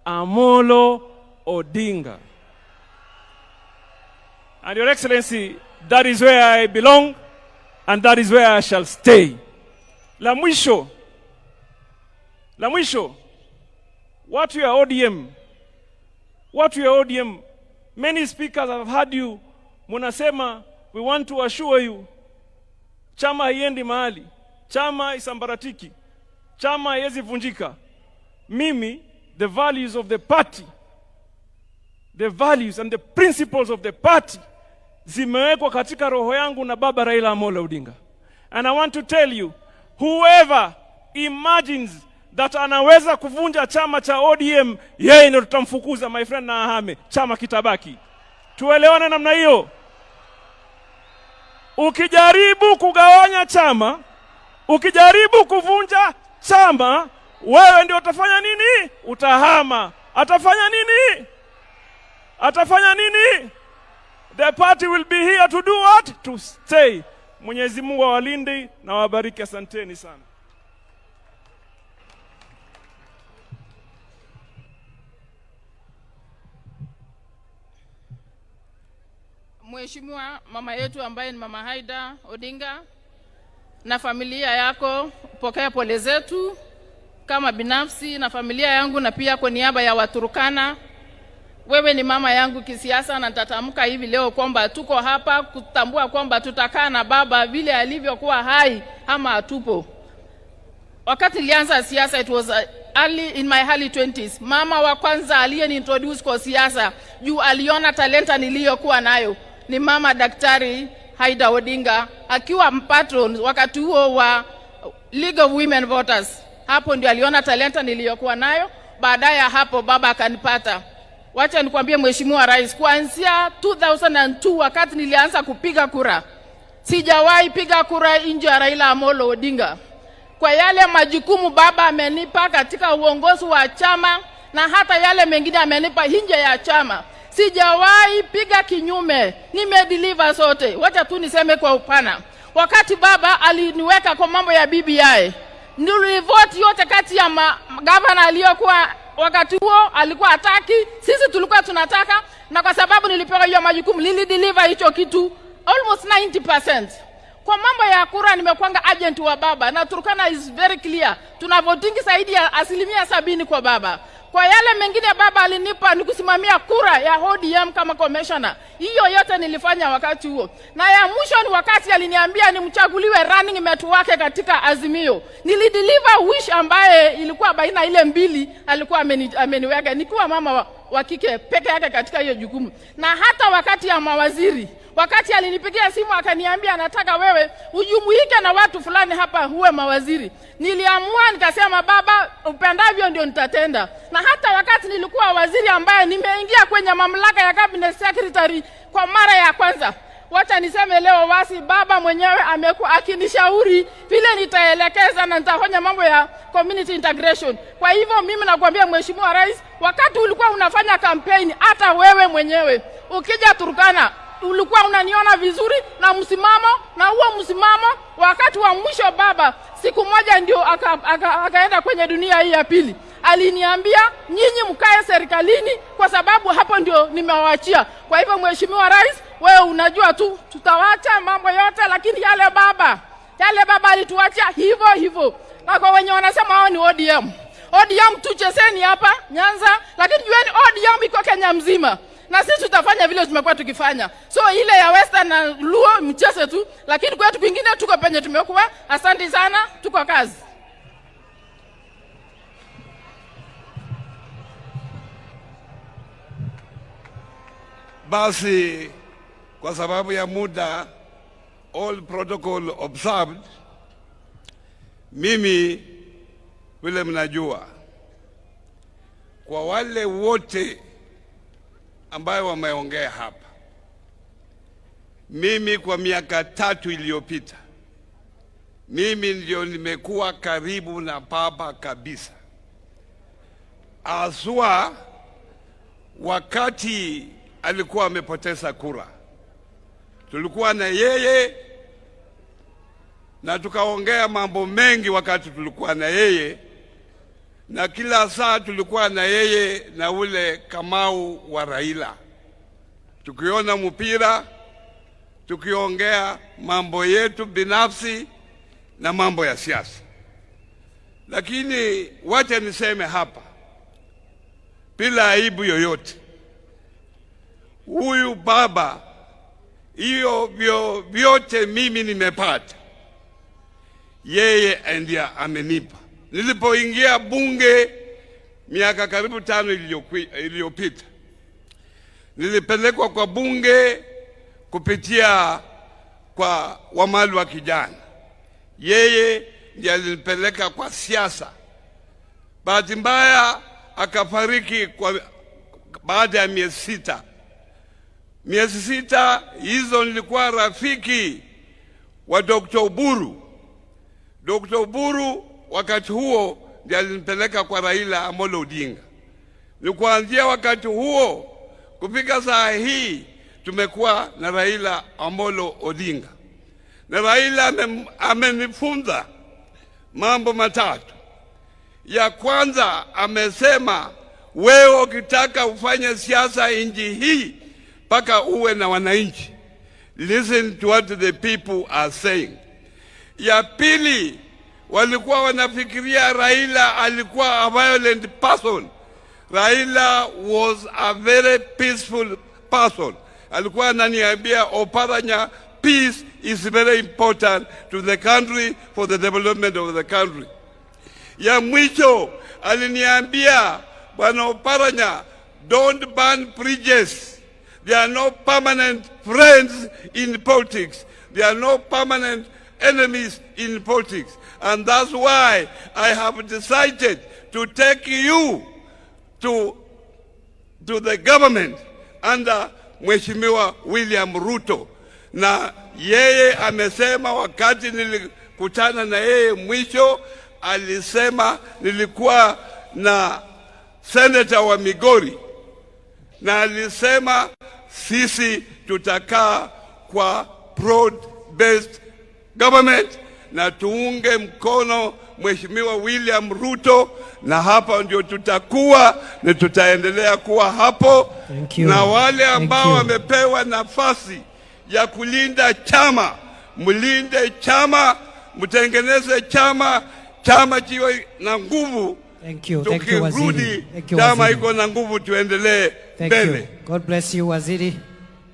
Amolo Odinga. And Your Excellency, that is where I belong, and that is where I shall stay. La mwisho, watu ya ODM, many speakers have heard you, munasema, we want to assure you, chama haiendi mahali, chama isambaratiki, chama haiwezi vunjika. Mimi, the values of the party, the values and the principles of the party, zimewekwa katika roho yangu na baba Raila Amolo Odinga. And I want to tell you, whoever imagines that anaweza kuvunja chama cha ODM, yeye ndio tutamfukuza, my friend, na ahame, chama kitabaki. Tuelewane namna hiyo. Ukijaribu kugawanya chama, ukijaribu kuvunja chama, wewe ndio utafanya nini? Utahama. Atafanya nini? The party will be here to do what? To stay. Mwenyezi Mungu awalinde na wabariki. Asanteni sana. Mheshimiwa mama yetu ambaye ni Mama Raila Odinga na familia yako, pokea pole zetu kama binafsi na familia yangu, na pia kwa niaba ya Waturkana. Wewe ni mama yangu kisiasa, na nitatamka hivi leo kwamba tuko hapa kutambua kwamba tutakaa na baba vile alivyokuwa hai ama atupo. Wakati nilianza siasa, it was in my early 20s. Mama wa kwanza aliyeniintroduce kwa siasa juu aliona talenta niliyokuwa nayo ni mama Daktari Raila Odinga, akiwa mpatron wakati huo wa League of Women Voters. Hapo ndio aliona talenta niliyokuwa nayo. Baadaye hapo baba akanipata. Wacha nikwambie Mheshimiwa Rais, kuanzia 2002 wakati nilianza kupiga kura, sijawahi piga kura nje ya Raila Amolo Odinga. Kwa yale majukumu baba amenipa katika uongozi wa chama na hata yale mengine amenipa nje ya chama, sijawahi piga kinyume, nimedeliver sote. Wacha tu niseme kwa upana, wakati baba aliniweka kwa mambo ya BBI, nilivote yote kati ya governor aliyokuwa wakati huo alikuwa hataki, sisi tulikuwa tunataka, na kwa sababu nilipewa hiyo majukumu nilideliver hicho kitu almost 90%. Kwa mambo ya kura nimekuanga agent wa baba, na Turkana is very clear. Tuna voting zaidi ya 70% kwa baba. Kwa yale mengine baba alinipa ni kusimamia kura ya ODM kama commissioner. Hiyo yote nilifanya wakati huo. Na ya mwisho ni wakati aliniambia nimchaguliwe running mate wake katika Azimio. Nilideliver wish ambaye ilikuwa baina ile mbili alikuwa ameniweka. Nikiwa mama wa kike peke yake katika hiyo jukumu. Na hata wakati ya mawaziri, wakati alinipigia simu akaniambia anataka wewe ujumuike na watu fulani hapa uwe mawaziri. Niliamua nikasema baba upendavyo ndio nitatenda. Na hata wakati nilikuwa waziri ambaye nimeingia kwenye mamlaka ya cabinet secretary kwa mara ya kwanza, wacha niseme leo wasi baba mwenyewe amekuwa akinishauri vile nitaelekeza na nitafanya mambo ya community integration. Kwa hivyo mimi nakwambia Mheshimiwa Rais, wakati ulikuwa unafanya campaign hata wewe mwenyewe ukija Turkana ulikuwa unaniona vizuri na msimamo, na huo msimamo wakati wa mwisho baba siku moja ndio akaenda kwenye dunia hii ya pili. Aliniambia nyinyi mkae serikalini kwa sababu hapo ndio nimewaachia. Kwa hivyo Mheshimiwa Rais, wewe unajua tu tutawacha mambo yote, lakini yale baba alituacha hivyo hivyo. Na kwa wenye wanasema hao ni ODM tucheseni hapa Nyanza, lakini jueni ODM iko Kenya mzima. Na sisi tutafanya vile tumekuwa tukifanya. So ile ya Western na Luo mcheze tu, lakini kwetu kwingine tuko penye tumekuwa. Asante sana, tuko kazi. Basi kwa sababu ya muda, all protocol observed, mimi vile mnajua, kwa wale wote ambayo wameongea hapa, mimi kwa miaka 3 iliyopita, mimi ndio nimekuwa karibu na baba kabisa. Aswa wakati alikuwa amepoteza kura, tulikuwa na yeye na tukaongea mambo mengi wakati tulikuwa na yeye, na kila saa tulikuwa na yeye na ule Kamau wa Raila, tukiona mpira, tukiongea mambo yetu binafsi na mambo ya siasa. Lakini wacha niseme hapa bila aibu yoyote, huyu baba hiyo vyote mimi nimepata, yeye ndiye amenipa. Nilipoingia bunge miaka karibu 5 iliyopita, nilipelekwa kwa bunge kupitia kwa wamali wa kijana. Yeye ndiye alinipeleka kwa siasa. Bahati mbaya akafariki baada ya miezi 6. Miezi 6 hizo nilikuwa rafiki wa Dr. Uhuru. Dr. Uhuru wakati huo ndiye alinipeleka kwa Raila Odinga. Ni kuanzia wakati huo kufika saa hii tumekuwa na Raila Odinga. Na Raila amenifunza mambo 3. Ya kwanza amesema, wewe ukitaka ufanye siasa nchi hii mpaka uwe na wananchi. Listen to what the people are saying. Ya pili, walikuwa wanafikiria Raila alikuwa a violent person. Raila was a very peaceful person. Alikuwa ananiambia, Opoda, peace is very important to the country for the development of the country. Ya mwisho aliniambia, Bwana Opoda, don't burn bridges. There are no permanent friends in politics. There are no permanent enemies in politics. And that's why I have decided to take you to the government under Mheshimiwa William Ruto. Na yeye amesema wakati nilikutana na yeye mwisho, alisema nilikuwa na senator wa Migori, na alisema sisi tutakaa kwa broad-based government na tuunge mkono Mheshimiwa William Ruto, na hapa ndio tutakuwa na tutaendelea kuwa hapo. Na wale ambao wamepewa nafasi ya kulinda chama mlinde chama, mtengeneze chama chiwe na nguvu. Thank you. Thank you, Waziri. Thank you, Chama Waziri. iko na nguvu, tuendelee mbele. God bless you, Waziri.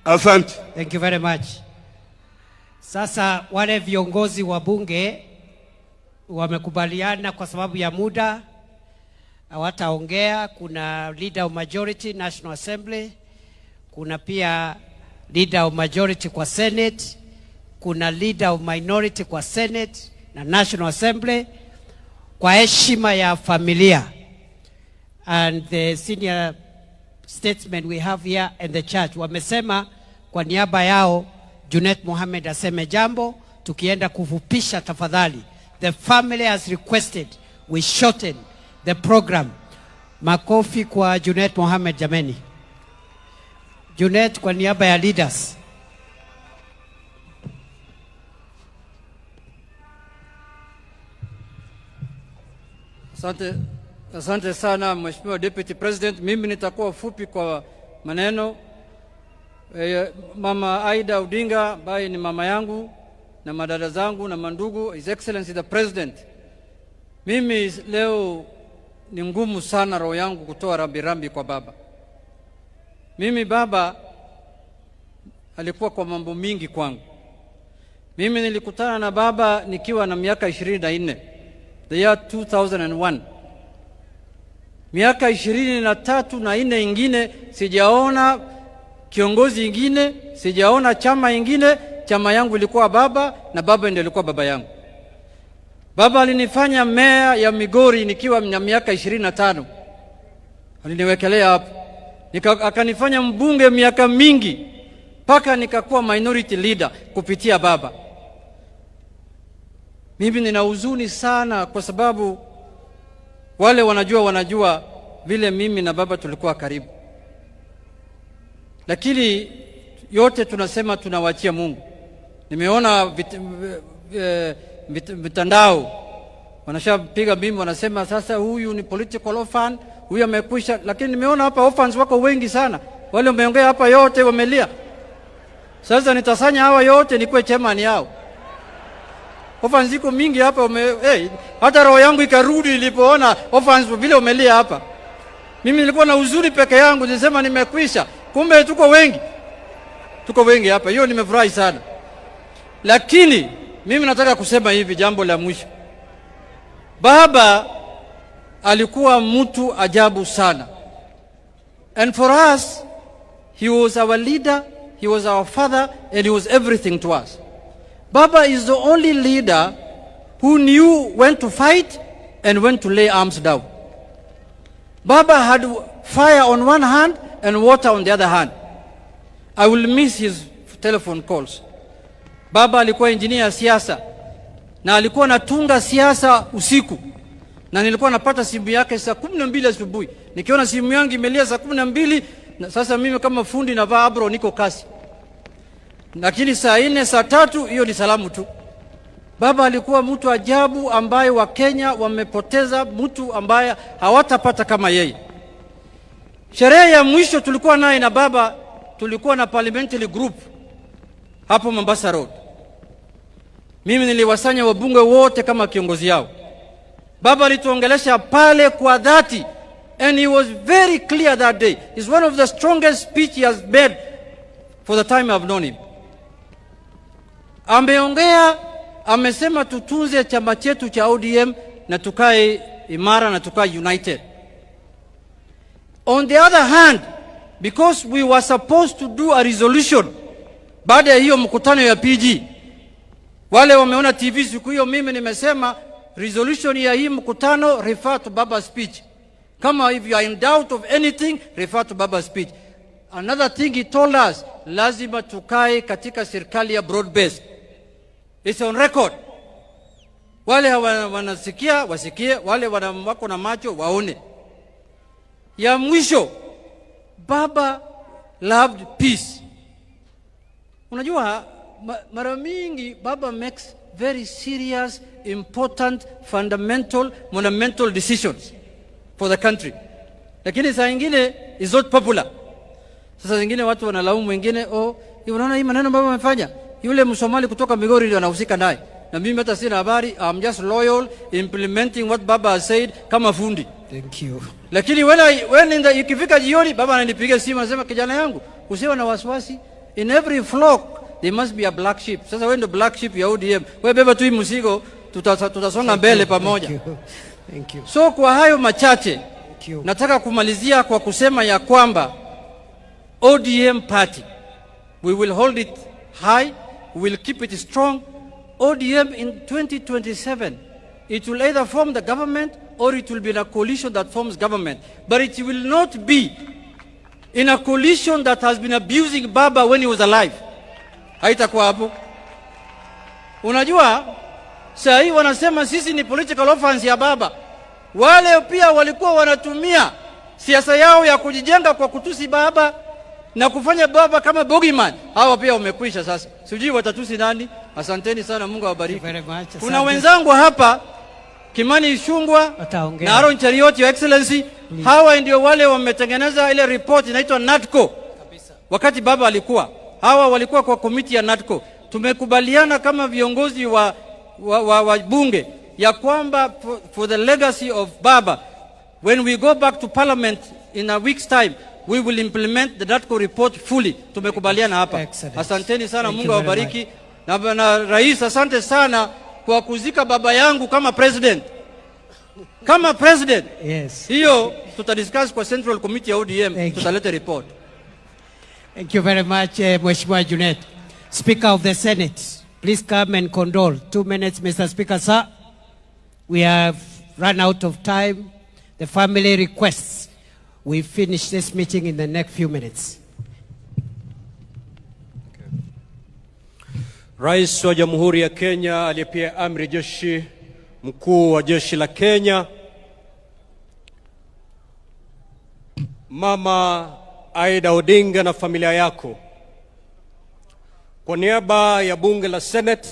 Asante. Thank you very much. Sasa wale viongozi wa bunge wamekubaliana kwa sababu ya muda hawataongea. Kuna leader of majority National Assembly, kuna pia leader of majority kwa Senate, kuna leader of minority kwa Senate na National Assembly, kwa heshima ya familia and the senior statesmen we have here and the church. Wamesema kwa niaba yao Junet Mohamed aseme jambo, tukienda kufupisha tafadhali. The family has requested we shorten the program. Makofi kwa Junet Mohamed jameni. Junet kwa niaba ya leaders. Asante sana Mheshimiwa Deputy President. Mimi nitakuwa fupi kwa maneno. Mama Aida Odinga ambaye ni mama yangu na madada zangu na mandugu, His Excellency the President. Mimi leo ni ngumu sana roho yangu kutoa rambirambi kwa baba. Mimi baba alikuwa kwa mambo mingi kwangu. Mimi nilikutana na baba nikiwa na miaka 24. The year 2001. Miaka 23 na 4 ingine sijaona kiongozi ingine, sijaona chama ingine. Chama yangu ilikuwa baba na baba ndiye alikuwa baba yangu. Baba alinifanya meya ya Migori nikiwa na miaka 25. Aliniwekelea hapo. Akanifanya mbunge miaka mingi mpaka nikakuwa minority leader kupitia baba. Mimi nina huzuni sana kwa sababu wale wanajua vile mimi na baba tulikuwa karibu. Lakini yote tunasema tunawachia Mungu. Nimeona mitandao wanashapiga bimbo, wanasema sasa huyu ni political orphan, huyu amekwisha. Lakini nimeona hapa orphans wako wengi sana. Wale wameongea hapa yote wamelia. Sasa nitasanya hawa yote nikuwe chairman yao. Orphans ziko mingi hapa hata roho yangu ikarudi nilipoona orphans vile wamelia hapa. Mimi nilikuwa na huzuni peke yangu, nilisema nimekwisha. Kumbe tuko wengi. Tuko wengi hapa. Hiyo nimefurahi sana. Lakini mimi nataka kusema hivi jambo la mwisho. Baba alikuwa mtu ajabu sana. And for us, he was our leader, he was our father, and he was everything to us. Baba is the only leader who knew when to fight and when to lay arms down. Baba had fire on one hand and water on the other hand. I will miss his telephone calls. Baba alikuwa engineer ya siasa na alikuwa anatunga siasa usiku, na nilikuwa napata simu yake saa 12 asubuhi. Nikiona simu yangu imelia saa 12, na sasa mimi kama fundi navaa abro niko kasi. Lakini saa 4 saa 3 hiyo ni salamu tu. Baba alikuwa mtu ajabu ambaye wa Kenya wamepoteza mtu ambaye hawatapata kama yeye. Sherehe ya mwisho tulikuwa naye na baba, tulikuwa na parliamentary group hapo Mombasa Road. Mimi niliwasanya wabunge wote kama kiongozi yao. Baba alituongelesha pale kwa dhati, and he was very clear that day. It's one of the strongest speech he has made for the time I've known him. Ameongea, amesema tutunze chama chetu cha ODM na tukae imara na tukae united. On the other hand, because we were supposed to do a resolution baada ya hiyo mkutano ya PG, wale wameona TV siku hiyo, mimi nimesema resolution ya hii mkutano refer to Baba's speech. Kama if you are in doubt of anything, refer to Baba's speech. Another thing he told us, lazima tukae katika serikali ya broad based. It's on record. Wale wanasikia wasikie, wale wako na macho waone. Ya mwisho, Baba loved peace. Unajua mara mingi Baba makes very serious, important, fundamental, monumental decisions for the country. Lakini saa nyingine is not popular. Sasa zingine watu wanalaumu wengine, unaona hii maneno Baba amefanya Yule Msomali kutoka Migori ndio anahusika naye. Na mimi hata sina habari. I'm just loyal, implementing what Baba has said kama fundi. Thank you. Lakini ikifika jioni Baba ananipigia simu anasema kijana yangu usiwe na wasiwasi. In every flock there must be a black sheep. Sasa wewe ndio black sheep ya ODM. Wewe beba tu mzigo tutasonga mbele pamoja. Thank you. So kwa hayo machache nataka kumalizia kwa kusema ya kwamba ODM party, we will hold it high, we will keep it strong. ODM in 2027, it will either form the government or it will be in a coalition that forms government. But it will not be in a coalition that has been abusing Baba when he was alive. Haitakuwa hapo. Unajua, saa hii wanasema sisi ni political offense ya Baba. Wale pia walikuwa wanatumia siasa yao ya kujijenga kwa kutusi Baba na kufanya Baba kama bogeyman. Hawa pia wamekwisha sasa. Sijui watatusi nani. Asanteni sana, Mungu awabariki. Kuna wenzangu hapa Kimani Ichung'wah na Aaron Cheriot, Your Excellency. Hawa ndio wale wametengeneza ile report inaitwa NADCO. Wakati Baba alikuwa. Hawa walikuwa kwa komiti ya NADCO. Tumekubaliana kama viongozi wa bunge ya kwamba for the legacy of Baba, when we go back to parliament in a week's time, we will implement the NADCO report fully. Tumekubaliana hapa. Asanteni sana, Mungu awabariki. Na Rais, asante sana kwa kuzika baba yangu kama president. Kama president. Yes. Hiyo tutadiscuss kwa Central Committee ya ODM, tutaleta report. Thank you very much, Mheshimiwa Junet. Speaker of the Senate, please come and condole. 2 minutes, Mr. Speaker, sir. We have run out of time. The family requests we finish this meeting in the next few minutes. Rais wa Jamhuri ya Kenya aliyepia amri jeshi mkuu wa jeshi la Kenya, Mama Raila Odinga na familia yako, kwa niaba ya bunge la Senate,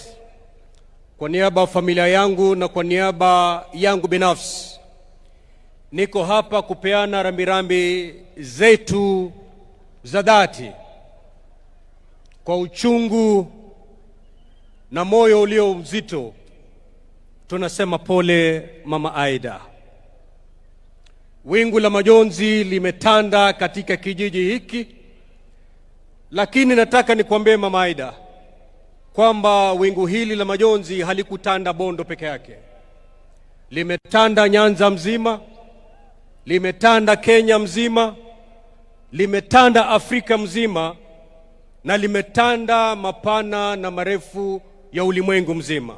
kwa niaba ya familia yangu na kwa niaba yangu binafsi, niko hapa kupeana rambirambi zetu za dhati kwa uchungu na moyo ulio mzito. Tunasema pole Mama Aida. Wingu la majonzi limetanda katika kijiji hiki, lakini nataka nikwambie Mama Aida kwamba wingu hili la majonzi halikutanda Bondo peke yake. Limetanda Nyanza mzima, limetanda Kenya mzima, limetanda Afrika mzima, na limetanda mapana na marefu ya ulimwengu mzima.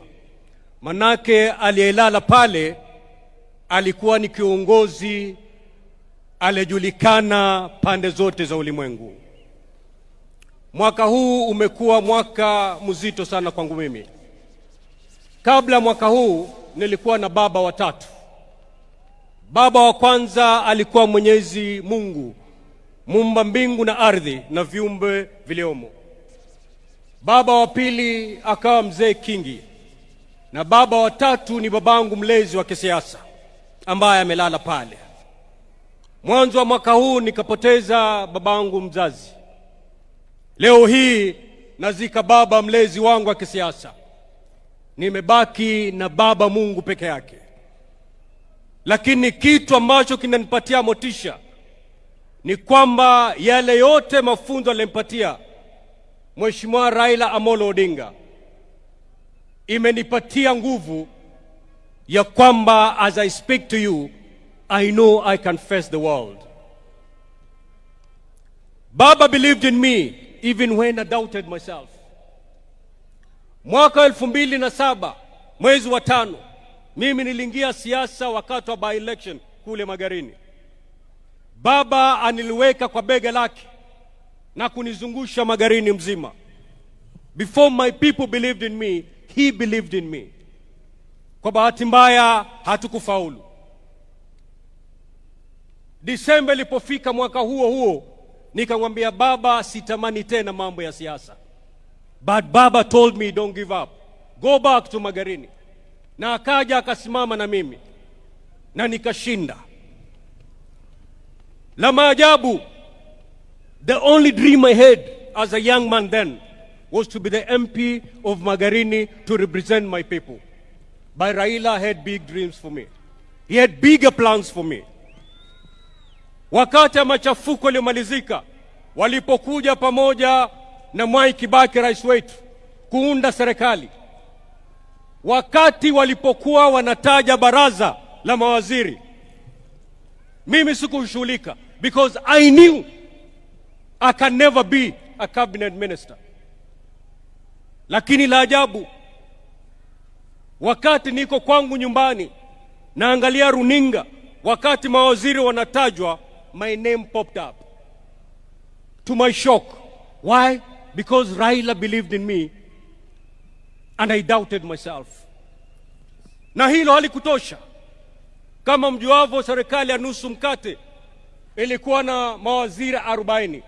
Manake aliyelala pale alikuwa ni kiongozi aliyejulikana pande zote za ulimwengu. Mwaka huu umekuwa mwaka mzito sana kwangu mimi. Kabla mwaka huu nilikuwa na baba watatu. Baba wa kwanza alikuwa Mwenyezi Mungu, muumba mbingu na ardhi na viumbe viliomo. Baba wa pili akawa Mzee Kingi, na baba wa tatu ni babangu mlezi wa kisiasa ambaye amelala pale. Mwanzo wa mwaka huu nikapoteza babangu mzazi. Leo hii nazika baba mlezi wangu wa kisiasa. Nimebaki na baba Mungu peke yake. Lakini kitu ambacho kinanipatia motisha ni kwamba yale yote mafunzo alimpatia Mheshimiwa Raila Amolo Odinga imenipatia nguvu ya kwamba as I speak to you, I know I can face the world. Baba believed in me even when I doubted myself. Mwaka 2007 mwezi wa 5 mimi niliingia siasa wakati wa by election kule Magarini. Baba aniliweka kwa bega lake na kunizungusha Magarini mzima. Before my people believed in me, he believed in me. Kwa bahati mbaya hatukufaulu. Disemba ilipofika mwaka huo nikamwambia baba sitamani tena mambo ya siasa. But baba told me don't give up. Go back to Magarini. Na akaja akasimama na mimi na nikashinda. La maajabu, the only dream I had as a young man then was to be the MP of Magarini to represent my people. But Raila had big dreams for me. He had bigger plans for me. Wakati machafuko yaliyomalizika, walipokuja pamoja na Mwai Kibaki rais wetu kuunda serikali, wakati walipokuwa wanataja baraza la mawaziri, mimi sikushughulika because I knew I can never be a cabinet minister. Lakini la ajabu, wakati niko kwangu nyumbani naangalia runinga, wakati mawaziri wanatajwa, my name popped up. To my shock. Why? Because Raila believed in me and I doubted myself. Na hilo halikutosha. Kama mjuavyo, serikali ya nusu mkate ilikuwa na mawaziri 40,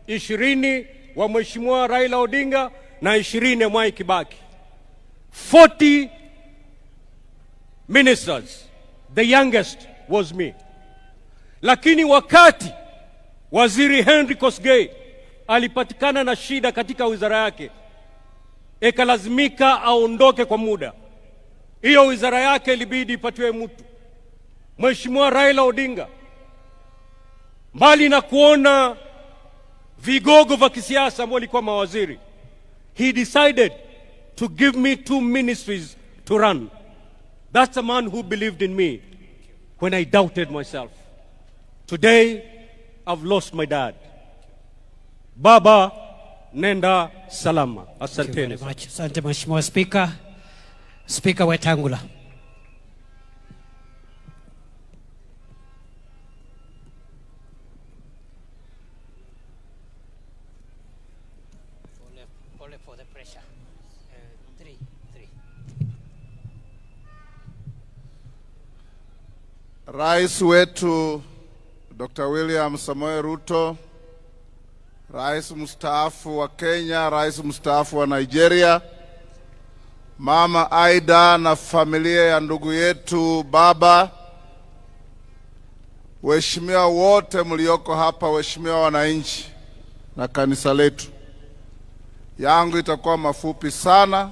20 wa Mheshimiwa Raila Odinga na 20 Mwai Kibaki. 40 ministers. The youngest was me. Lakini wakati waziri Henry Kosgei alipatikana na shida katika wizara yake, ikalazimika aondoke kwa muda. Hiyo wizara yake ilibidi ipatiwe mtu. Mheshimiwa Raila Odinga, mbali na kuona vigogo vya kisiasa ambao walikuwa mawaziri, he decided to give me 2 ministries to run. That's a man who believed in me when I doubted myself. Today, I've lost my dad. Baba, nenda salama. Asanteni. Asante Mheshimiwa Speaker. Speaker Wetangula. Pole for the pressure. 3. Rais wetu Dr. William Samoei Ruto, Rais mstaafu wa Kenya, Rais mstaafu wa Nigeria, Mama Aida na familia ya ndugu yetu baba, waheshimiwa wote mlioko hapa, waheshimiwa wananchi na kanisa letu. Yangu itakuwa mafupi sana.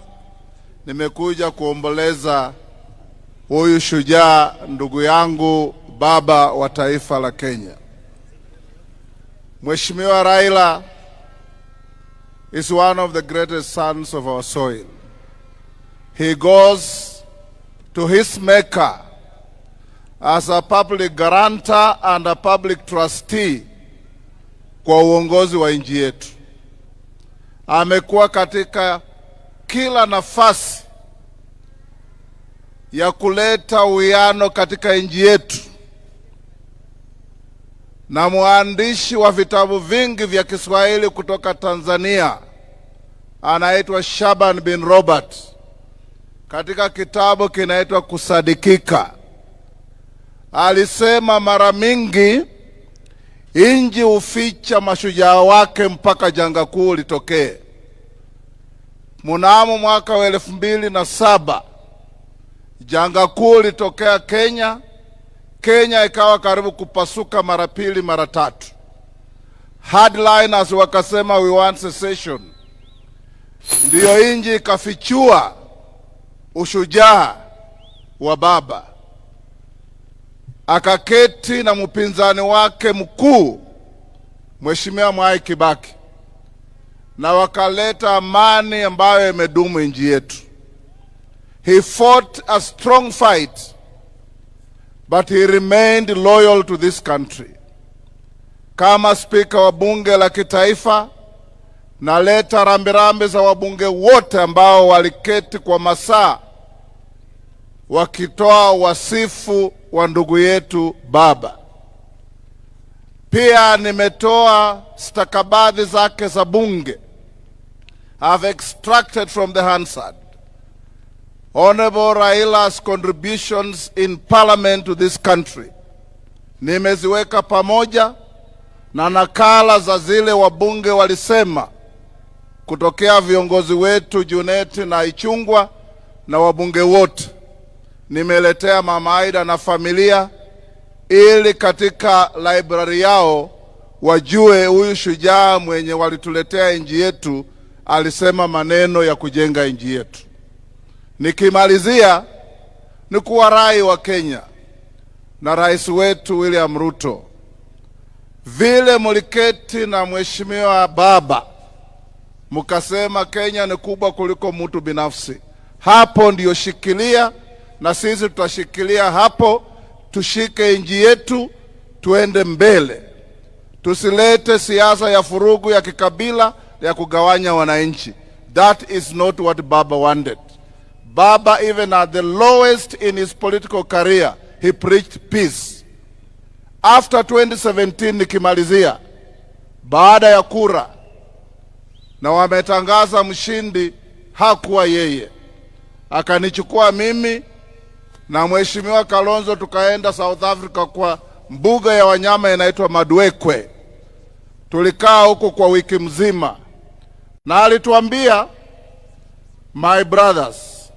Nimekuja kuomboleza huyu shujaa, ndugu yangu, baba wa taifa la Kenya. Mheshimiwa Raila is one of the greatest sons of our soil. He goes to his maker as a public guarantor and a public trustee kwa uongozi wa nchi yetu. Amekuwa katika kila nafasi ya kuleta uwiano katika nchi yetu, na mwandishi wa vitabu vingi vya Kiswahili kutoka Tanzania anaitwa Shaban bin Robert, katika kitabu kinaitwa Kusadikika, alisema mara mingi inji uficha mashujaa wake mpaka janga kuu litokee. Mnamo mwaka wa 2007 janga kuu litokea Kenya. Kenya ikawa karibu kupasuka mara pili mara tatu. Hardliners wakasema we want secession. Ndiyo inji ikafichua ushujaa wa baba. Akaketi na mpinzani wake mkuu Mheshimiwa Mwai Kibaki, na wakaleta amani ambayo imedumu nchi yetu. He fought a strong fight, but he remained loyal to this country. Kama spika wa bunge la kitaifa, naleta rambirambi za wabunge wote ambao waliketi kwa masaa wakitoa wasifu wa ndugu yetu baba. Pia nimetoa stakabadhi zake za bunge. I've extracted from the Hansard Honorable Raila's contributions in parliament to this country. Nimeziweka pamoja na nakala za zile wabunge walisema kutokea viongozi wetu Juneti na Ichungwa na wabunge wote. Nimeletea Mama Aida na familia ili katika library yao wajue huyu shujaa mwenye walituletea nchi yetu alisema maneno ya kujenga nchi yetu. Nikimalizia ni kuwarai wa Kenya na rais wetu William Ruto, vile muliketi na mheshimiwa baba mukasema Kenya ni kubwa kuliko mtu binafsi, hapo ndiyo shikilia, na sisi tutashikilia hapo. Tushike nchi yetu, tuende mbele, tusilete siasa ya furugu ya kikabila ya kugawanya wananchi. That is not what Baba wanted. Baba, even at the lowest in his political career, he preached peace. After 2017, nikimalizia, baada ya kura na wametangaza mshindi, hakuwa yeye. Akanichukua mimi na mheshimiwa Kalonzo, tukaenda South Africa kwa mbuga ya wanyama inaitwa Madwekwe. Tulikaa huko kwa wiki mzima, na alituambia, my brothers,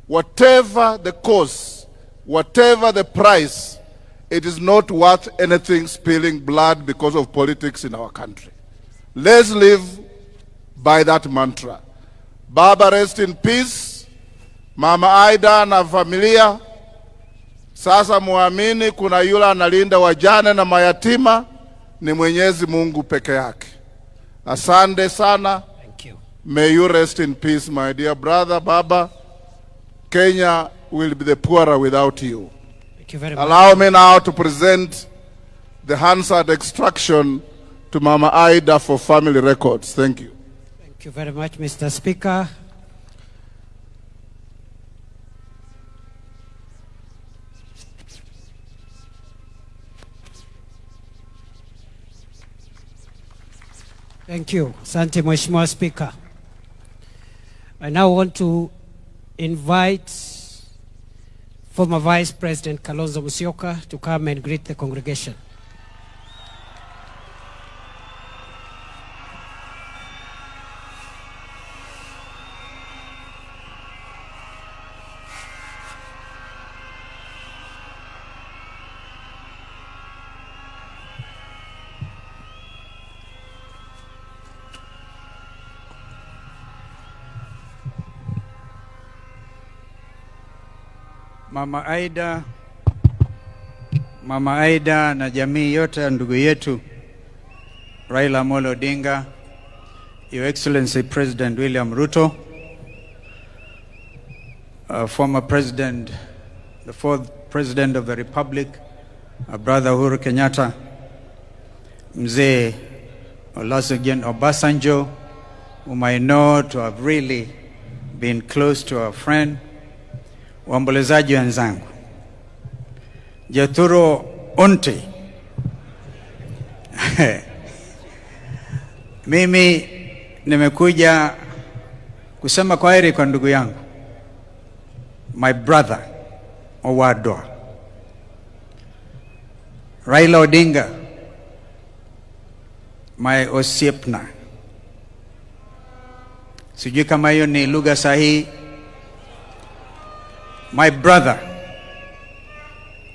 whatever the cost, whatever the price, it is not worth anything spilling blood because of politics in our country. Let's live by that mantra. Baba, rest in peace. Mama Aida na familia, sasa muamini kuna yule analinda wajane na mayatima, ni Mwenyezi Mungu peke yake. Asante sana. Thank you. May you rest in peace, my dear brother. Baba, Kenya will be the poorer without you. Thank you very much. Allow me now to present the Hansard extraction to Mama Aida for family records. Thank you. Thank you very much, Mr. Speaker. Thank you. Asante Mheshimiwa Speaker. I now want to invite former Vice President Kalonzo Musyoka to come and greet the congregation. Mama Aida na jamii yote ya ndugu yetu Raila Odinga, Your Excellency President William Ruto, former President, the fourth President of the Republic, Brother Uhuru Kenyatta, Mzee Olusegun Obasanjo, whom I know to have really been close to our friend, waombolezaji wenzangu, Jaturo Onte, mimi nimekuja kusema kwaheri kwa ndugu yangu, my brother Owadwa Raila Odinga, my osiepna. Sijui kama hiyo ni lugha sahihi. My brother.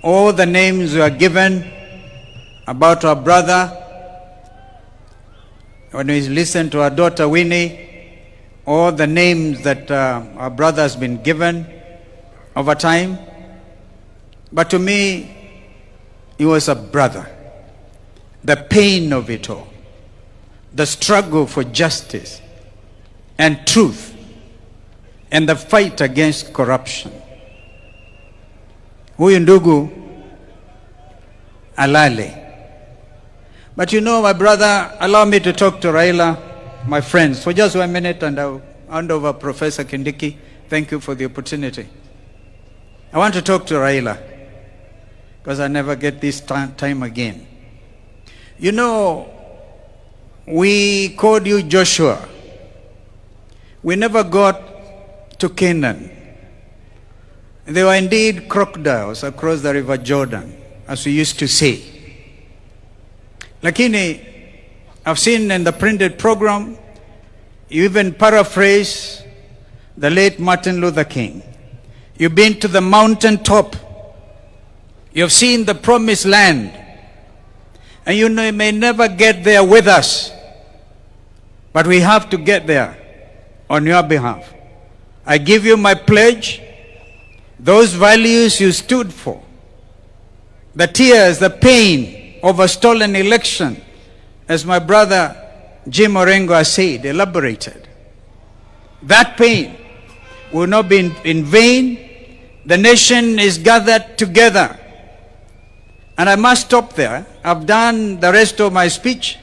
All the names were given about our brother. When we listen to our daughter Winnie, all the names that our brother has been given over time. But to me, he was a brother. The pain of it all, the struggle for justice and truth, and the fight against corruption. Huyu ndugu alale. But you know, my brother, allow me to talk to Raila, my friends, for just 1 minute, and I'll hand over Professor Kindiki. Thank you for the opportunity. I want to talk to Raila, because I never get this time again. You know, we called you Joshua. We never got to Canaan. There were indeed crocodiles across the river Jordan, as we used to say. Lakini, I've seen in the printed program, you even paraphrase the late Martin Luther King. You've been to the mountain top. You've seen the promised land. And you may never get there with us. But we have to get there on your behalf. I give you my pledge, those values you stood for, the tears, the pain of a stolen election, as my brother Jim Orengo has said, elaborated. That pain will not be in vain. The nation is gathered together. And I must stop there. I've done the rest of my speech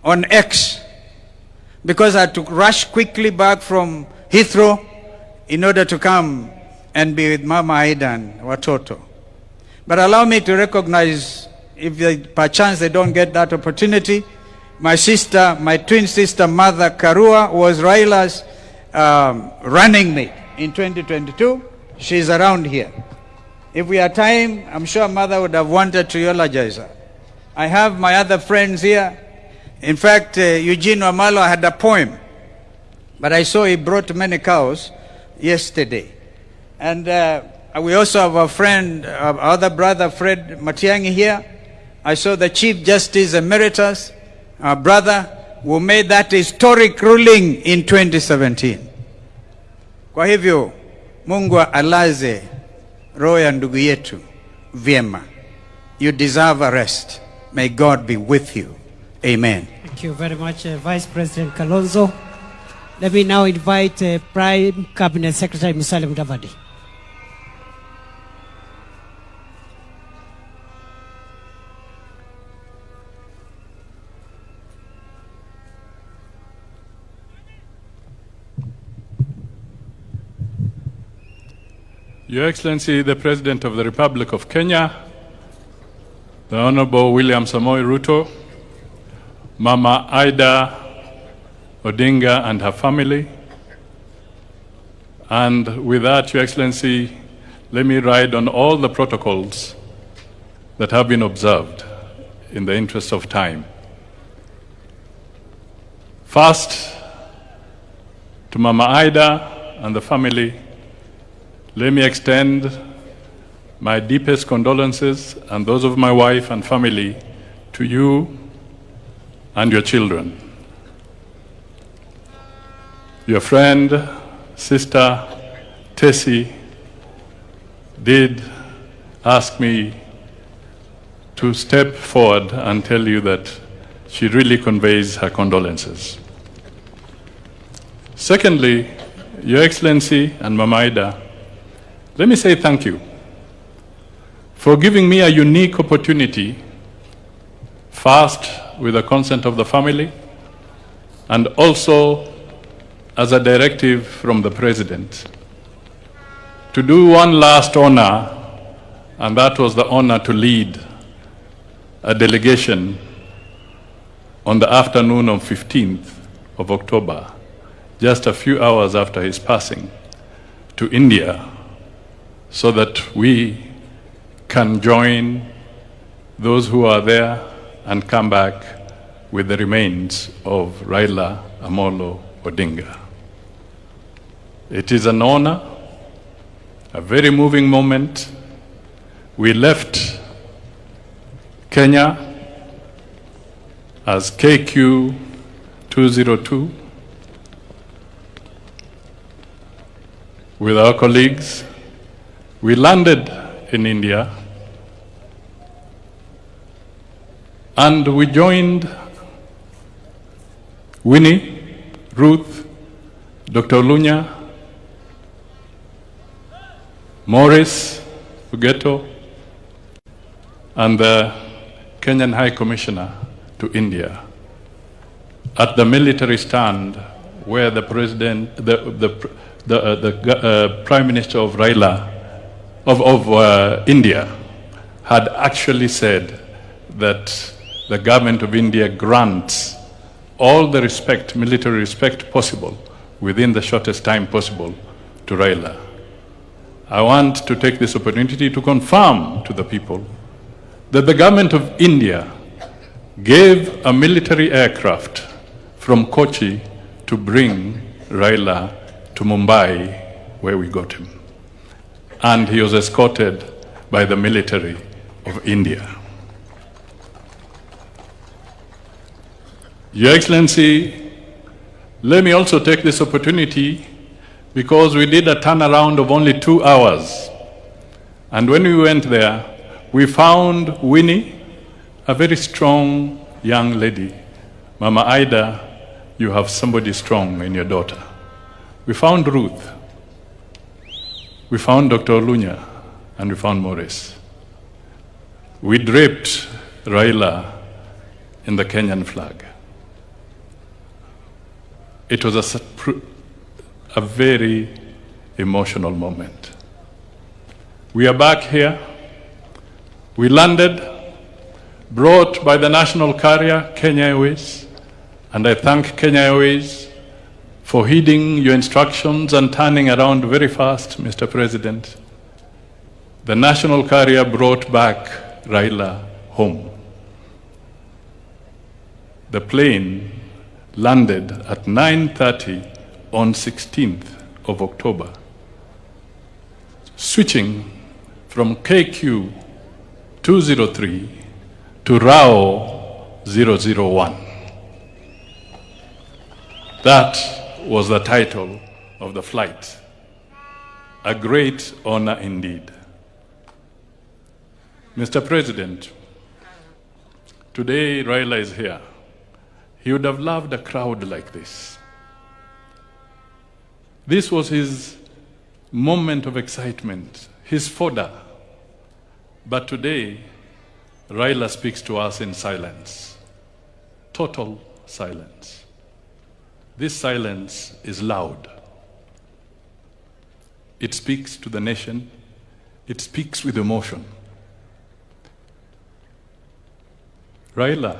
on X because I had to rush quickly back from Heathrow in order to come and be with Mama Aida and Watoto. But allow me to recognize, if they, perchance they don't get that opportunity, my sister, my twin sister, Mother Karua, was Raila's running mate in 2022. She's around here. If we had time, I'm sure Mother would have wanted to eulogize her. I have my other friends here. In fact, Eugene Wamalo had a poem, but I saw he brought many cows yesterday. And we also have a friend, our other brother, Fred Matiang'i here. I saw the Chief Justice Emeritus, our brother, who made that historic ruling in 2017. Kwa hivyo, Mungu alaze roho ya ndugu yetu vyema. You deserve a rest. May God be with you. Amen. Thank you very much, Vice President Kalonzo. Let me now invite Prime Cabinet Secretary Musalia Mudavadi. Your Excellency, the President of the Republic of Kenya, the Honorable William Samoei Ruto, Mama Aida Odinga and her family, and with that, Your Excellency, let me ride on all the protocols that have been observed in the interest of time. First, to Mama Aida and the family, let me extend my deepest condolences and those of my wife and family to you and your children. Your friend, Sister Tessie, did ask me to step forward and tell you that she really conveys her condolences. Secondly, Your Excellency and Mama Aida, let me say thank you for giving me a unique opportunity, first with the consent of the family, and also as a directive from the President, to do one last honor, and that was the honor to lead a delegation on the afternoon of 15th of October, just a few hours after his passing, to India, so that we can join those who are there and come back with the remains of Raila Amolo Odinga. It is an honor, a very moving moment. We left Kenya as KQ 202 with our colleagues. We landed in India and we joined Winnie, Ruth, Dr. Lunya, Morris, Ugeto, and the Kenyan High Commissioner to India at the military stand where the President, the Prime Minister of India had actually said that the government of India grants all the respect, military respect possible within the shortest time possible to Raila. I want to take this opportunity to confirm to the people that the government of India gave a military aircraft from Kochi to bring Raila to Mumbai, where we got him. And he was escorted by the military of India. Your Excellency, Let me also take this opportunity because we did a turnaround of only 2 hours. And when we went there, we found Winnie, a very strong young lady. Mama Ida, you have somebody strong in your daughter. We found Ruth. We found Dr. Olunya, and we found Maurice. We draped Raila in the Kenyan flag. It was a very emotional moment. We are back here. We landed, brought by the national carrier, Kenya Airways, and I thank Kenya Airways for heeding your instructions and turning around very fast, Mr. President. The national carrier brought back Raila home. The plane landed at 9:30 on 16th of October, switching from KQ 203 to RAO 001. That was the title of the flight. A great honor indeed. Mr. President, today Raila is here. He would have loved a crowd like this. This was his moment of excitement, his fodder. But today, Raila speaks to us in silence, total silence. This silence is loud. It speaks to the nation. It speaks with emotion. Raila,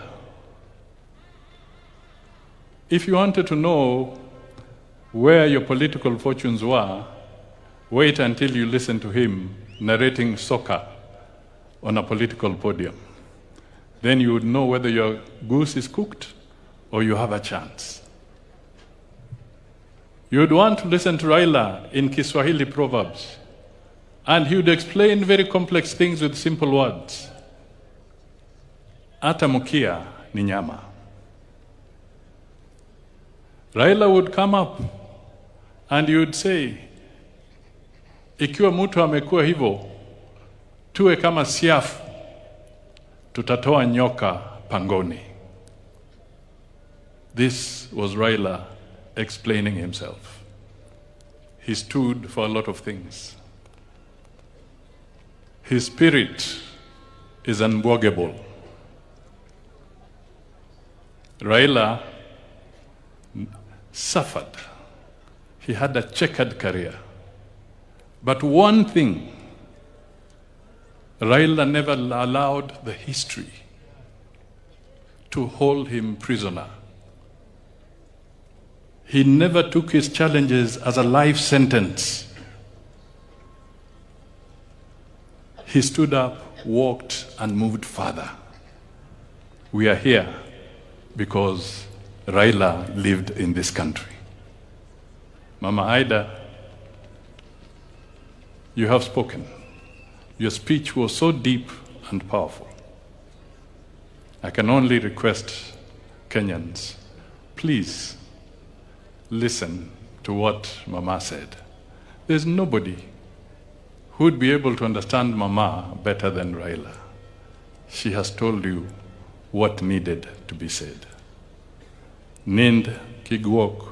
if you wanted to know where your political fortunes were, wait until you listen to him narrating soccer on a political podium. Then you would know whether your goose is cooked or you have a chance. You would want to listen to Raila in Kiswahili proverbs, and he would explain very complex things with simple words. Ata mukia ni nyama. Raila would come up and he would say, ikiwa mtu amekuwa hivyo, tuwe kama siafu, tutatoa nyoka pangoni. This was Raila explaining himself. He stood for a lot of things. His spirit is unbogable. Raila suffered. He had a checkered career. But one thing, Raila never allowed the history to hold him prisoner. He never took his challenges as a life sentence. He stood up, walked, and moved further. We are here because Raila lived in this country. Mama Ida, you have spoken. Your speech was so deep and powerful. I can only request Kenyans, please listen to what Mama said. There's nobody who would be able to understand Mama better than Raila. She has told you what needed to be said. Nind kigwok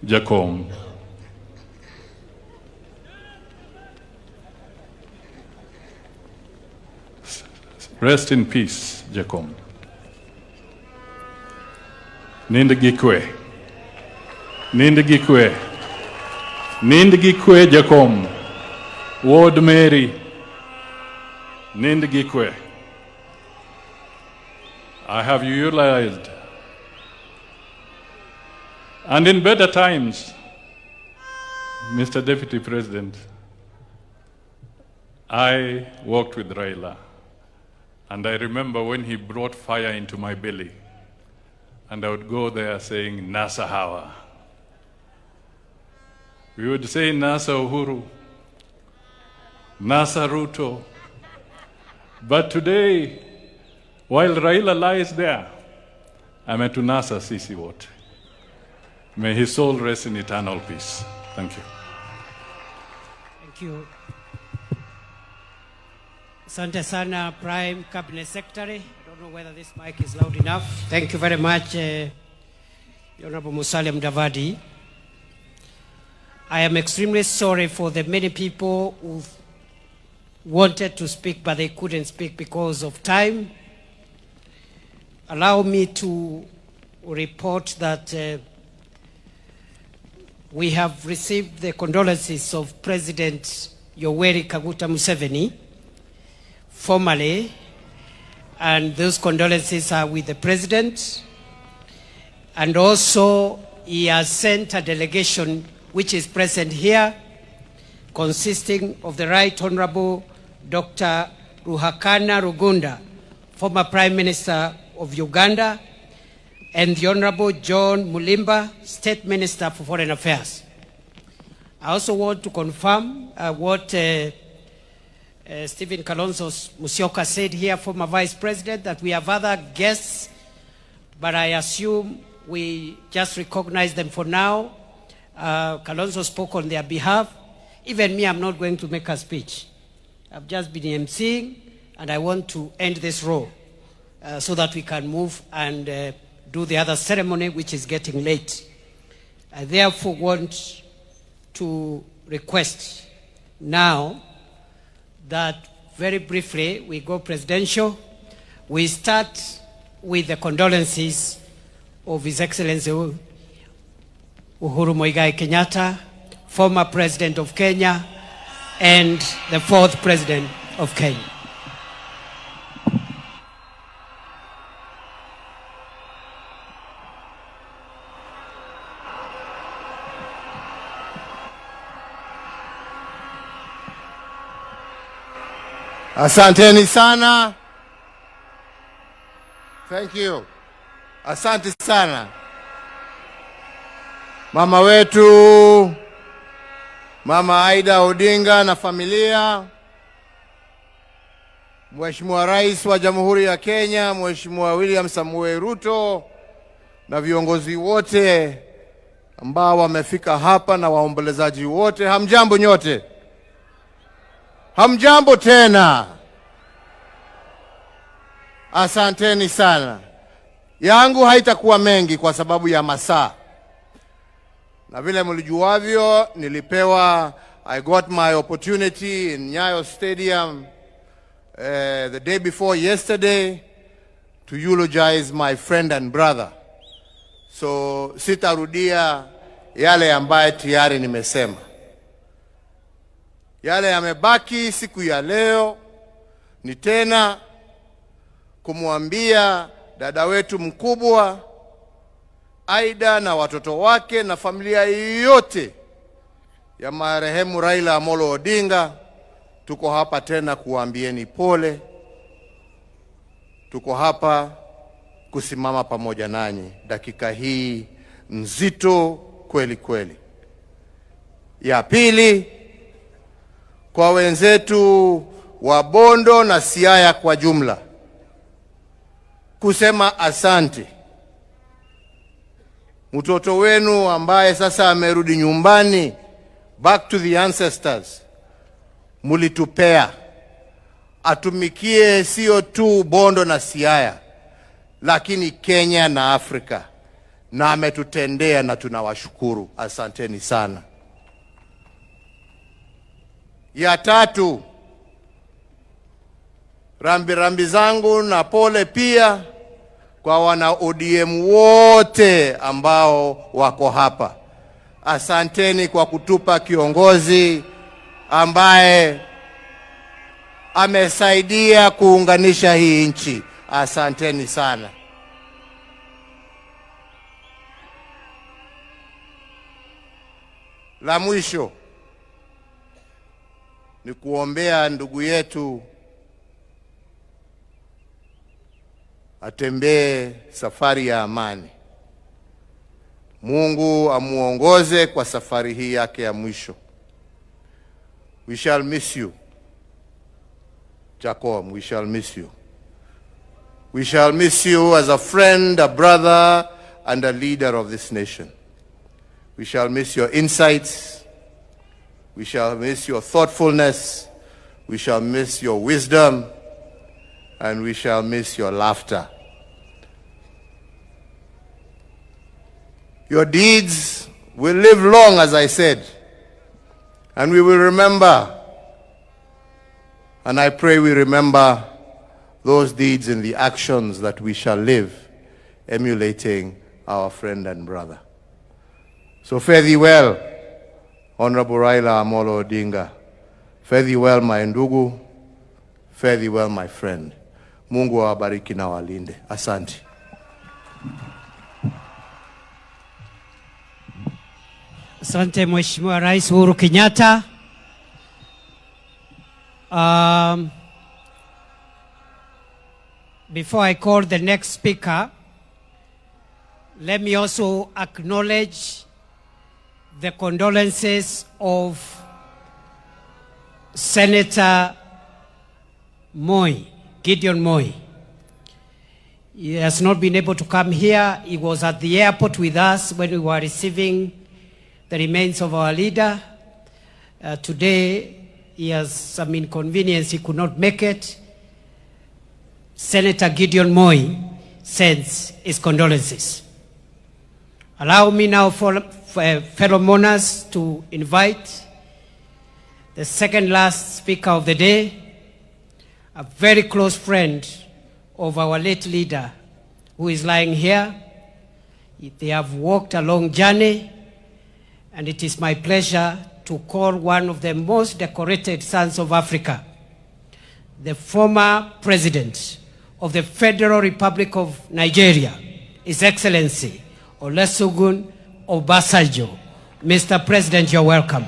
Jakom. Rest in peace, Jakom. Nind gikwe. Nind gikwe. Nind gikwe, Jakom. Ward Mary. Nind gikwe. I have utilized. And in better times, Mr. Deputy President, I worked with Raila. And I remember when he brought fire into my belly, and I would go there saying, Nasa Hawa. We would say, Nasa Uhuru, Nasa Ruto. But today, while Raila lies there, ametunasa sisi wote. May his soul rest in eternal peace. Thank you. Thank you. Asante sana, Prime Cabinet Secretary. I don't know whether this mic is loud enough. Thank you very much, Honorable Musalia Mudavadi. I am extremely sorry for the many people who wanted to speak, but they couldn't speak because of time. Allow me to report that we have received the condolences of President Yoweri Kaguta Museveni formally, and those condolences are with the President. And also, he has sent a delegation which is present here, consisting of the Right Honorable Dr. Ruhakana Rugunda, former Prime Minister of Uganda, and the Honorable John Mulimba, State Minister for Foreign Affairs. I also want to confirm what Stephen Kalonzo Musyoka said here, former Vice President, that we have other guests, but I assume we just recognize them for now. Kalonzo spoke on their behalf. Even me, I'm not going to make a speech. I've just been emceeing, and I want to end this row so that we can move and do the other ceremony, which is getting late. I therefore want to request now that very briefly we go presidential. We start with the condolences of His Excellency Uhuru Muigai Kenyatta, former President of Kenya, and the fourth President of Kenya. Asanteni sana. Thank you. Asante sana. Mama wetu, Mama Raila Odinga na familia, Mheshimiwa Rais wa Jamhuri ya Kenya, Mheshimiwa William Samoei Ruto, na viongozi wote ambao wamefika hapa na waombolezaji wote, hamjambo nyote. Hamjambo tena. Asanteni sana. Yangu haitakuwa mengi kwa sababu ya masaa. Na vile mlijuavyo, I got my opportunity in Nyayo Stadium the day before yesterday to eulogize my friend and brother. So sitarudia yale ambaye tayari nimesema. Yale yamebaki siku ya leo ni tena kumwambia dada wetu mkubwa Aida na watoto wake na familia yote ya marehemu Raila Amolo Odinga, tuko hapa tena kuambieni pole. Tuko hapa kusimama pamoja nanyi dakika hii nzito kweli kweli. Ya pili, kwa wenzetu wa Bondo na Siaya kwa jumla, kusema asante. Mtoto wenu ambaye sasa amerudi nyumbani, back to the ancestors, mulitupea atumikie sio tu Bondo na Siaya, lakini Kenya na Afrika, na ametutendea na tunawashukuru. Asanteni sana. Ya tatu, rambi zangu na pole pia kwa wana ODM wote ambao wako hapa. Asanteni kwa kutupa kiongozi ambaye amesaidia kuunganisha hii nchi. Asanteni sana. La mwisho ni kuombea ndugu yetu atembee safari ya amani. Mungu amuongoze kwa safari hii yake ya mwisho. We shall miss you, Jacob. We shall miss you. We shall miss you as a friend, a brother, and a leader of this nation. We shall miss your insights. We shall miss your thoughtfulness. We shall miss your wisdom. And we shall miss your laughter. Your deeds will live long, as I said, and we will remember. And I pray we remember those deeds in the actions that we shall live, emulating our friend and brother. So fare thee well, Honorable Raila Amolo Odinga. Fare thee well, my ndugu. Fare thee well, my friend. Mungu awabariki na walinde. Asante. Asante Mheshimiwa Rais Uhuru Kenyatta. Before I call the next speaker, let me also acknowledge the condolences of Senator Moi, Gideon Moi. He has not been able to come here. He was at the airport with us when we were receiving the remains of our leader. Today, he has some inconvenience. He could not make it. Senator Gideon Moi sends his condolences. Allow me now, fellow mourners, to invite the second last speaker of the day, a very close friend of our late leader, who is lying here. They have walked a long journey, and it is my pleasure to call one of the most decorated sons of Africa, the former president of the Federal Republic of Nigeria, His Excellency Olusegun Obasanjo. Mr. President, you're welcome.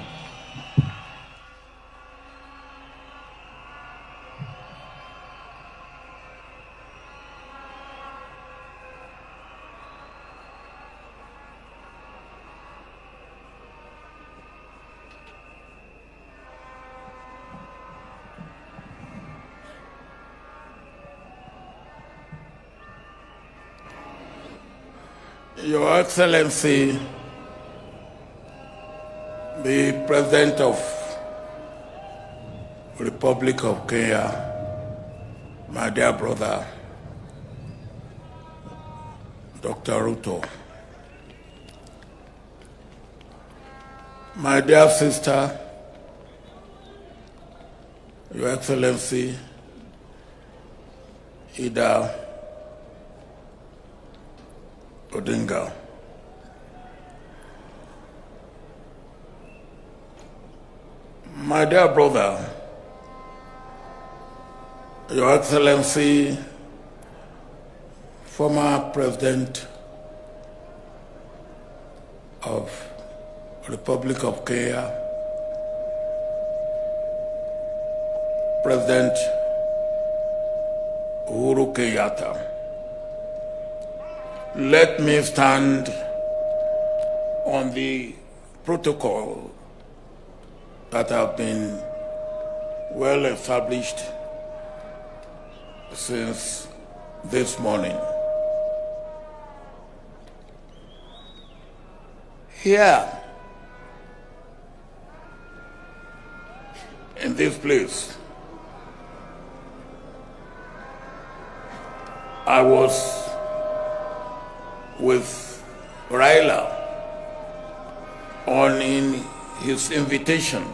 Your Excellency, the President of the Republic of Kenya, my dear brother, Dr. Ruto, my dear sister, Your Excellency, Raila Odinga, my dear brother, Your Excellency, former President of the Republic of Kenya, President Uhuru Kenyatta. Let me stand on the protocol that have been well established since this morning. Here, in this place, I was with Raila on his invitation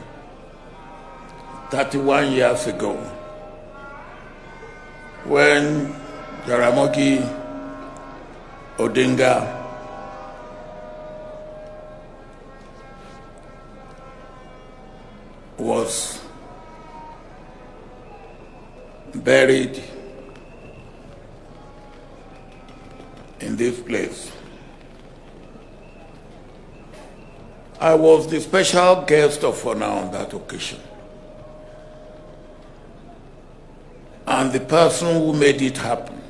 31 years ago when Jaramogi Odinga was buried in this place. I was the special guest of honor on that occasion. And the person who made it happen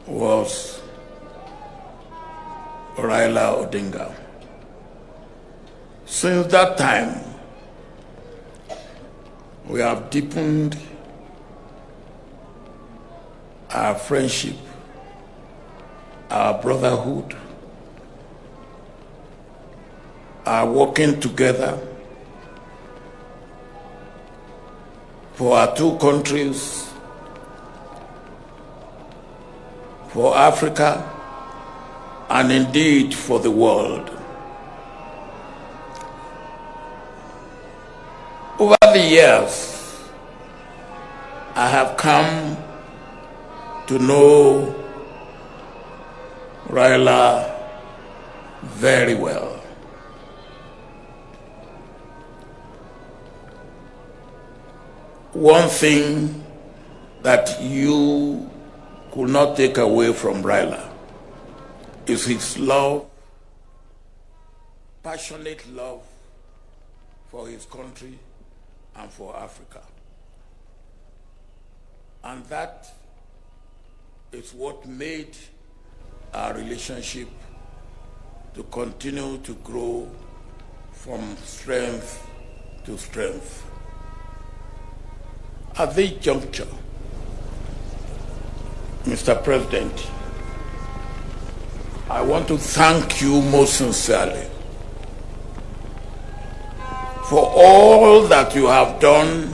was Raila Odinga. Since that time, we have deepened our friendship, our brotherhood, our working together for our two countries, for Africa, and indeed for the world. Over the years, I have come to know Raila very well. One thing that you could not take away from Raila is his love, passionate love for his country and for Africa. And that is what made our relationship to continue to grow from strength to strength. At this juncture, Mr. President, I want to thank you most sincerely for all that you have done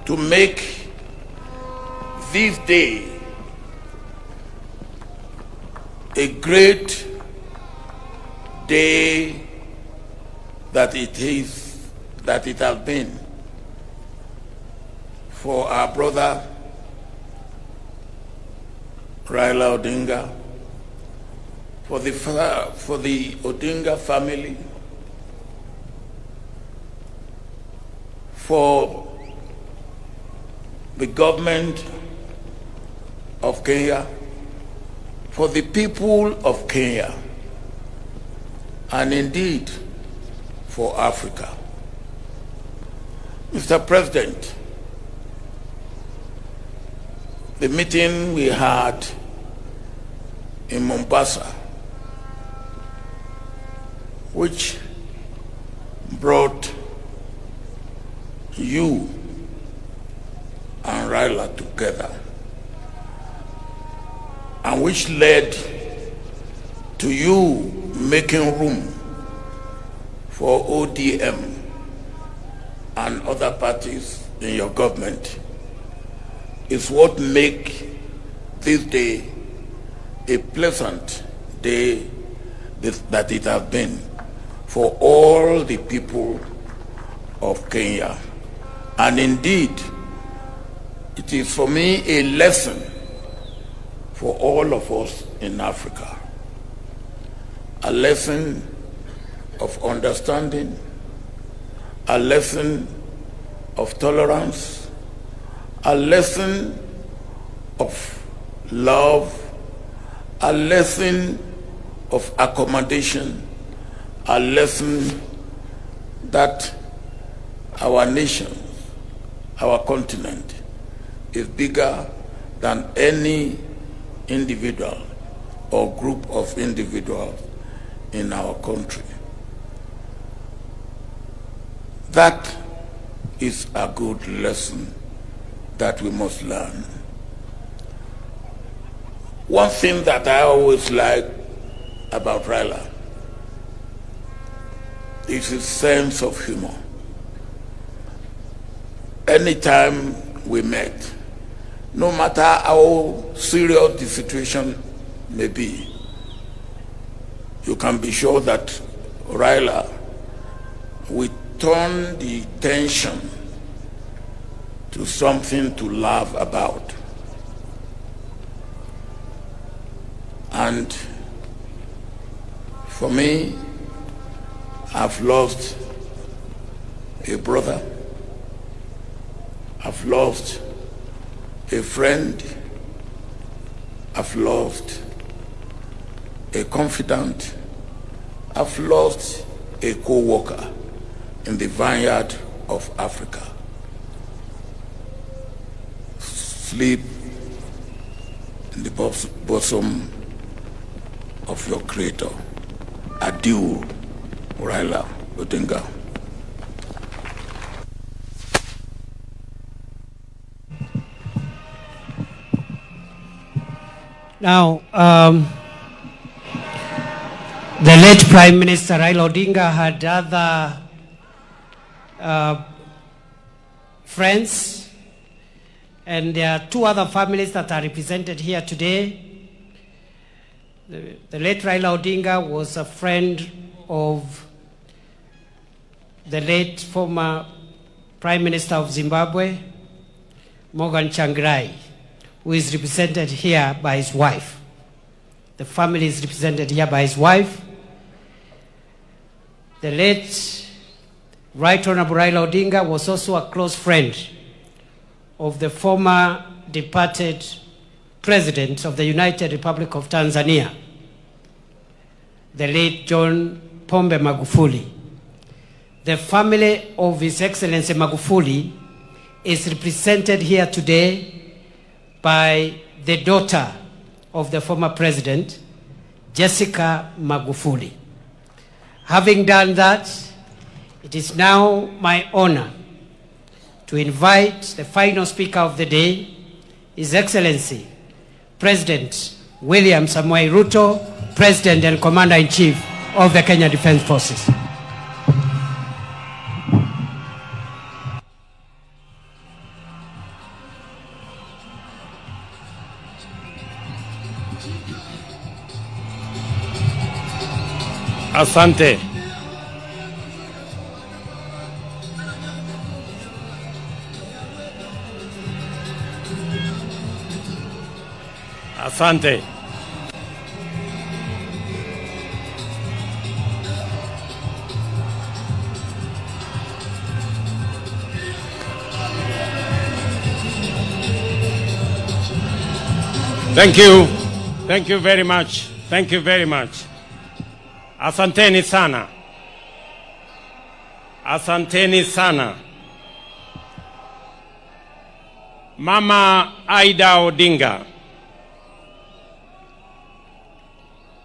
to make this day a great day that it has been for our brother Raila Odinga, for the Odinga family, for the government of Kenya, for the people of Kenya, and indeed for Africa. Mr. President, the meeting we had in Mombasa, which brought you and Raila together, and which led to you making room for ODM and other parties in your government, is what make this day a pleasant day that it has been for all the people of Kenya. And indeed, it is for me a lesson for all of us in Africa, a lesson of understanding, a lesson of tolerance, a lesson of love, a lesson of accommodation, a lesson that our nation, our continent, is bigger than any individual or group of individuals in our country. That is a good lesson that we must learn. One thing that I always like about Raila is his sense of humor. Anytime we met, no matter how serious the situation may be, you can be sure that Raila will turn the tension to something to laugh about. And for me, I've lost a brother, I've lost a friend, I've lost a confidant, I've lost a co-worker in the vineyard of Africa. Sleep in the bosom of your Creator. Adieu, Raila Odinga. Now, the late Prime Minister Raila Odinga had other friends, and there are two other families that are represented here today. The late Raila Odinga was a friend of the late former Prime Minister of Zimbabwe, Morgan Tsvangirai, who is represented here by his wife. The family is represented here by his wife. The late Right Honorable Raila Odinga was also a close friend of the former departed President of the United Republic of Tanzania, the late John Pombe Magufuli. The family of His Excellency Magufuli is represented here today by the daughter of the former president, Jessica Magufuli. Having done that, it is now my honor to invite the final speaker of the day, His Excellency President William Samoei Ruto, President and Commander-in-Chief of the Kenya Defence Forces. Asante. Asante. Thank you. Thank you very much. Thank you very much. Asanteni sana. Asanteni sana. Mama Aida Odinga,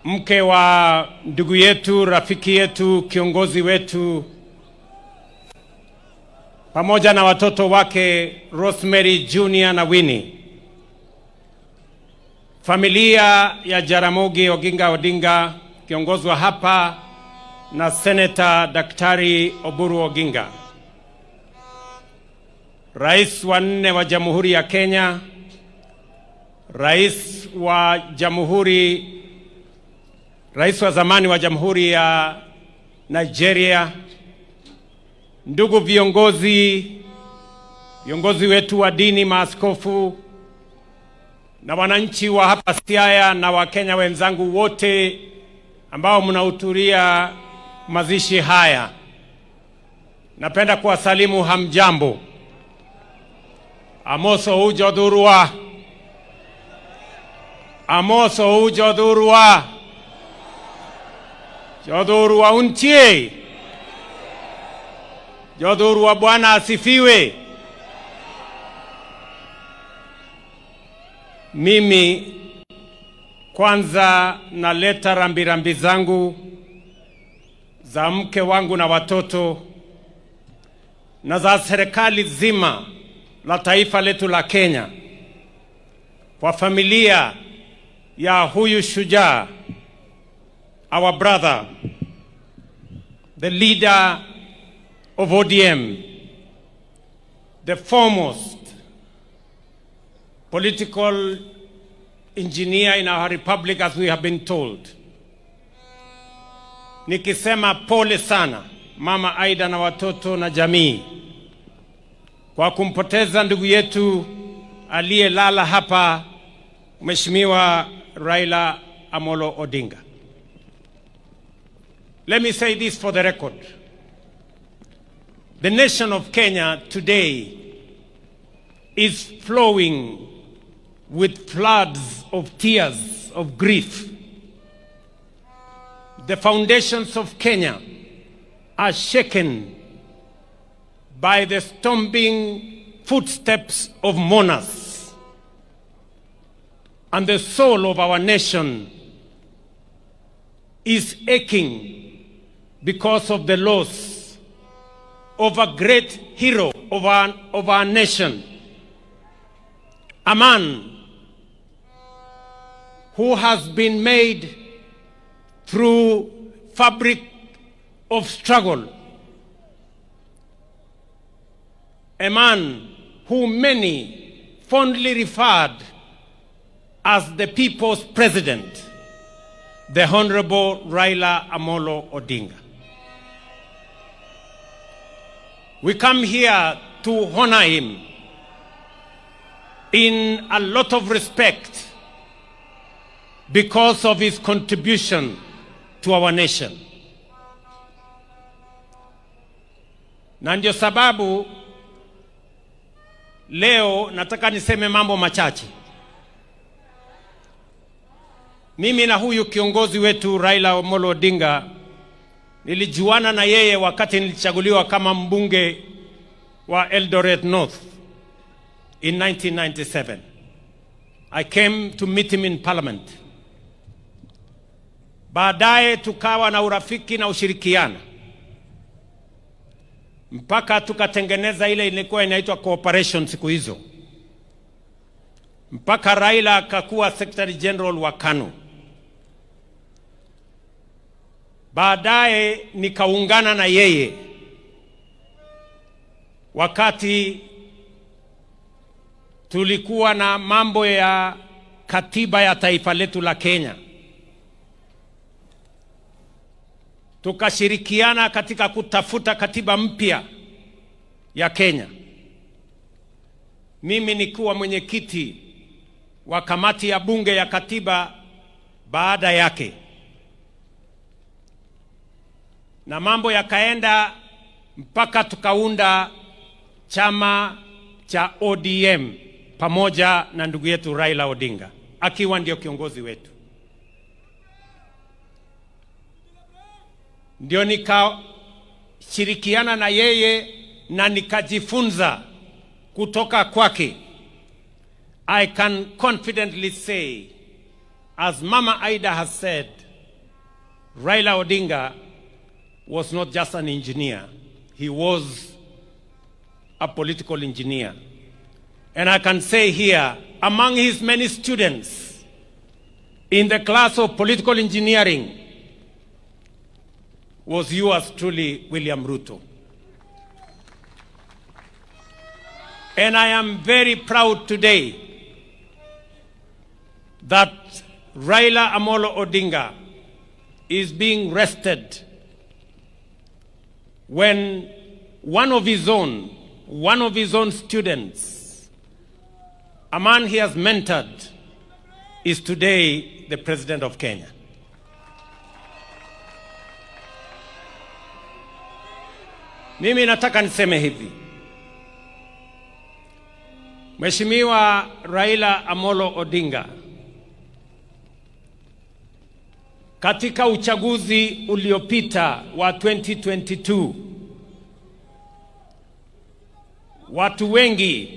mke wa ndugu yetu, rafiki yetu, kiongozi wetu, pamoja na watoto wake Rosemary Junior na Winnie. Familia ya Jaramogi Oginga Odinga kiongozwa hapa na Senator Daktari Oburu Oginga. Rais wa 4 wa Jamhuri ya Kenya, Rais wa zamani wa Jamhuri ya Nigeria, ndugu viongozi wetu wa dini, maaskofu na wananchi wa hapa Siaya na Wakenya wenzangu wote ambao mnahudhuria mazishi haya. Napenda kuwasalimu hamjambo. Amoso ujodurua. Amoso ujodurua. Jodurua untie. Jodurua Bwana asifiwe. Mimi kwanza naleta rambirambi zangu za mke wangu na watoto na za serikali zima la taifa letu la Kenya kwa familia ya huyu shujaa, our brother, the leader of ODM, the foremost political engineer in our republic, as we have been told. Nikisema pole sana Mama Aida na watoto na jamii kwa kumpoteza ndugu yetu aliyelala hapa, Mheshimiwa Raila Amolo Odinga. Let me say this for the record. The nation of Kenya today is flowing with floods of tears of grief. The foundations of Kenya are shaken by the stomping footsteps of mourners, and the soul of our nation is aching because of the loss of a great hero of our nation, a man who has been made through fabric of struggle. A man who many fondly referred as the people's president, the Honorable Raila Amolo Odinga. We come here to honor him in a lot of respect because of his contribution to our nation. Na ndio sababu leo nataka niseme mambo machache. Mimi na huyu kiongozi wetu Raila Amolo Odinga nilijuana na yeye wakati nilichaguliwa kama mbunge wa Eldoret North in 1997. I came to meet him in parliament. Baadaye tukawa na urafiki na ushirikiana, mpaka tukatengeneza ile ilikuwa inaitwa cooperation siku hizo, mpaka Raila akakuwa Secretary General wa KANU. Baadaye nikaungana na yeye wakati tulikuwa na mambo ya katiba ya taifa letu la Kenya. Tukashirikiana katika kutafuta katiba mpya ya Kenya. Mimi nikuwa mwenyekiti wa kamati ya bunge ya katiba baada yake. Na mambo yakaenda mpaka tukaunda chama cha ODM pamoja na ndugu yetu Raila Odinga akiwa ndio kiongozi wetu. Ndio nikashirikiana na yeye na nikajifunza kutoka kwake. I can confidently say, as Mama Aida has said, Raila Odinga was not just an engineer, he was a political engineer. And I can say here, among his many students in the class of political engineering was yours truly, William Ruto. And I am very proud today that Raila Amolo Odinga is being rested when one of his own students, a man he has mentored, is today the President of Kenya. Mimi nataka niseme hivi. Mheshimiwa Raila Amolo Odinga, katika uchaguzi uliopita wa 2022, watu wengi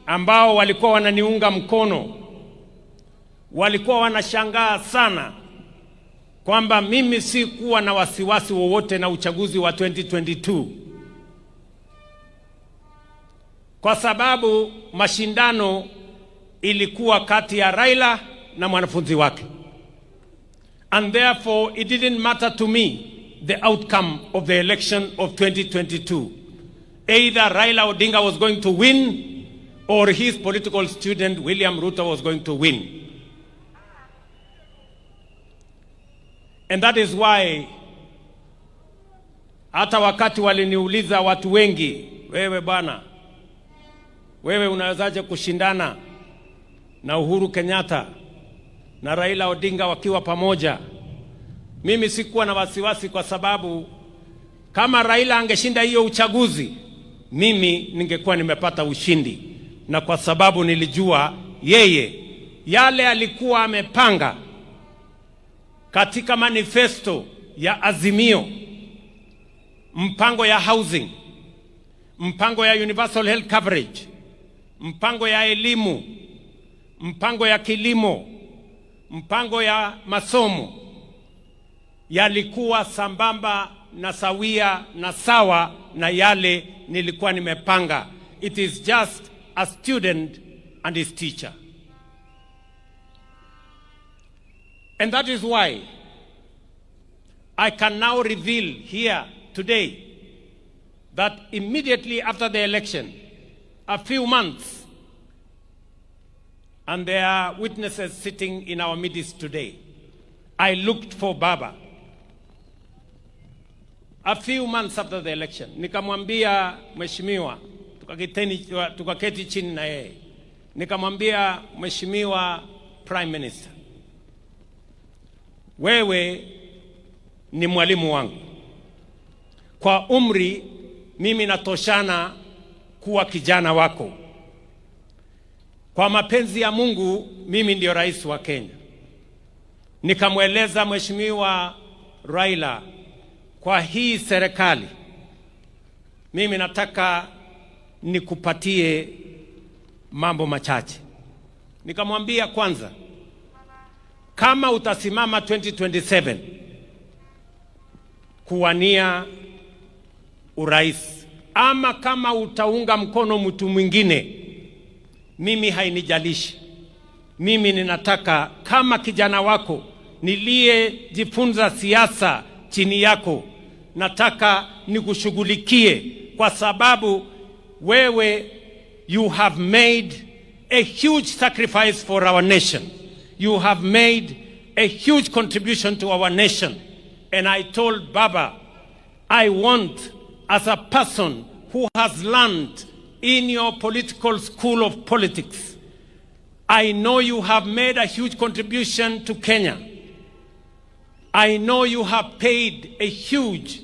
ambao walikuwa wananiunga mkono walikuwa wanashangaa sana kwamba mimi sikuwa na wasiwasi wowote na uchaguzi wa 2022, kwa sababu mashindano ilikuwa kati ya Raila na mwanafunzi wake. And therefore it didn't matter to me the outcome of the election of 2022. Either Raila Odinga was going to win or his political student William Ruto was going to win. And that is why hata wakati waliniuliza watu wengi, wewe bwana, wewe unawezaje kushindana na Uhuru Kenyatta na Raila Odinga wakiwa pamoja? Mimi sikuwa na wasiwasi, kwa sababu kama Raila angeshinda hiyo uchaguzi, mimi ningekuwa nimepata ushindi. Na kwa sababu nilijua yeye yale alikuwa amepanga katika manifesto ya Azimio, mpango ya housing, mpango ya universal health coverage, mpango ya elimu, mpango ya kilimo, mpango ya masomo, yalikuwa sambamba na sawia na sawa na yale nilikuwa nimepanga. It is just a student and his teacher. And that is why I can now reveal here today that immediately after the election, a few months, and there are witnesses sitting in our midst today, I looked for Baba. A few months after the election, nikamwambia mheshimiwa, tukaketi chini na yeye, nikamwambia mheshimiwa Prime Minister, wewe ni mwalimu wangu. Kwa umri mimi natoshana kuwa kijana wako. Kwa mapenzi ya Mungu mimi ndio rais wa Kenya. Nikamweleza mheshimiwa Raila, kwa hii serikali mimi nataka nikupatie mambo machache. Nikamwambia kwanza, kama utasimama 2027 kuwania urais, ama kama utaunga mkono mtu mwingine, mimi hainijalishi. Mimi ninataka kama kijana wako niliyejifunza siasa chini yako, nataka nikushughulikie, kwa sababu wewe, you have made a huge sacrifice for our nation. You have made a huge contribution to our nation. And I told Baba, I want, as a person who has learned in your political school of politics, I know you have made a huge contribution to Kenya. I know you have paid a huge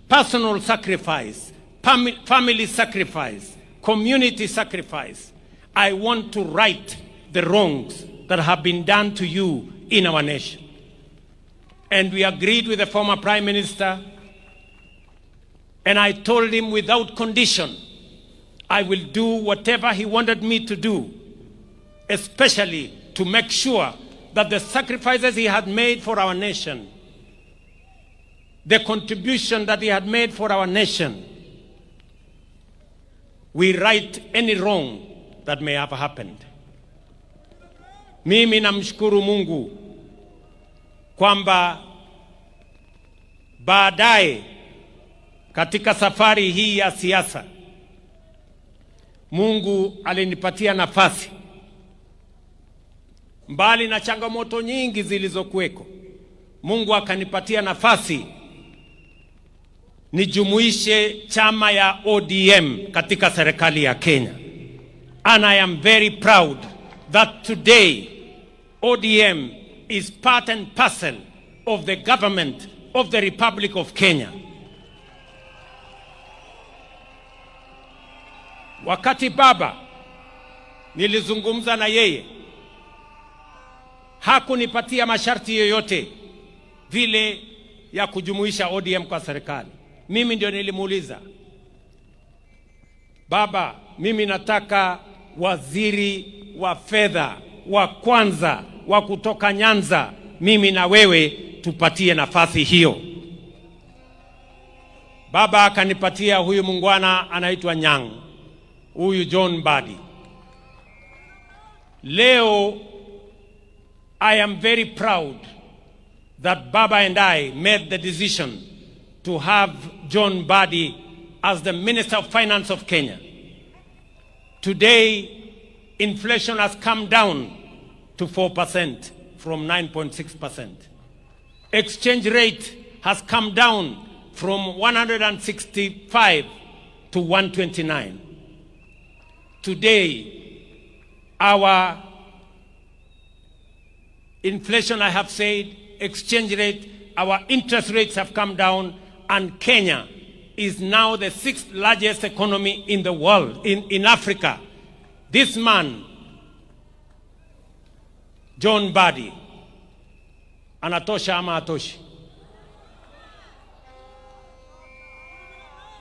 personal sacrifice, family sacrifice, community sacrifice. I want to right the wrongs that have been done to you in our nation. And we agreed with the former Prime Minister, and I told him without condition, I will do whatever he wanted me to do, especially to make sure that the sacrifices he had made for our nation, the contribution that he had made for our nation, we right any wrong that may have happened. Mimi namshukuru Mungu kwamba baadaye katika safari hii ya siasa, Mungu alinipatia nafasi, mbali na changamoto nyingi zilizokuweko, Mungu akanipatia nafasi nijumuishe chama ya ODM katika serikali ya Kenya. And I am very proud that today ODM is part and parcel of the government of the Republic of Kenya. Wakati Baba nilizungumza na yeye, hakunipatia masharti yoyote vile ya kujumuisha ODM kwa serikali. Mimi ndio nilimuuliza, Baba, mimi nataka waziri wa fedha wa kwanza wa kutoka Nyanza, mimi na wewe tupatie nafasi hiyo. Baba akanipatia huyu mungwana anaitwa Nyang, huyu John Mbadi. Leo I am very proud that Baba and I made the decision to have John Mbadi as the Minister of Finance of Kenya. Today, inflation has come down to 4% from 9.6%. Exchange rate has come down from 165 to 129. Today, our inflation, I have said, exchange rate, our interest rates have come down, and Kenya is now the 6th largest economy in the world, in Africa. This man, John Mbadi, anatosha ama atoshi?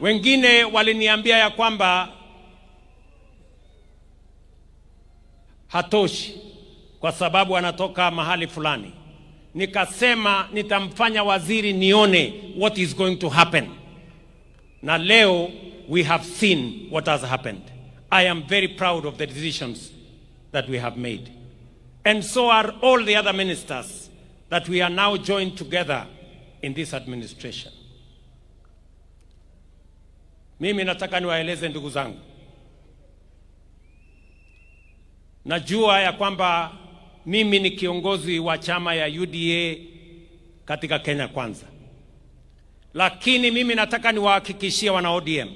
Wengine waliniambia ya kwamba hatoshi kwa sababu anatoka mahali fulani. Nikasema nitamfanya waziri nione what is going to happen. Na leo we have seen what has happened. I am very proud of the decisions that we have made. And so are all the other ministers that we are now joined together in this administration. Mimi nataka niwaeleze ndugu zangu. Najua ya kwamba mimi ni kiongozi wa chama ya UDA katika Kenya Kwanza. Lakini mimi nataka niwahakikishie wana ODM,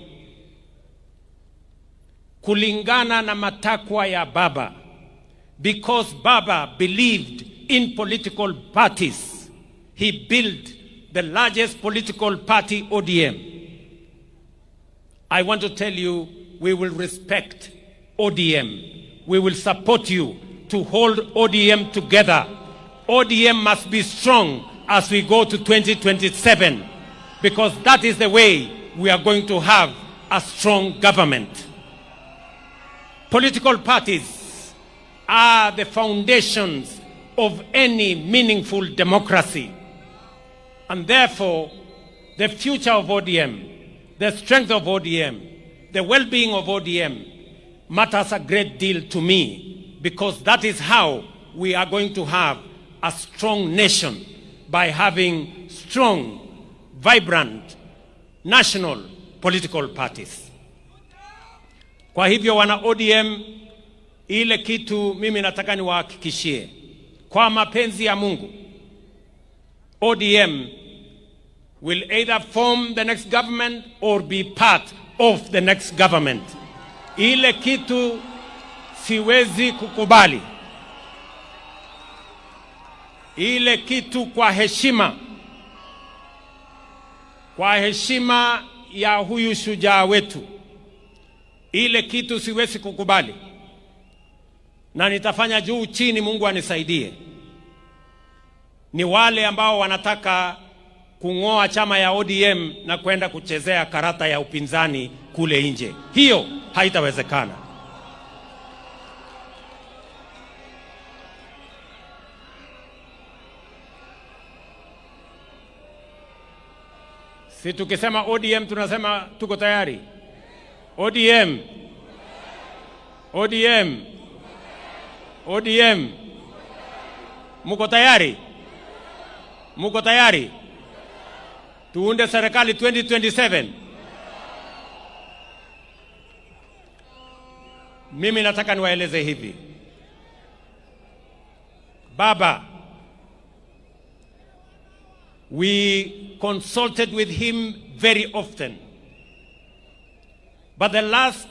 kulingana na matakwa ya Baba, because Baba believed in political parties, he built the largest political party, ODM. I want to tell you, we will respect ODM. We will support you to hold ODM together. ODM must be strong as we go to 2027, because that is the way we are going to have a strong government. Political parties are the foundations of any meaningful democracy. And therefore, the future of ODM, the strength of ODM, the well-being of ODM matters a great deal to me, because that is how we are going to have a strong nation, by having strong, vibrant, national political parties. Kwa hivyo wana ODM, ile kitu mimi nataka niwahakikishie, kwa mapenzi ya Mungu, ODM will either form the next government or be part of the next government. Ile kitu siwezi kukubali. Ile kitu kwa heshima ya huyu shujaa wetu, ile kitu siwezi kukubali, na nitafanya juu chini, Mungu anisaidie. Ni wale ambao wanataka kung'oa chama ya ODM na kwenda kuchezea karata ya upinzani kule nje. Hiyo haitawezekana. Si tukisema ODM tunasema tuko tayari. ODM. ODM. ODM. Muko tayari? Muko tayari? Tuunde serikali 2027. Mimi nataka niwaeleze hivi. Baba, we consulted with him very often. But the last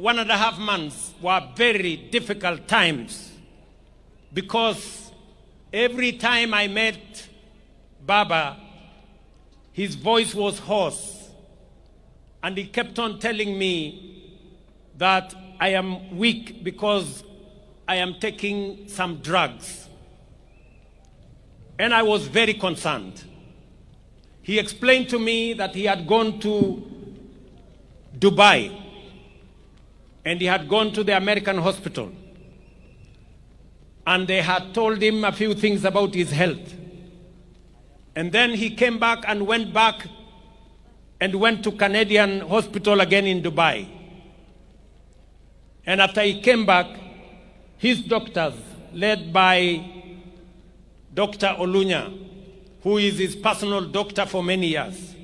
1.5 months were very difficult times, because every time I met Baba, his voice was hoarse, and he kept on telling me that I am weak because I am taking some drugs. And I was very concerned. He explained to me that he had gone to Dubai, and he had gone to the American hospital, and they had told him a few things about his health. And then he came back and went to Canadian hospital again in Dubai. And after he came back, his doctors, led by Dr. Olunya, who is his personal doctor for many years,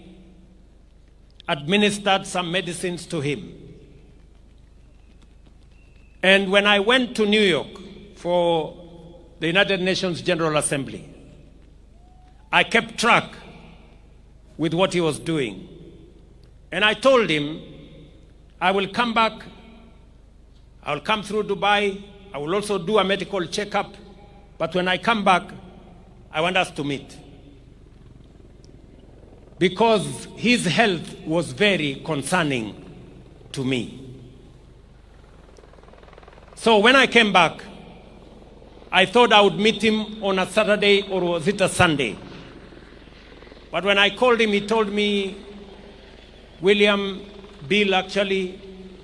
administered some medicines to him. And when I went to New York for the United Nations General Assembly, I kept track with what he was doing. And I told him, I will come back, I will come through Dubai, I will also do a medical checkup, but when I come back, I want us to meet. Because his health was very concerning to me. So when I came back, I thought I would meet him on a Saturday, or was it a Sunday? But when I called him, he told me, William, Bill, actually,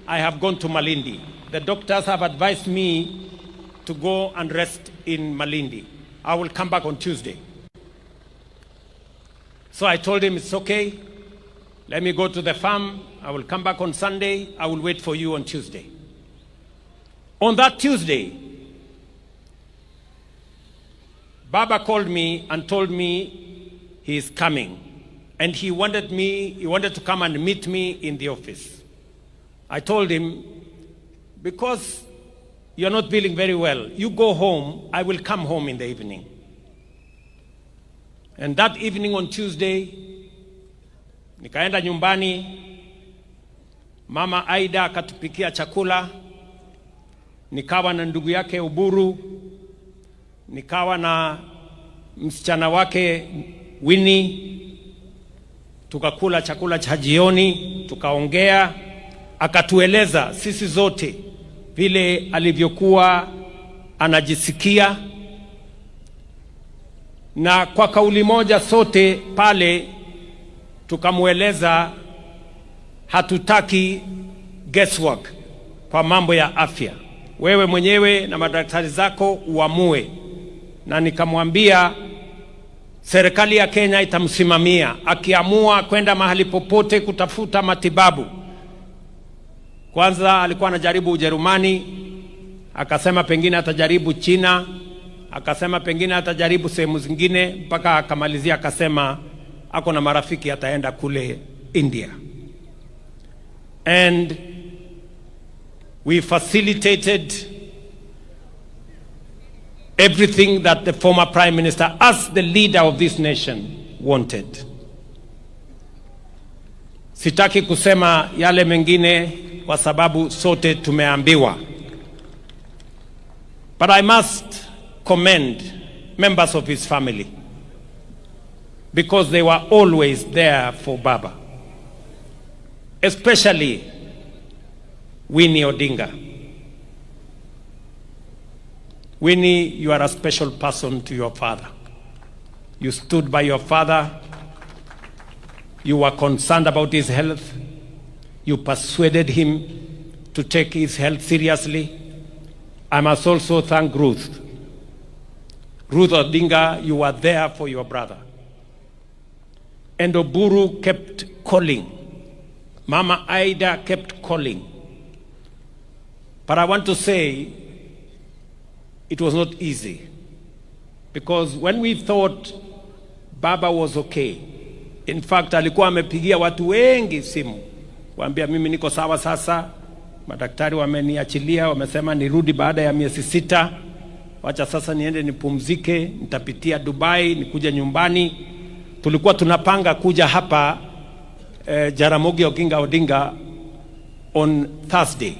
I have gone to Malindi. The doctors have advised me to go and rest in Malindi. I will come back on Tuesday. So I told him, it's okay. Let me go to the farm. I will come back on Sunday. I will wait for you on Tuesday. On that Tuesday, Baba called me and told me he is coming. And he wanted to come and meet me in the office. I told him, because you're not feeling very well, you go home, I will come home in the evening. And that evening on Tuesday, nikaenda nyumbani, Mama Aida akatupikia chakula, nikawa na ndugu yake Uburu, nikawa na msichana wake Winnie, tukakula chakula cha jioni, tukaongea, akatueleza sisi zote vile alivyokuwa anajisikia, na kwa kauli moja sote pale tukamueleza hatutaki guesswork kwa mambo ya afya. Wewe mwenyewe na madaktari zako uamue. Na nikamwambia serikali ya Kenya itamsimamia akiamua kwenda mahali popote kutafuta matibabu. Kwanza alikuwa anajaribu Ujerumani, akasema pengine atajaribu China, akasema pengine atajaribu sehemu zingine, mpaka akamalizia akasema ako na marafiki ataenda kule India. And we facilitated everything that the former Prime Minister, as the leader of this nation, wanted. Sitaki kusema yale mengine kwa sababu sote tumeambiwa. But I must commend members of his family, because they were always there for Baba. Especially Winnie Odinga. Winnie, you are a special person to your father. You stood by your father. You were concerned about his health. You persuaded him to take his health seriously. I must also thank Ruth. Ruth Odinga, you were there for your brother. And Oburu kept calling. Mama Aida kept calling. But I want to say, it was not easy. Because when we thought Baba was okay, in fact, alikuwa amepigia watu wengi simu, waambia mimi niko sawa sasa, madaktari wameniachilia, wamesema nirudi baada ya miezi 6, wacha sasa niende nipumzike, nitapitia Dubai, nikuja nyumbani. Tulikuwa tunapanga kuja hapa Jaramogi Oginga Odinga on Thursday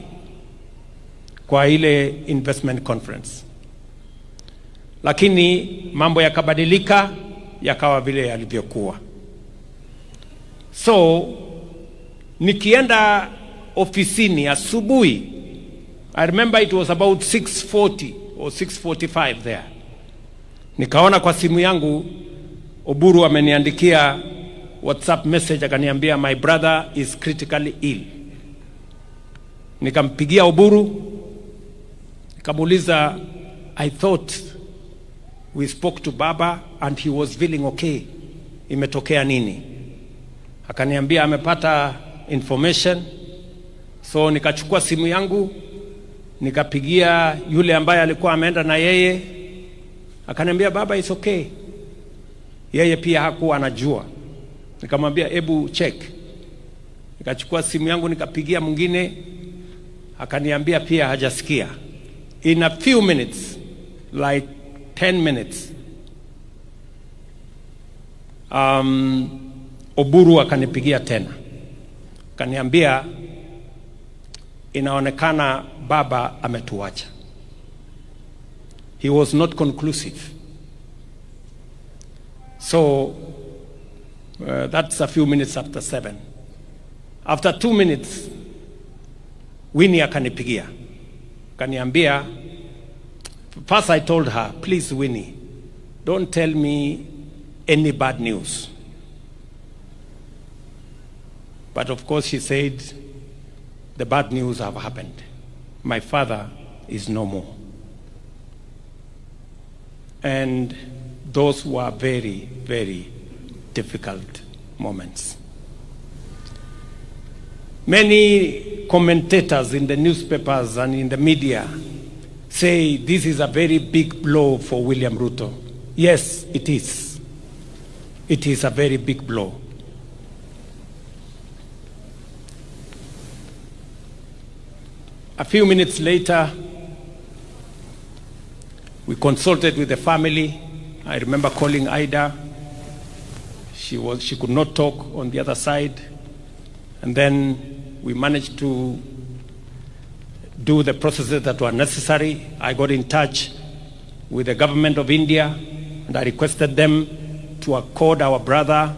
kwa ile investment conference. Lakini mambo yakabadilika, yakawa vile yalivyokuwa. So nikienda ofisini asubuhi, I remember it was about 6:40 or 6:45 there. Nikaona kwa simu yangu Oburu ameniandikia WhatsApp message, akaniambia my brother is critically ill. Nikampigia Oburu, nikamuuliza, I thought we spoke to Baba and he was feeling okay. Imetokea nini? Akaniambia amepata information. So nikachukua simu yangu, nikapigia yule ambaye alikuwa ameenda na yeye. Akaniambia Baba is okay. Yeye pia hakuwa anajua. Nikamwambia ebu check. Nikachukua simu yangu nikapigia mwingine, akaniambia pia hajasikia. In a few minutes, like 10 minutes, Oburu akanipigia tena. Akaniambia inaonekana Baba ametuacha. He was not conclusive. So that's a few minutes after 7. After 2 minutes, Winnie akanipigia. Akaniambia, first I told her, please Winnie, don't tell me any bad news. But of course she said, the bad news have happened. My father is no more. And those were very, very difficult moments. Many commentators in the newspapers and in the media say this is a very big blow for William Ruto. Yes, it is. It is a very big blow. A few minutes later, we consulted with the family. I remember calling Ida. She could not talk on the other side. And then we managed to do the processes that were necessary. I got in touch with the government of India, and I requested them to accord our brother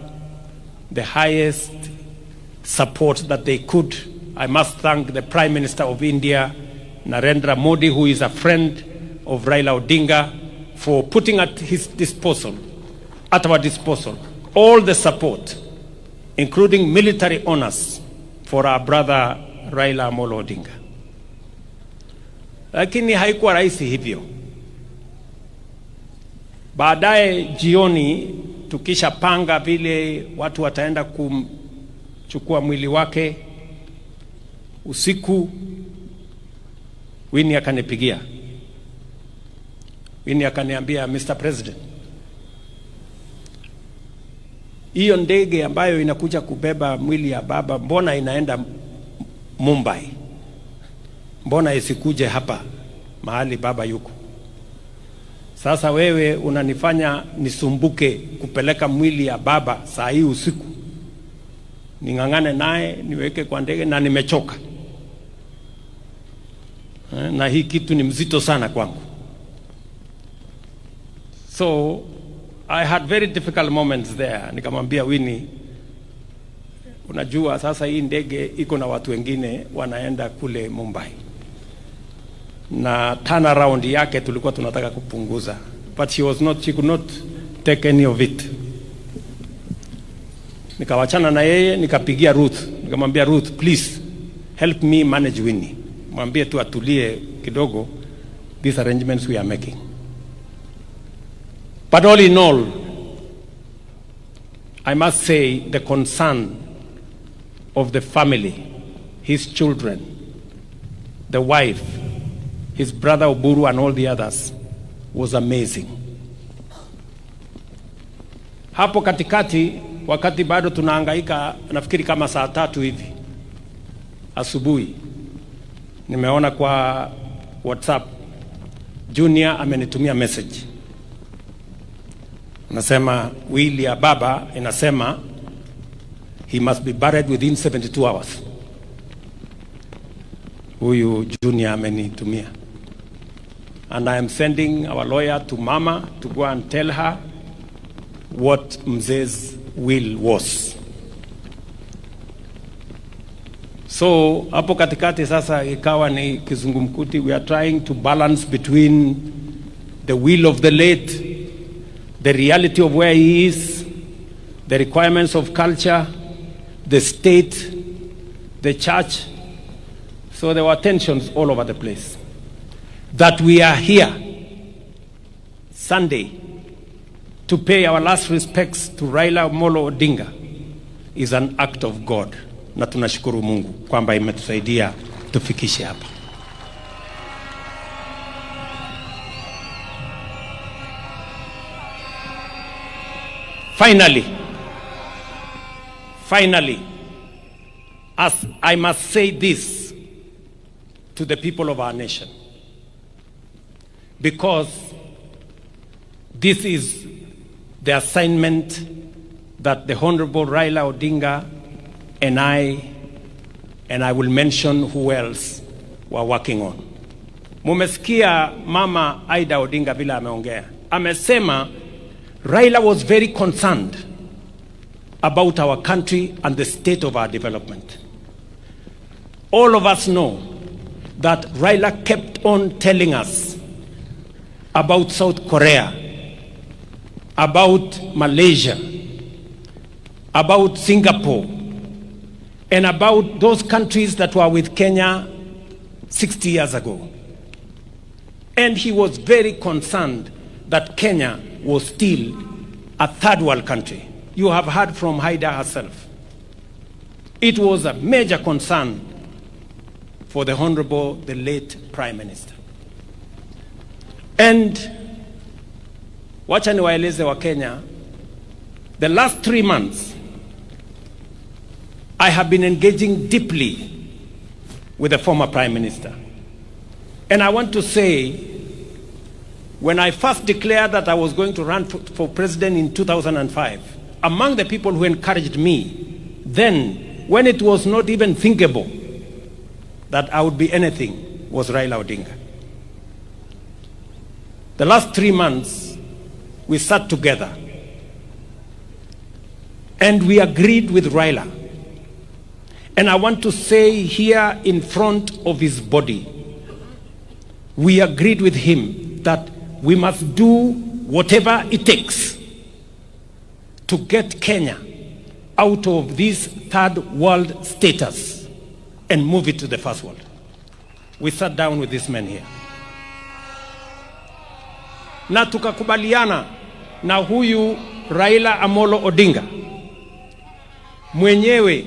the highest support that they could. I must thank the Prime Minister of India, Narendra Modi, who is a friend of Raila Odinga, for putting at our disposal, all the support, including military honors, for our brother Raila Amolo Odinga. Lakini haikuwa rahisi hivyo. Baadaye jioni, tukisha panga vile watu wataenda kumchukua mwili wake, usiku Winnie akanipigia. Winnie akaniambia, Mr. President, hiyo ndege ambayo inakuja kubeba mwili ya baba, mbona inaenda Mumbai? Mbona isikuje hapa mahali baba yuko? Sasa wewe unanifanya nisumbuke kupeleka mwili ya baba saa hii usiku. Ningangane naye niweke kwa ndege, na nimechoka. Na hii kitu ni mzito sana kwangu. So I had very difficult moments there. Nikamwambia Winnie, unajua sasa hii ndege iko na watu wengine wanaenda kule Mumbai, na turnaround yake tulikuwa tunataka kupunguza, but she could not take any of it. Nikawachana na yeye, nikapigia Ruth, nikamwambia Ruth, please help me manage Winnie. Mwambie tu atulie kidogo, these arrangements we are making. But all in all, I must say the concern of the family, his children, the wife, his brother Oburu and all the others was amazing. Hapo katikati, wakati bado tunahangaika, nafikiri kama saa 3 hivi asubuhi, nimeona kwa WhatsApp Junior amenitumia message. Anasema wili ya baba inasema he must be buried within 72 hours. Huyu Junior amenitumia. And I am sending our lawyer to Mama to go and tell her what Mzee's will was. So hapo katikati sasa ikawa ni kizungumkuti. We are trying to balance between the will of the late, the reality of where he is, the requirements of culture, the state, the church. So there were tensions all over the place. That we are here Sunday to pay our last respects to Raila Amolo Odinga is an act of God. Na tunashukuru Mungu kwamba imetusaidia tufikishe hapa. Finally, as I must say this to the people of our nation, because this is the assignment that the Honorable Raila Odinga and I will mention who else were working on. Mumesikia Mama Ida Odinga vile ameongea. Amesema Raila was very concerned about our country and the state of our development. All of us know that Raila kept on telling us about South Korea, about Malaysia, about Singapore, and about those countries that were with Kenya 60 years ago. And he was very concerned that Kenya was still a third world country. You have heard from Haida herself. It was a major concern for the Honorable, the late Prime Minister. And Wacha niwaeleze wa Kenya, the last 3 months, I have been engaging deeply with the former Prime Minister. And I want to say, when I first declared that I was going to run for president in 2005, among the people who encouraged me, then, when it was not even thinkable that I would be anything, was Raila Odinga. The last 3 months, we sat together and we agreed with Raila. And I want to say here in front of his body, we agreed with him that we must do whatever it takes to get Kenya out of this third world status and move it to the first world. We sat down with this man here. Na tukakubaliana na huyu Raila Amolo Odinga mwenyewe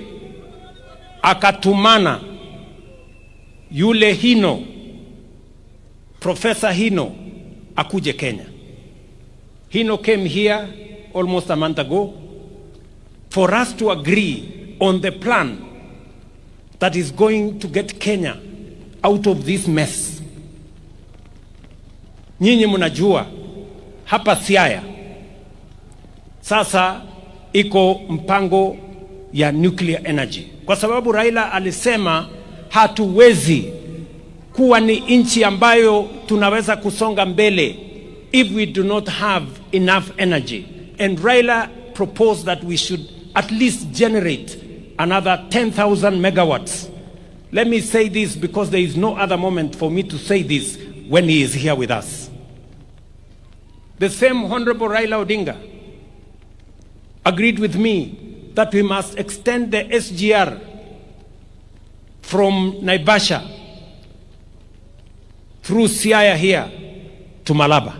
akatumana yule Hino, Professor Hino, akuje Kenya. Hino came here almost a month ago for us to agree on the plan that is going to get Kenya out of this mess. Nyinyi mnajua hapa Siaya sasa iko mpango ya nuclear energy, kwa sababu Raila alisema hatuwezi kuwa ni nchi ambayo tunaweza kusonga mbele if we do not have enough energy. And Raila proposed that we should at least generate another 10,000 megawatts. Let me say this because there is no other moment for me to say this when he is here with us. The same Honorable Raila Odinga agreed with me that we must extend the SGR from Naivasha through Siaya here to Malaba.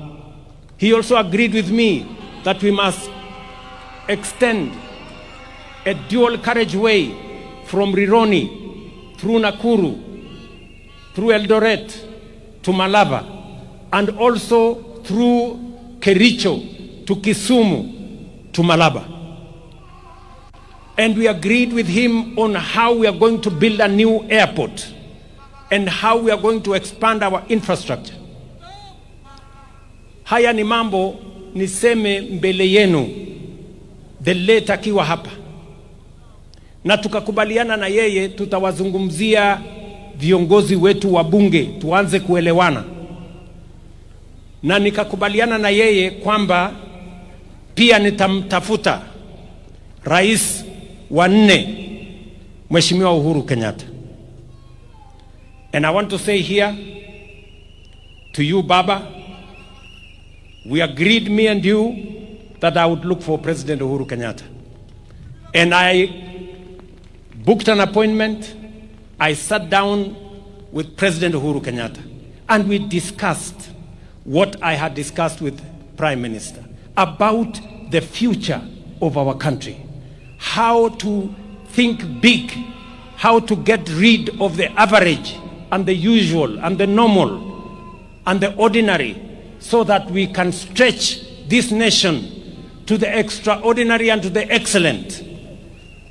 He also agreed with me that we must extend a dual carriageway from Rironi through Nakuru, through Eldoret to Malaba, and also through Kericho to Kisumu to Malaba. And we agreed with him on how we are going to build a new airport and how we are going to expand our infrastructure. Haya ni mambo niseme mbele yenu the late akiwa hapa, na tukakubaliana na yeye tutawazungumzia viongozi wetu wa bunge tuanze kuelewana, na nikakubaliana na yeye kwamba pia nitamtafuta rais wa 4 Mheshimiwa Uhuru Kenyatta. And I want to say here to you, Baba, we agreed, me and you, that I would look for President Uhuru Kenyatta. And I booked an appointment. I sat down with President Uhuru Kenyatta and we discussed what I had discussed with Prime Minister about the future of our country. How to think big, how to get rid of the average and the usual and the normal and the ordinary, so that we can stretch this nation to the extraordinary and to the excellent.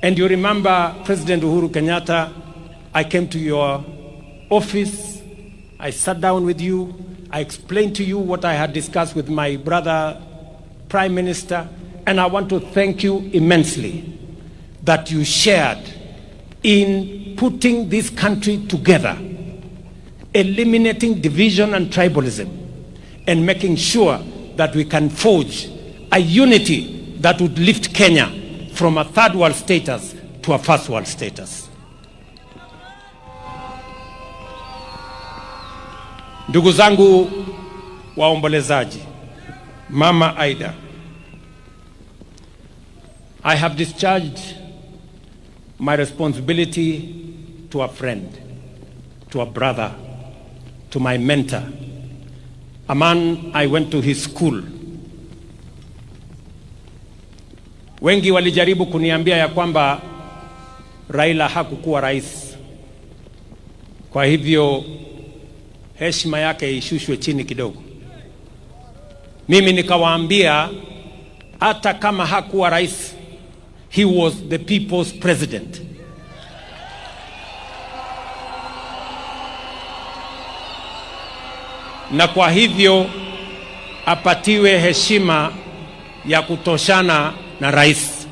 And you remember, President Uhuru Kenyatta, I came to your office, I sat down with you, I explained to you what I had discussed with my brother, Prime Minister, and I want to thank you immensely that you shared in putting this country together, eliminating division and tribalism, and making sure that we can forge a unity that would lift Kenya from a third world status to a first world status. Ndugu zangu waombolezaji, Mama Aida, I have discharged my responsibility to a friend, to a brother, to my mentor, a man I went to his school. Wengi walijaribu kuniambia ya kwamba Raila hakukuwa rais, kwa hivyo heshima yake ishushwe chini kidogo. Mimi nikawaambia hata kama hakuwa rais, he was the people's president. Na kwa hivyo apatiwe heshima ya kutoshana na rais.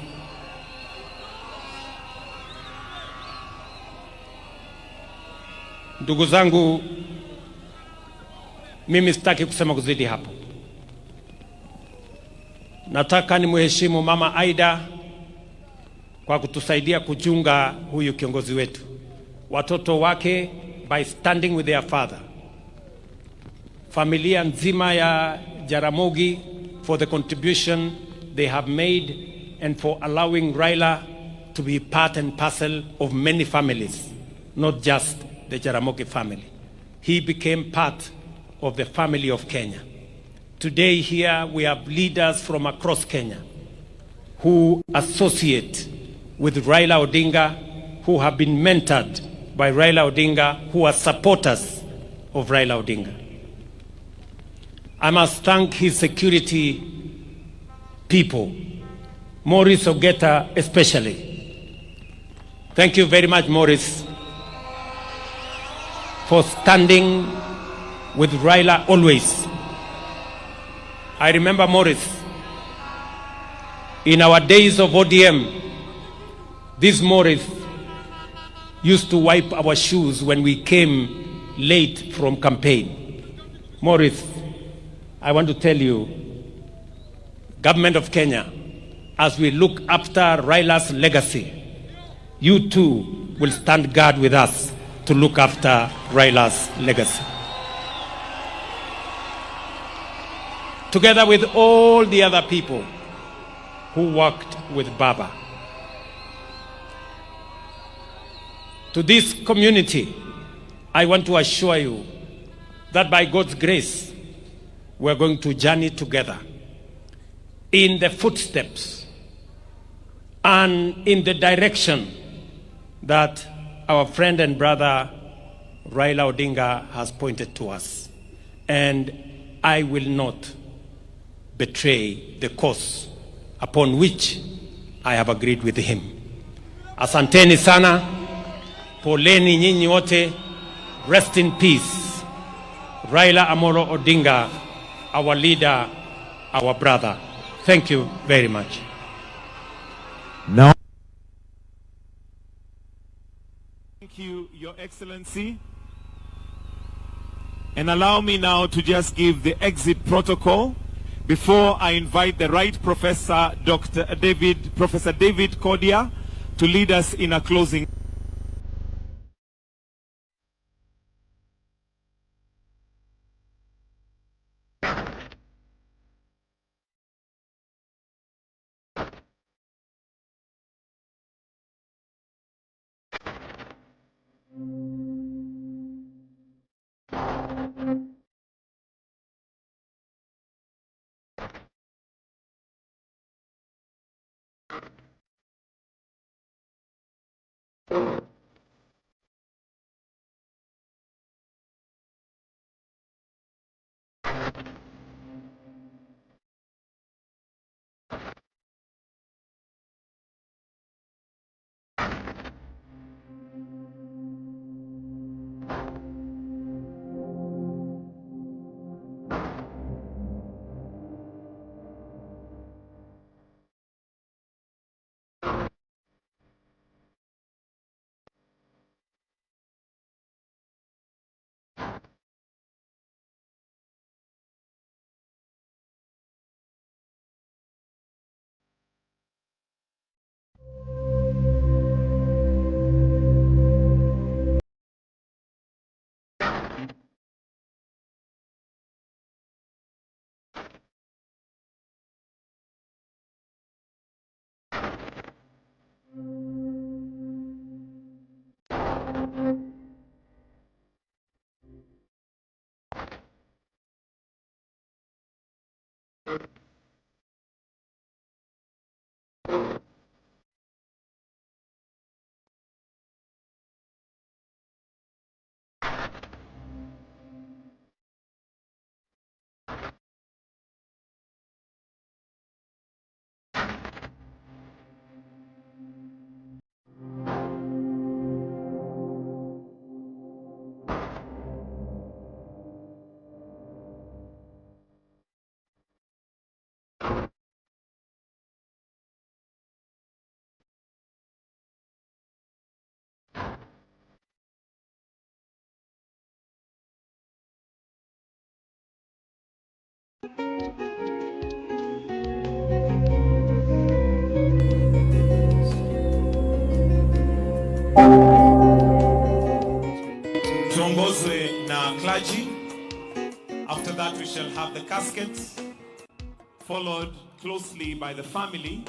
Ndugu zangu, mimi sitaki kusema kuzidi hapo. Nataka nimheshimu Mama Aida kwa kutusaidia kuchunga huyu kiongozi wetu, watoto wake by standing with their father, familia nzima ya Jaramogi for the contribution they have made and for allowing Raila to be part and parcel of many families, not just the Jaramogi family. He became part of the family of Kenya. Today here we have leaders from across Kenya who associate with Raila Odinga, who have been mentored by Raila Odinga, who are supporters of Raila Odinga. I must thank his security people, Maurice Ogeta especially. Thank you very much, Maurice, for standing with Raila always. I remember Maurice, in our days of ODM, this Maurice used to wipe our shoes when we came late from campaign. Maurice, I want to tell you, government of Kenya, as we look after Raila's legacy, you too will stand guard with us to look after Raila's legacy. Together with all the other people who worked with Baba. To this community, I want to assure you that by God's grace, we're going to journey together in the footsteps and in the direction that our friend and brother Raila Odinga has pointed to us. And I will not betray the course upon which I have agreed with him. Asanteni sana, poleni nyinyi wote, rest in peace. Raila Amolo Odinga, our leader, our brother. Thank you very much. Now, thank you, Your Excellency. And allow me now to just give the exit protocol before I invite the Right Professor, Professor David Kodia, to lead us in a closing. tuongozwe na clergy. After that we shall have the casket, followed closely by the family